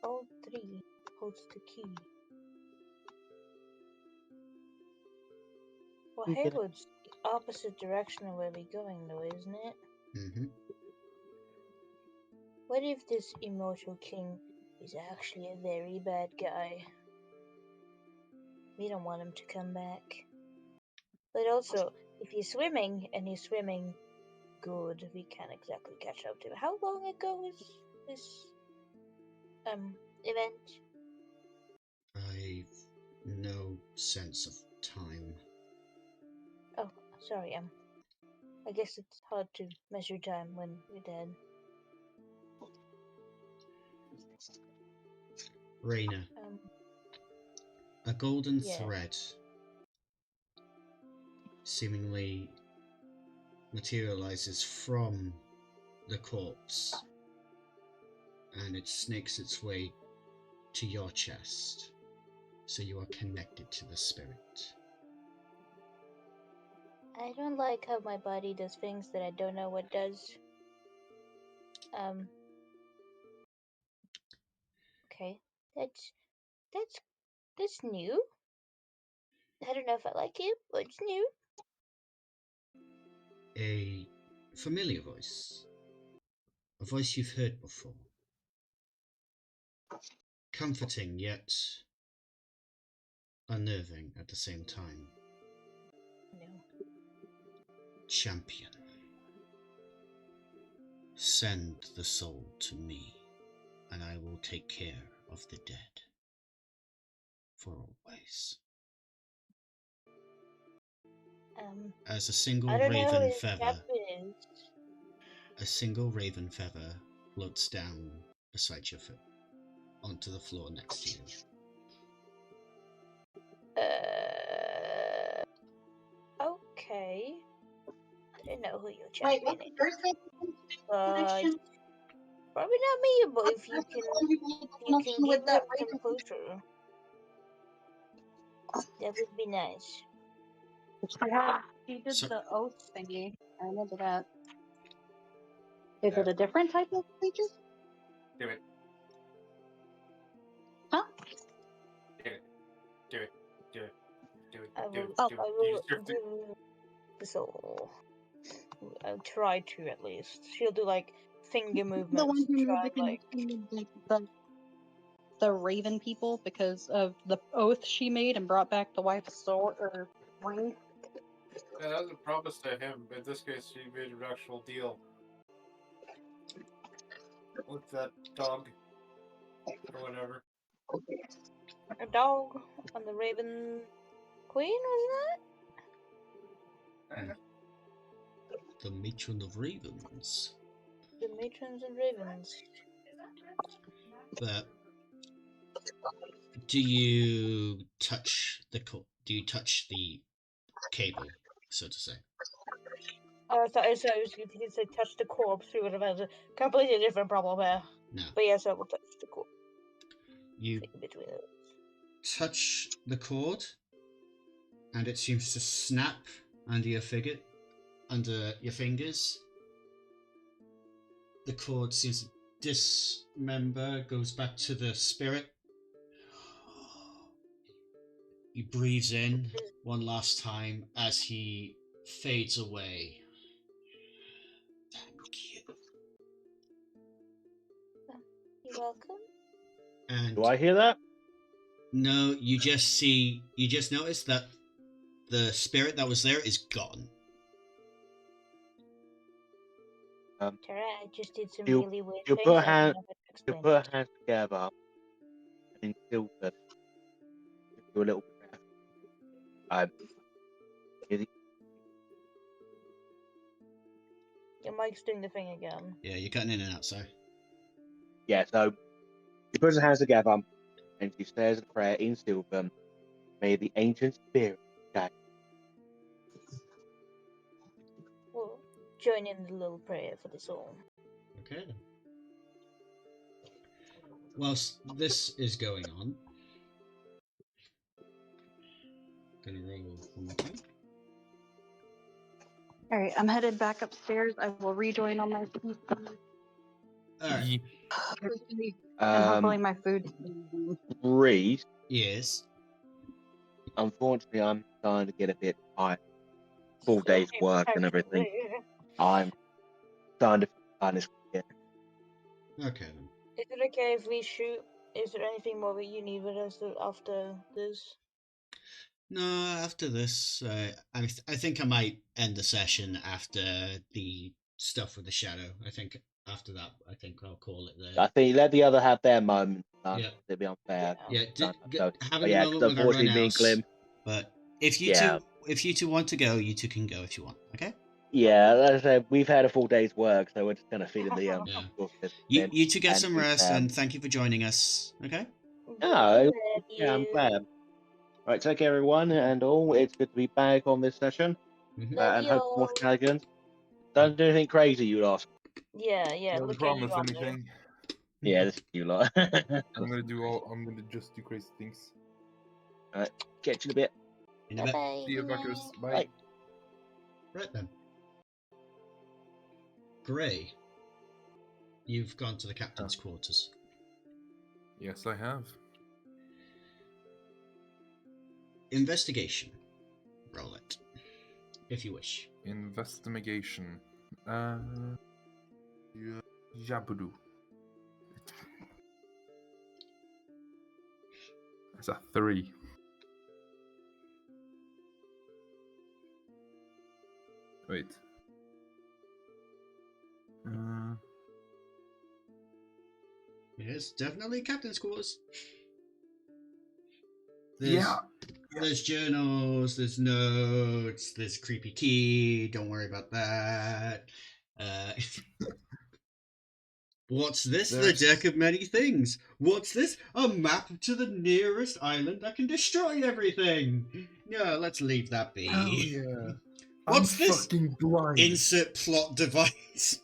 all three holds the key. Well, You get it. Haywood's the opposite direction of where we're going, though, isn't it? Mm-hmm. What if this immortal king is actually a very bad guy? We don't want him to come back. But also, if he's swimming, and he's swimming good, we can't exactly catch up to him. How long ago was this event? I've no sense of time. Oh, sorry, I guess it's hard to measure time when you're dead. Raina, Um, a golden Yeah. thread seemingly materializes from the corpse and it snakes its way to your chest, so you are connected to the spirit. I don't like how my body does things that I don't know what does. Okay, that's new. I don't know if I like it, but it's new. A familiar voice, a voice you've heard before, comforting yet unnerving at the same time. No. Champion, send the soul to me, and I will take care of the dead for always. As a single I don't know who raven this feather, champion is. a single raven feather floats down beside your foot onto the floor next to you. Okay. I don't know who your champion is. But probably not me, but if you can give him some closure, that would be nice. He did So- the oath thingy. I remember that. Is Yeah. it a different type of creature? Do it. Huh? Do it. Do it. Do it. Do it. I Do will, it. Oh, Do I it. will Use your fi- do the soul. I'll try to at least. She'll do like finger The movements one to who try moved and like. the Raven people because of the oath she made and brought back the wife's sword or ring. Yeah, that was a promise to him. In this case, she made an actual deal with that dog or whatever. A dog on the Raven Queen, wasn't The matron of ravens. it? The matrons and ravens. But do you touch the cable, so to say? I thought if you could say touch the corpse, we would have had a completely different problem here. No. But yes, I will touch the corpse. You Thing between it. touch the cord, and it seems to snap under your fingers. The cord seems to dismember, goes back to the spirit. He breathes in one last time as he fades away. Thank you. You're welcome. And Do I hear that? no, you just notice that the spirit that was there is gone. Tara, I just did some You- really weird you things. put I don't hand- know how to You explain put it. our hands together and do a little breath. Your mic's doing the thing again. Yeah, you're cutting in and out, sorry. Yeah, so she puts her hands together and she says a prayer in Silver. May the ancient spirit guide. We'll join in the little prayer for the soul. Okay then. Whilst this is going on, gonna roll one more time. All right, I'm headed back upstairs. I will rejoin on my PC. All right. Ye- And hopefully Um, my food. Reese, Yes. unfortunately, I'm starting to get a bit tired. Full day's work and everything. I'm starting to find this. Okay then. Is it okay if we shoot? Is there anything more that you need with us after this? No, after this, I think I might end the session after the stuff with the shadow. I think after that, I think I'll call it there. I think let the other have their moment. Yeah. It'd be unfair. Yeah, So, having yeah, a moment 'cause with everyone unfortunately, me and else. Glim. But if you Yeah. two want to go, you two can go if you want. Okay. Yeah, as I said, we've had a full day's work, so we're just kind of feeling the Yeah. course of this You bit, you two get and some we, rest, and thank you for joining us. Okay. No, Love yeah, I'm you. glad. Right, take care, everyone, and all. It's good to be back on this session, Mhm. Love and you hope for more all. shenanigans. Don't do anything crazy, you lot. Yeah. Don't Look at promise you on there. anything. Yeah, this is you lot. I'm gonna just do crazy things. Catch you in a bit. In a Bye bit. bye. See you, Good fuckers. night. Bye. Bye. Right then. Gray, you've gone to the captain's quarters. Yes, I have. Investigation. Roll it, if you wish. Investigation. Jabudu. That's a 3. Wait. Yes, definitely captain's quarters. Yeah. There's journals, there's notes, there's creepy key. Don't worry about that. What's this? There's- The deck of many things. What's this? A map to the nearest island that can destroy everything. No, let's leave that be. Hell yeah. What's I'm this? fucking blind. Insert plot device.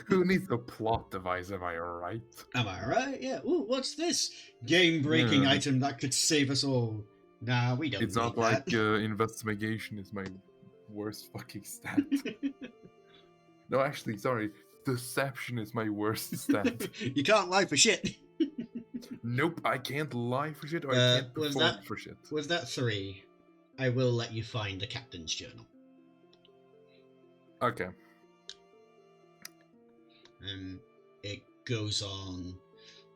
Who needs a plot device, am I right? Am I right? Yeah. Ooh, what's this? Game-breaking Yeah. item that could save us all. Nah, we don't It's need not that. like investigation is my worst fucking stat. No, actually, sorry. Deception is my worst stat. You can't lie for shit. Nope, I can't lie for shit or I can't with perform that- for shit. With that 3, I will let you find the captain's journal. Okay. It goes on,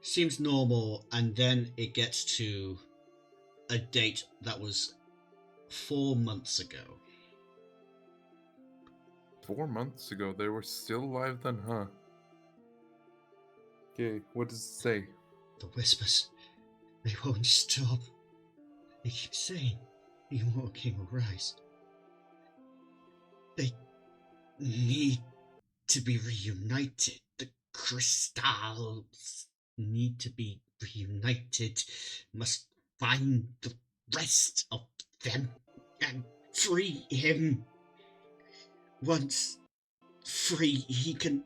seems normal, and then it gets to a date that was 4 months ago. 4 months ago, they were still alive then, huh? Okay, what does it say? The whispers, they won't stop. They keep saying, Immortal King will rise. They need to be reunited. The crystals need to be reunited. Must find the rest of them and free him. Once free, he can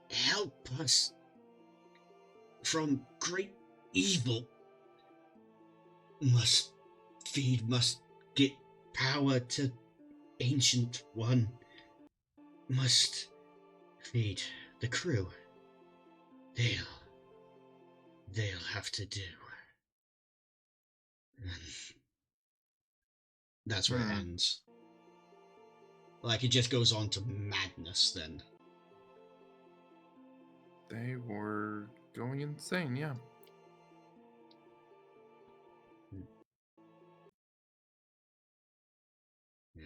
help us from great evil. Must get power to Ancient One. Must feed the crew. They'll have to do. And that's where it ends. Like, it just goes on to madness then. They were going insane, yeah. Yeah.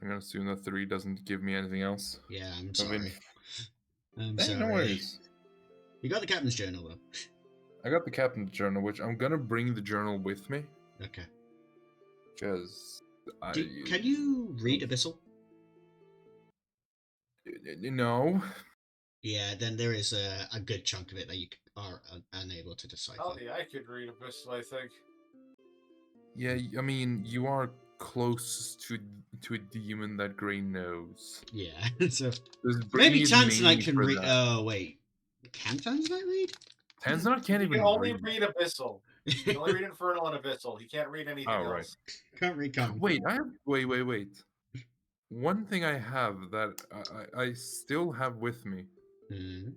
I'm gonna assume that 3 doesn't give me anything else. Yeah, I'm I mean- sorry. I'm Hey, sorry. no worries. You got the captain's journal, though. I got the captain's journal, which I'm gonna bring the journal with me. Okay. Because Can you read Abyssal? No. Yeah, then there is a good chunk of it that you are unable to decipher. Oh, yeah, I could read Abyssal, I think. Yeah, I mean, you are close to a demon that Gray knows. Yeah, so Just bring maybe it Tanzanite mainly can for read. that. Oh wait, can Tanzanite read? Tanzanite can't He even can only read. read Abyssal. He can only read Infernal and Abyssal. He can't read anything Oh, right. else. Can't read common. Wait, I have. Wait. one thing I have that I still have with me. Hmm.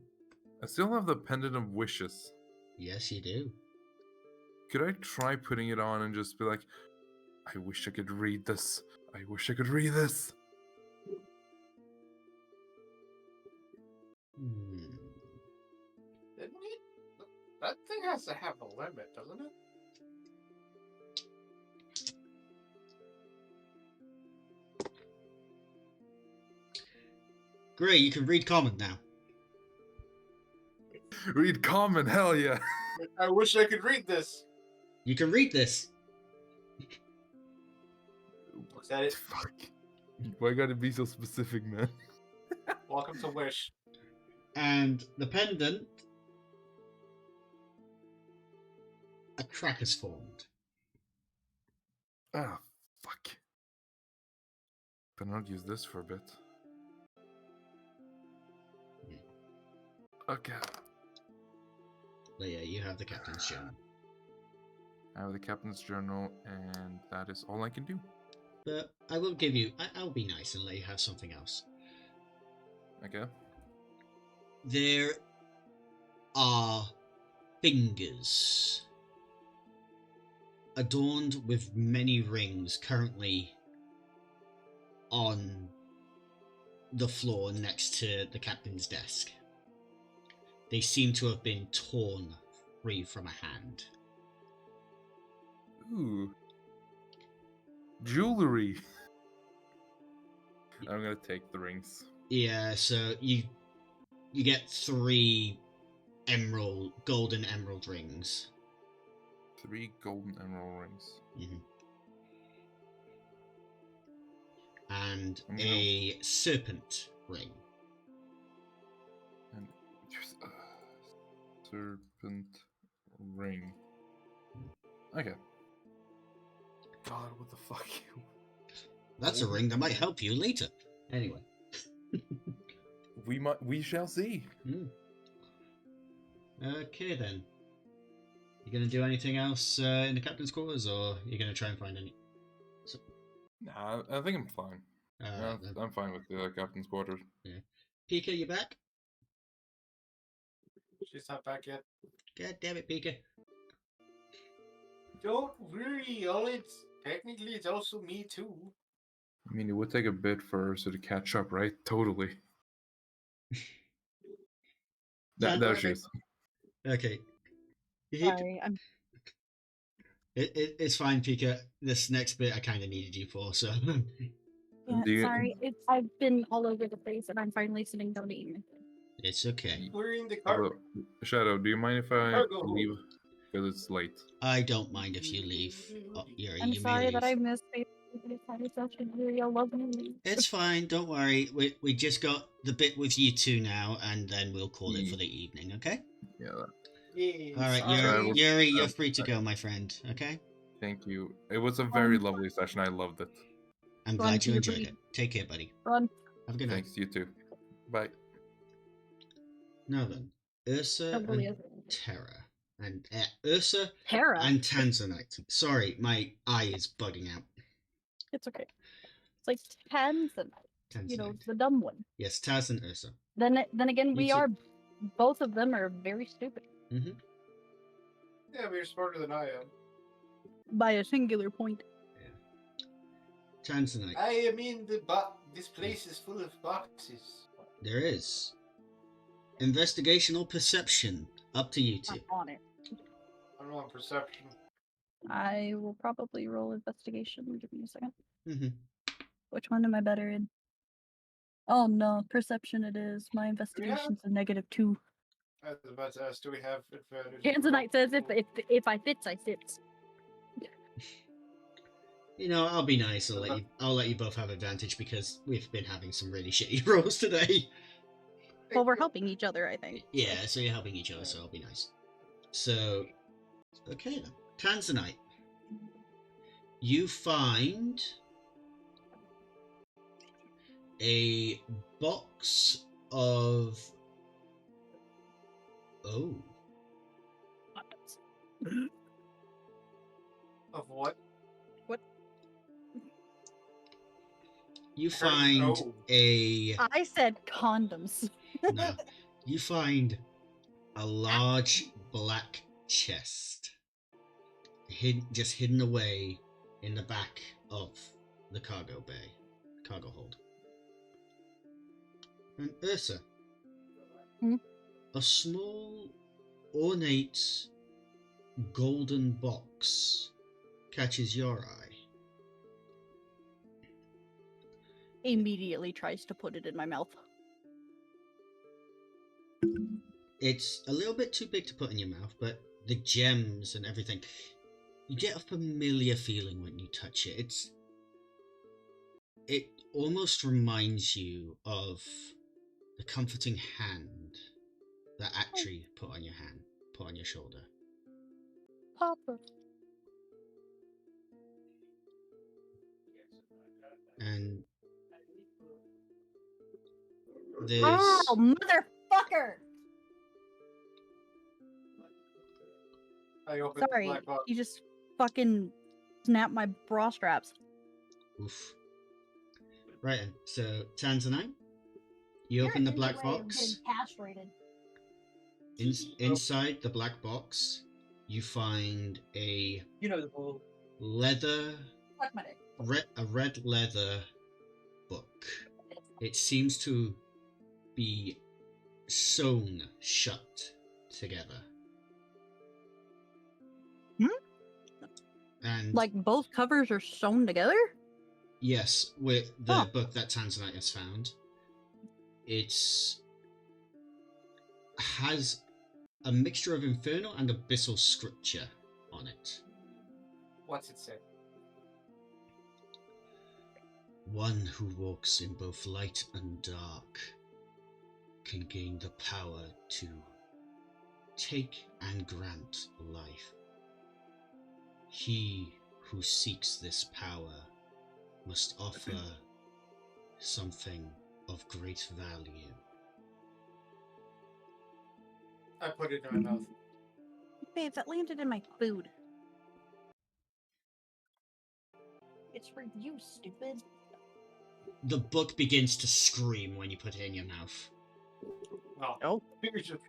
I still have the Pendant of Wishes. Yes, you do. Could I try putting it on and just be like, I wish I could read this. I wish I could read this. Hmm. Didn't it? That thing has to have a limit, doesn't it? Great, you can read common now. Read common, hell yeah. I wish I could read this. You can read this. Is that it? Fuck. Why gotta be so specific, man? Welcome to Wish. And the pendant, a crack has formed. Ah, fuck. Better not use this for a bit. Okay. Leia, you have the captain's journal. I have the captain's journal, and that is all I can do. But I will give you. I'll be nice and let you have something else. Okay. There are fingers adorned with many rings currently on the floor next to the captain's desk. They seem to have been torn free from a hand. Ooh. Jewelry. I'm gonna take the rings. Yeah, so you get 3 golden emerald rings. 3 golden emerald rings. Mm-hmm. And I'm a serpent ring. And just serpent ring. Okay. God, what the fuck? That's a ring that might help you later. Anyway. We shall see. Okay then. You gonna do anything else in the captain's quarters, or you gonna try and find any? Nah, I think I'm fine. Then. I'm fine with the captain's quarters. Yeah. Pika, you back? She's not back yet. God damn it, Pika. Don't worry, all it's technically it's also me too. I mean, it would take a bit for us to catch up, right? Totally. There she is. Okay. Sorry, I'm It's fine, Pika. This next bit I kind of needed you for, so. yeah, sorry. I've been all over the place, and I'm finally sitting down to eat my food. It's okay. We're in the car. Shadow, do you mind if I Cargo. leave? Because it's late. I don't mind if you leave. Oh, Yuri, I'm you sorry may that leave. I missed it. I love you. It's fine, don't worry. We just got the bit with you two now, and then we'll call it for the evening, okay? Yeah. Yes. Alright, Yuri, you're free to go, my friend, okay? Thank you. It was a very lovely session. I loved it. I'm Run glad to you your enjoyed bleed. it. Take care, buddy. Run. Have a good night. Thanks, you too. Bye. Now then, Ursa Totally and is. Terra. And Ursa Terra. and Tanzanite. Sorry, my eye is bugging out. It's okay. It's like Tanzanite. You know, Tanzanite. the dumb one. Yes, Taz and Ursa. Then again, Me we too. are. Both of them are very stupid. Mm-hmm. Yeah, but you're smarter than I am. By a singular point. Tanzanite. I mean, this place is full of boxes. There is. Investigation or perception? Up to you two. I'm on it. I'm on perception. I will probably roll investigation. Give me a second. Mm-hmm. Which one am I better in? Oh no, perception it is. My investigation's a -2. I was about to ask, do we have advantage? Tanzanite says if I fits, I fits. You know, I'll be nice. I'll let you both have advantage because we've been having some really shitty rolls today. Well, we're helping each other, I think. Yeah, so you're helping each other, so I'll be nice. So, okay then. Tanzanite. You find a box of... Oh. Of what? What? You find Oh. I said condoms. no. You find a large black chest, just hidden away in the back of the cargo bay, cargo hold. And Ursa, Hmm? a small, ornate, golden box catches your eye. Immediately tries to put it in my mouth. It's a little bit too big to put in your mouth, but the gems and everything, you get a familiar feeling when you touch it. It almost reminds you of the comforting hand that Atri put on your shoulder. Papa. And there's Oh, motherfucker! I opened the Sorry, black box. he just fucking snapped my bra straps. oof. Right, then. So Tanzanite, you open the black box. Castrated. Inside the black box, you find a leather, Fuck my dick. a red leather book. It seems to be sewn shut together. Hmm? And Like both covers are sewn together? yes, with the Huh. book that Tanzanite has found, has a mixture of infernal and abyssal scripture on it. What's it say? One who walks in both light and dark can gain the power to take and grant life. He who seeks this power must offer something of great value. I put it in my mouth. Babe, that landed in my food. It's for you, stupid. The book begins to scream when you put it in your mouth. Oh. Fingers just.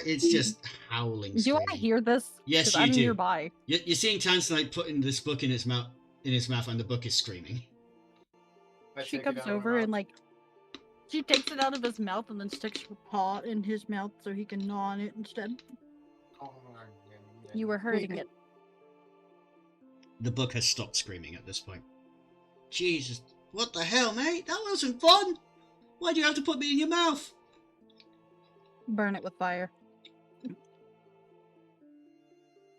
It's just howling. Do Screaming. I hear this? Yes, 'Cause you I'm do. nearby. You're seeing Tanzanite putting this book in his mouth, and the book is screaming. She comes over and like, she takes it out of his mouth and then sticks her paw in his mouth so he can gnaw on it instead. You were hurting it. The book has stopped screaming at this point. Jesus, what the hell, mate? That wasn't fun. Why'd you have to put me in your mouth? Burn it with fire.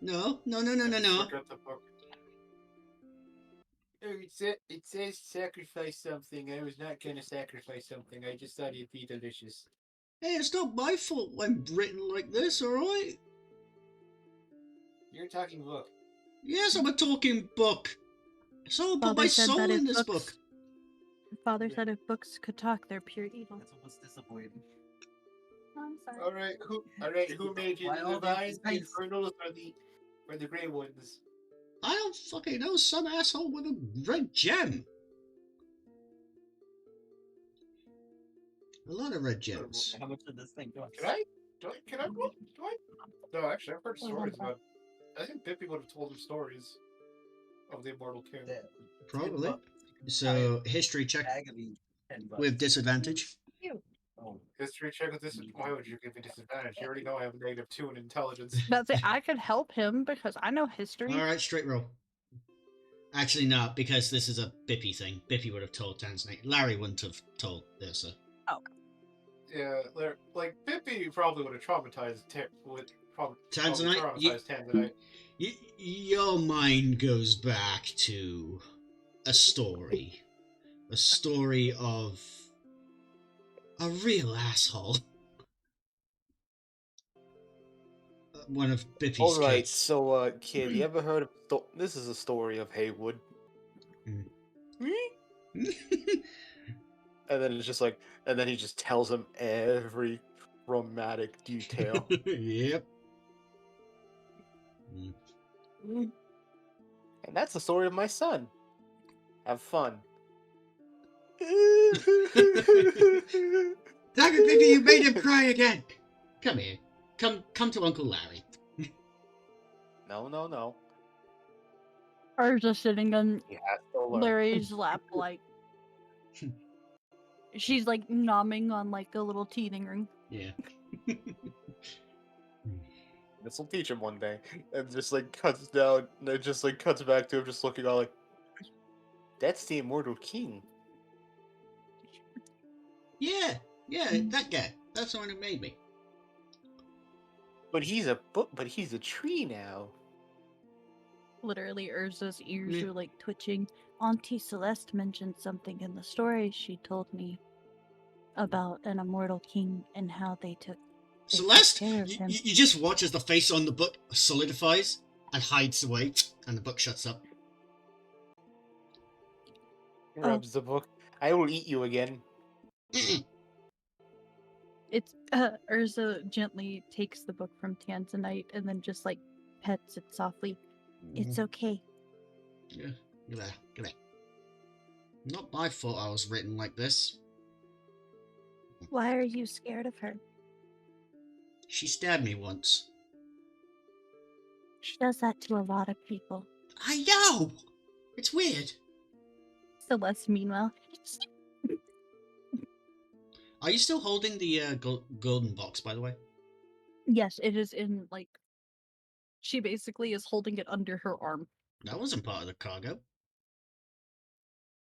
No. Forgot the book. It says sacrifice something. I was not gonna sacrifice something. I just thought it'd be delicious. Hey, it's not my fault I'm written like this, alright? You're talking book. Yes, I'm a talking book. Someone put my Father said soul that in if this books, book. Father said if books could talk, they're pure evil. That's almost disappointing. I'm sorry. All right. Who made you? Why The all the divine, the dice? infernals, or the grey ones? I don't fucking know, some asshole with a red gem. A lot of red gems. How much did this thing cost? Can I roll? Do I? No, actually, I've heard stories about. I think Pippi would have told him stories of the immortal king. Yeah, Probably. $10. So, history check Bag of each, $10. with disadvantage. Oh, History check with this. Why would you give me disadvantage? You already know I have a -2 in intelligence. But I could help him because I know history. Alright, straight roll. Actually, no, because this is a Bippy thing. Bippy would have told Tanzanite. Larry wouldn't have told Ursa. Yeah, like Pippi probably would have traumatized Tanzanite, Tanzanite. your mind goes back to a story. A story of a real asshole. One of Bippy's All right, kids. so kid, you ever heard of this is a story of Haywood? And then it's just like, and then he just tells him every traumatic detail. Yep. And that's the story of my son. Have fun. Damn it, Vivi, you made him cry again. Come here. Come to Uncle Larry. No. Urza sitting on He has to learn. Larry's lap, like she's like nomming on like a little teething ring. Yeah. This will teach him one day. And just like cuts down, and it just like cuts back to him, just looking all like, "That's the immortal king." Yeah, that guy. That's the one who made me. But he's a tree now. Literally, Urza's ears Yeah. are like twitching. Auntie Celeste mentioned something in the story she told me about an immortal king and how they took Celeste, care of you, him. you just watch as the face on the book solidifies and hides away, and the book shuts up. Rubs the book. I will eat you again. It's Urza gently takes the book from Tanzanite and then just like pets it softly. It's okay. Yeah, get there. Not my fault I was written like this. Why are you scared of her? She stabbed me once. She does that to a lot of people. I know! It's weird. Celeste, meanwhile, Are you still holding the golden box, by the way? yes, it is in like. She basically is holding it under her arm. That wasn't part of the cargo.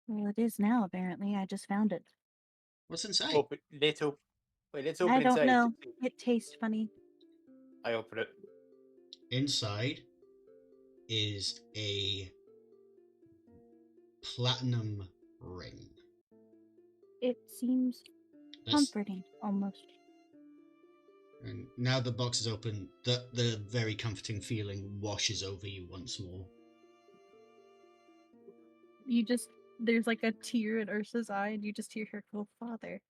Well, it is now, apparently. I just found it. What's inside? Let's open I don't inside. know. It tastes funny. I open it. Inside is a platinum ring. It seems comforting, almost. And now the box is open, the very comforting feeling washes over you once more. You just, there's like a tear in Ursa's eye, and you just hear her go, "Father."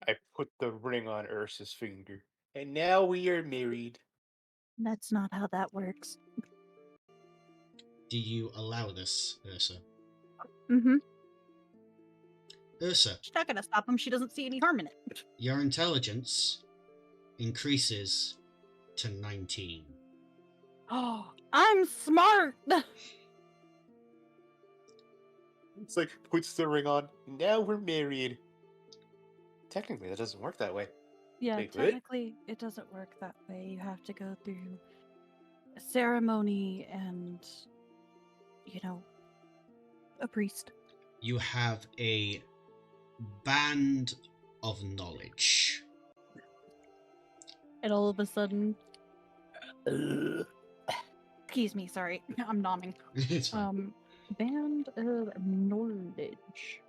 I put the ring on Ursa's finger. And now we are married. That's not how that works. Do you allow this, Ursa? Mm-hmm. Ursa, She's not gonna stop him. She doesn't see any harm in it. your intelligence increases to 19. Oh, I'm smart! It's like puts the ring on. Now we're married. Technically, that doesn't work that way. Yeah, Wait, what? technically, it doesn't work that way. You have to go through a ceremony and, you know, a priest. You have a band of knowledge. And all of a sudden, excuse me, sorry, I'm nomming. It's fine. Band of knowledge.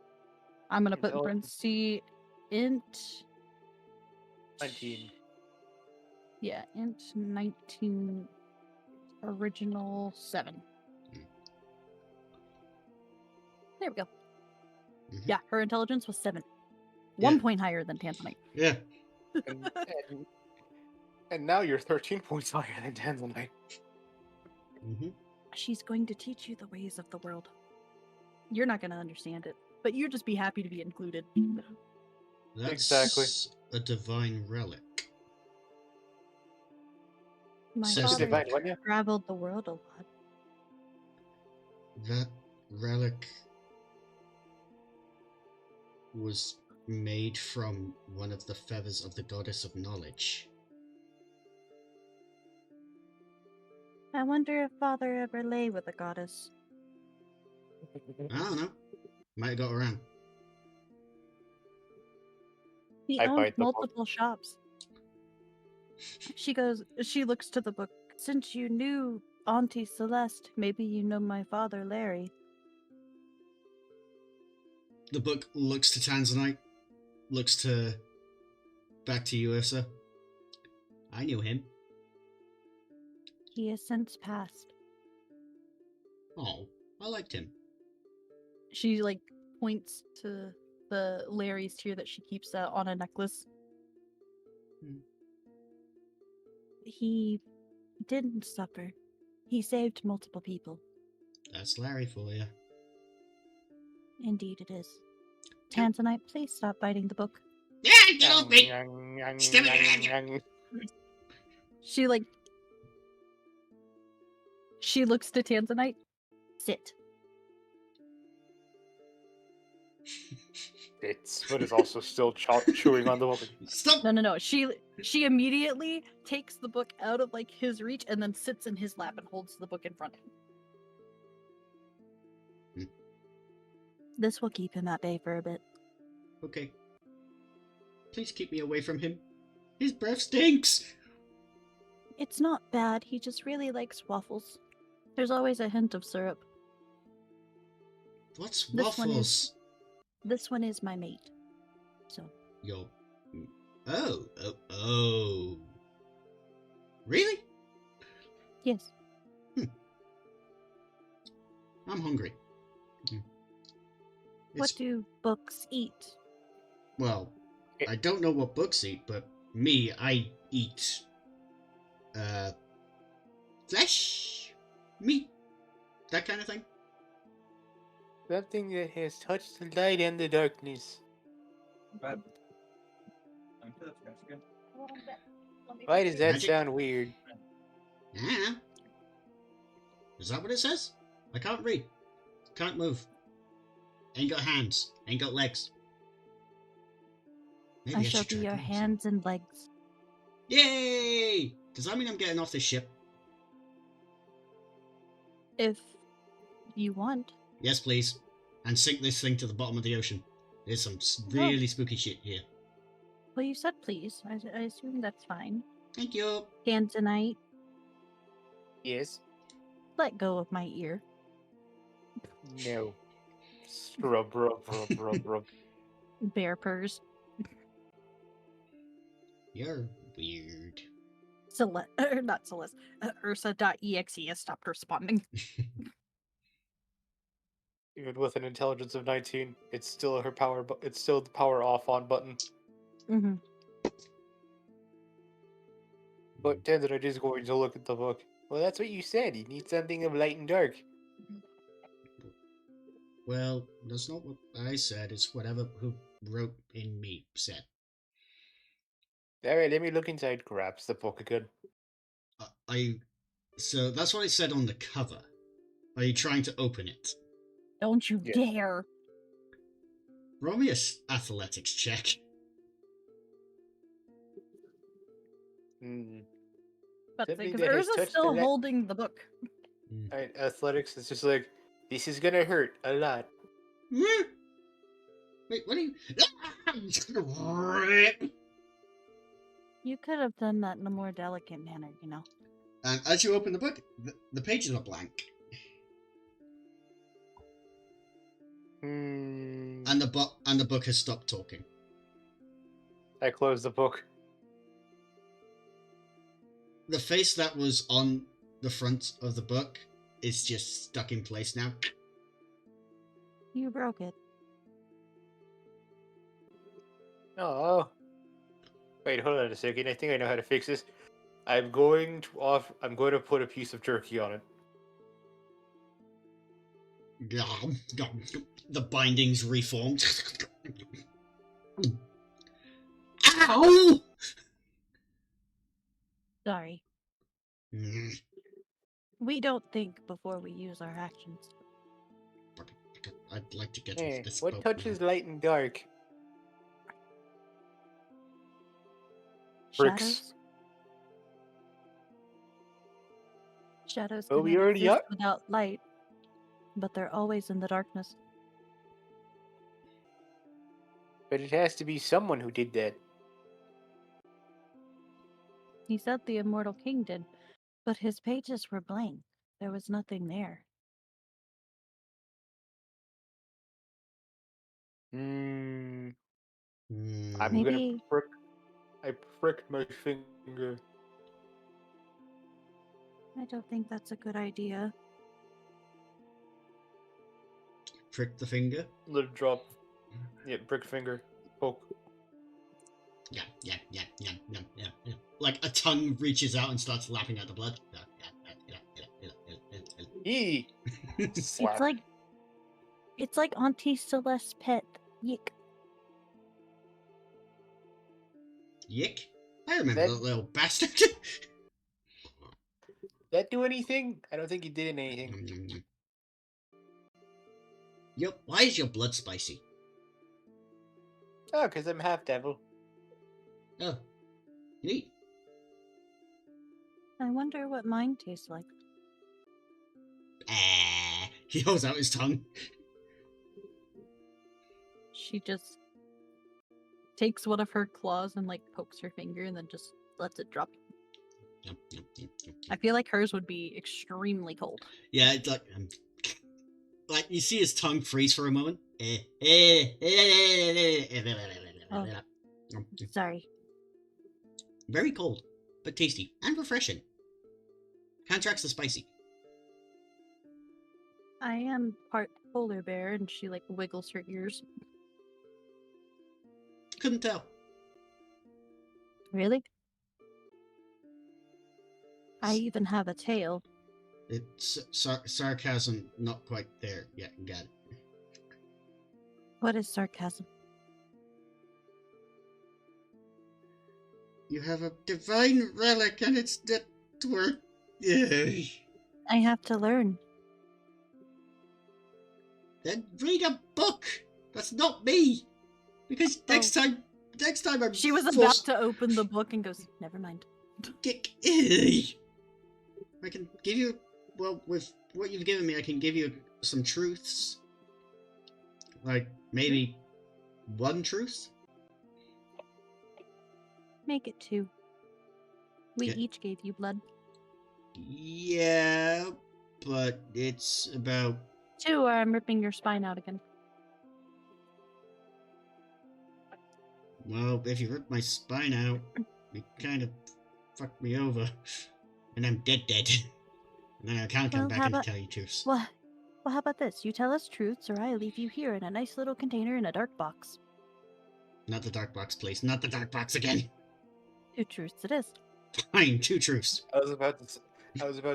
I'm gonna put in parentheses int 19. Yeah, int 19 original 7. There we go. Mhm. Yeah, her intelligence was 7. Yeah. 1 point higher than Tanzanite. Yeah. And now you're 13 points higher than Tanzanite. Mm-hmm. She's going to teach you the ways of the world. You're not going to understand it, but you'll just be happy to be included. That's Exactly. a divine relic. My Says the father book. traveled the world a lot. That relic was made from one of the feathers of the goddess of knowledge. I wonder if father ever lay with a goddess. I don't know. Might have got around. He owns multiple shops. She looks to the book. Since you knew Auntie Celeste, maybe you know my father, Larry. The book looks to Tanzanite, looks to back to you, Ursa. I knew him. He has since passed. Oh, I liked him. She like points to the Larry's tear that she keeps on a necklace. He didn't suffer. He saved multiple people. That's Larry for you. Indeed it is. Tanzanite, please stop biting the book. Yeah, get off me! Stop it! She looks to Tanzanite. Sit. But is also still chewing on the book. Stop! No. She immediately takes the book out of like his reach and then sits in his lap and holds the book in front of him. This will keep him at bay for a bit. Okay. Please keep me away from him. His breath stinks! It's not bad, he just really likes waffles. There's always a hint of syrup. What's This one waffles? This one is my mate. So. Yo. Oh. Really? Yes. I'm hungry. What do books eat? Well, I don't know what books eat, but me, I eat flesh, meat, that kind of thing. Something that has touched the light and the darkness. Why does that Magic? sound weird? Yeah. Is that what it says? I can't read. Can't move. Ain't got hands. Ain't got legs. Maybe I shall should be try your doing hands and legs. Yay! Does that mean I'm getting off this ship? If you want. Yes, please. And sink this thing to the bottom of the ocean. There's some really spooky shit here. Well, you said please. I assume that's fine. Thank you. Tanzanite, Yes. let go of my ear. No. Rub, rub, rub, rub, rub. Bear purrs. You're weird. Not Celeste. Ursa.exe has stopped responding. Even with an intelligence of 19, it's still her power. It's still the power off on button. Mm-hmm. But Tanzanite is going to look at the book. Well, that's what you said. You need something of light and dark. Well, that's not what I said. It's whatever who wrote in me said. Alright, let me look inside. Grabs the book again. So that's what it said on the cover. Are you trying to open it? Don't you Yeah. dare. Roll me a athletics check. But Something because that has Ursa's touched still the holding the book. Alright, athletics is just like, this is gonna hurt a lot. Wait, what are you? I'm just gonna rip. You could have done that in a more delicate manner, you know. And as you open the book, the pages are blank, and the book has stopped talking. I close the book. The face that was on the front of the book is just stuck in place now. You broke it. Oh. Wait, hold on a second. I think I know how to fix this. I'm going to put a piece of jerky on it. The bindings reformed. Ow! Sorry. We don't think before we use our actions. I'd like to get Hey, off this what boat touches now. light and dark? Shadows? Bricks. Shadows Well, we cannot already exist are. without light, but they're always in the darkness. But it has to be someone who did that. He said the immortal king did, but his pages were blank. There was nothing there. I'm Maybe- gonna prick. I pricked my finger. I don't think that's a good idea. Prick the finger. Little drop. Yeah, prick finger. Poke. Yeah, yeah, yeah, yeah, yeah, yeah, yeah. Like a tongue reaches out and starts lapping at the blood. Yeah, yeah, yeah, yeah, yeah, yeah, Eee! yeah. Slap. It's like Auntie Celeste's pet. Yick. Yick. I remember That- that little bastard. That do anything? I don't think he did anything. Yep. Why is your blood spicy? Oh, because I'm half devil. Oh, neat. I wonder what mine tastes like. Ah, he holds out his tongue. She just takes one of her claws and like pokes her finger and then just lets it drop. Yep, yep, yep, yep, I feel like hers would be extremely cold. Yeah, it's like you see his tongue freeze for a moment. Sorry. Very cold, but tasty and refreshing. Counteracts the spicy. I am part polar bear, and she like wiggles her ears. Couldn't tell. Really? I even have a tail. It's sarcasm, not quite there yet. Got it. What is sarcasm? You have a divine relic, and it's that word. I have to learn. Then read a book. That's not me. Because next time I'm She was about forced to open the book and goes, never mind. I can give you, well, with what you've given me, I can give you some truths. Like, maybe one truth? Make it 2. We Yeah. each gave you blood. Yeah, but it's about... 2, or I'm ripping your spine out again. Well, if you rip my spine out, you kind of fucked me over. And I'm dead. And then I can't come Well, back how and about- tell you truths. Well, how about this? You tell us truths, or I leave you here in a nice little container in a dark box. Not the dark box, please. Not the dark box again. 2 truths it is. Fine, 2 truths. I was about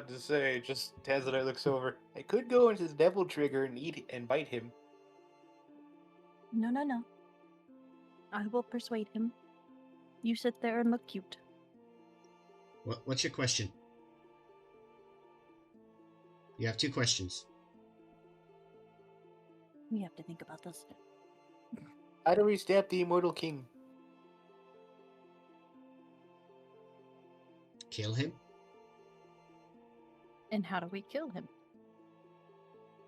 to say, just Tanzanite looks over. I could go into the devil trigger and eat and bite him. No. I will persuade him. You sit there and look cute. What's your question? You have 2 questions. We have to think about this. How do we stab the immortal king? Kill him And how do we kill him?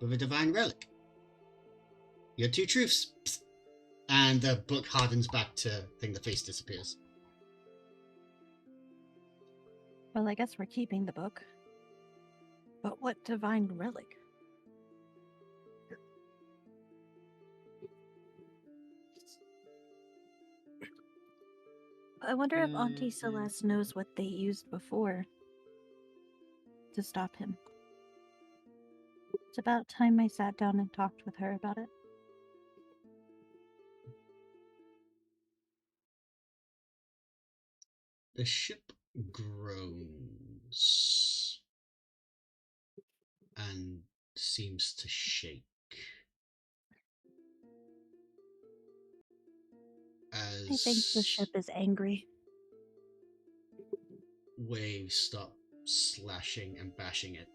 with a divine relic. Your 2 truths. Psst. And the book hardens back to thing. The face disappears. Well, I guess we're keeping the book. But what divine relic? I wonder if Auntie Celeste knows what they used before to stop him. It's about time I sat down and talked with her about it. The ship groans and seems to shake as I think the ship is angry. waves stop slashing and bashing it.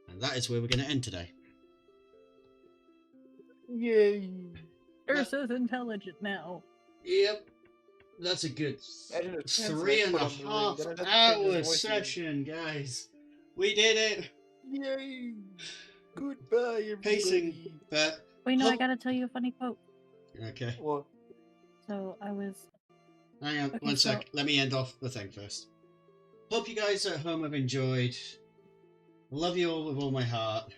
And that is where we're going to end today. Yay! Ursa's intelligent now. Yep. That's a good Imagine if Tanzanite 3.5 put on the ring, then I'd have to change hour his voice again. session, guys. We did it. Yay! Goodbye, everybody. Pacing, but Wait, no, I Hope- gotta tell you a funny quote. okay. Well, So I was Hang on, Okay, one so- sec. Let me end off the thing first. Hope you guys at home have enjoyed. I love you all with all my heart.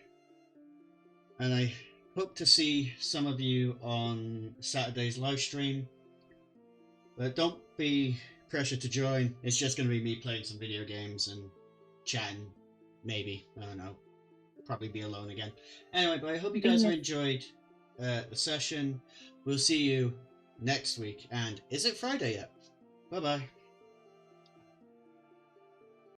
And I hope to see some of you on Saturday's live stream. But don't be pressured to join. It's just going to be me playing some video games and chatting. Maybe. I don't know. Probably be alone again. Anyway, but I hope you guys have enjoyed the session. We'll see you next week. And is it Friday yet? Bye bye.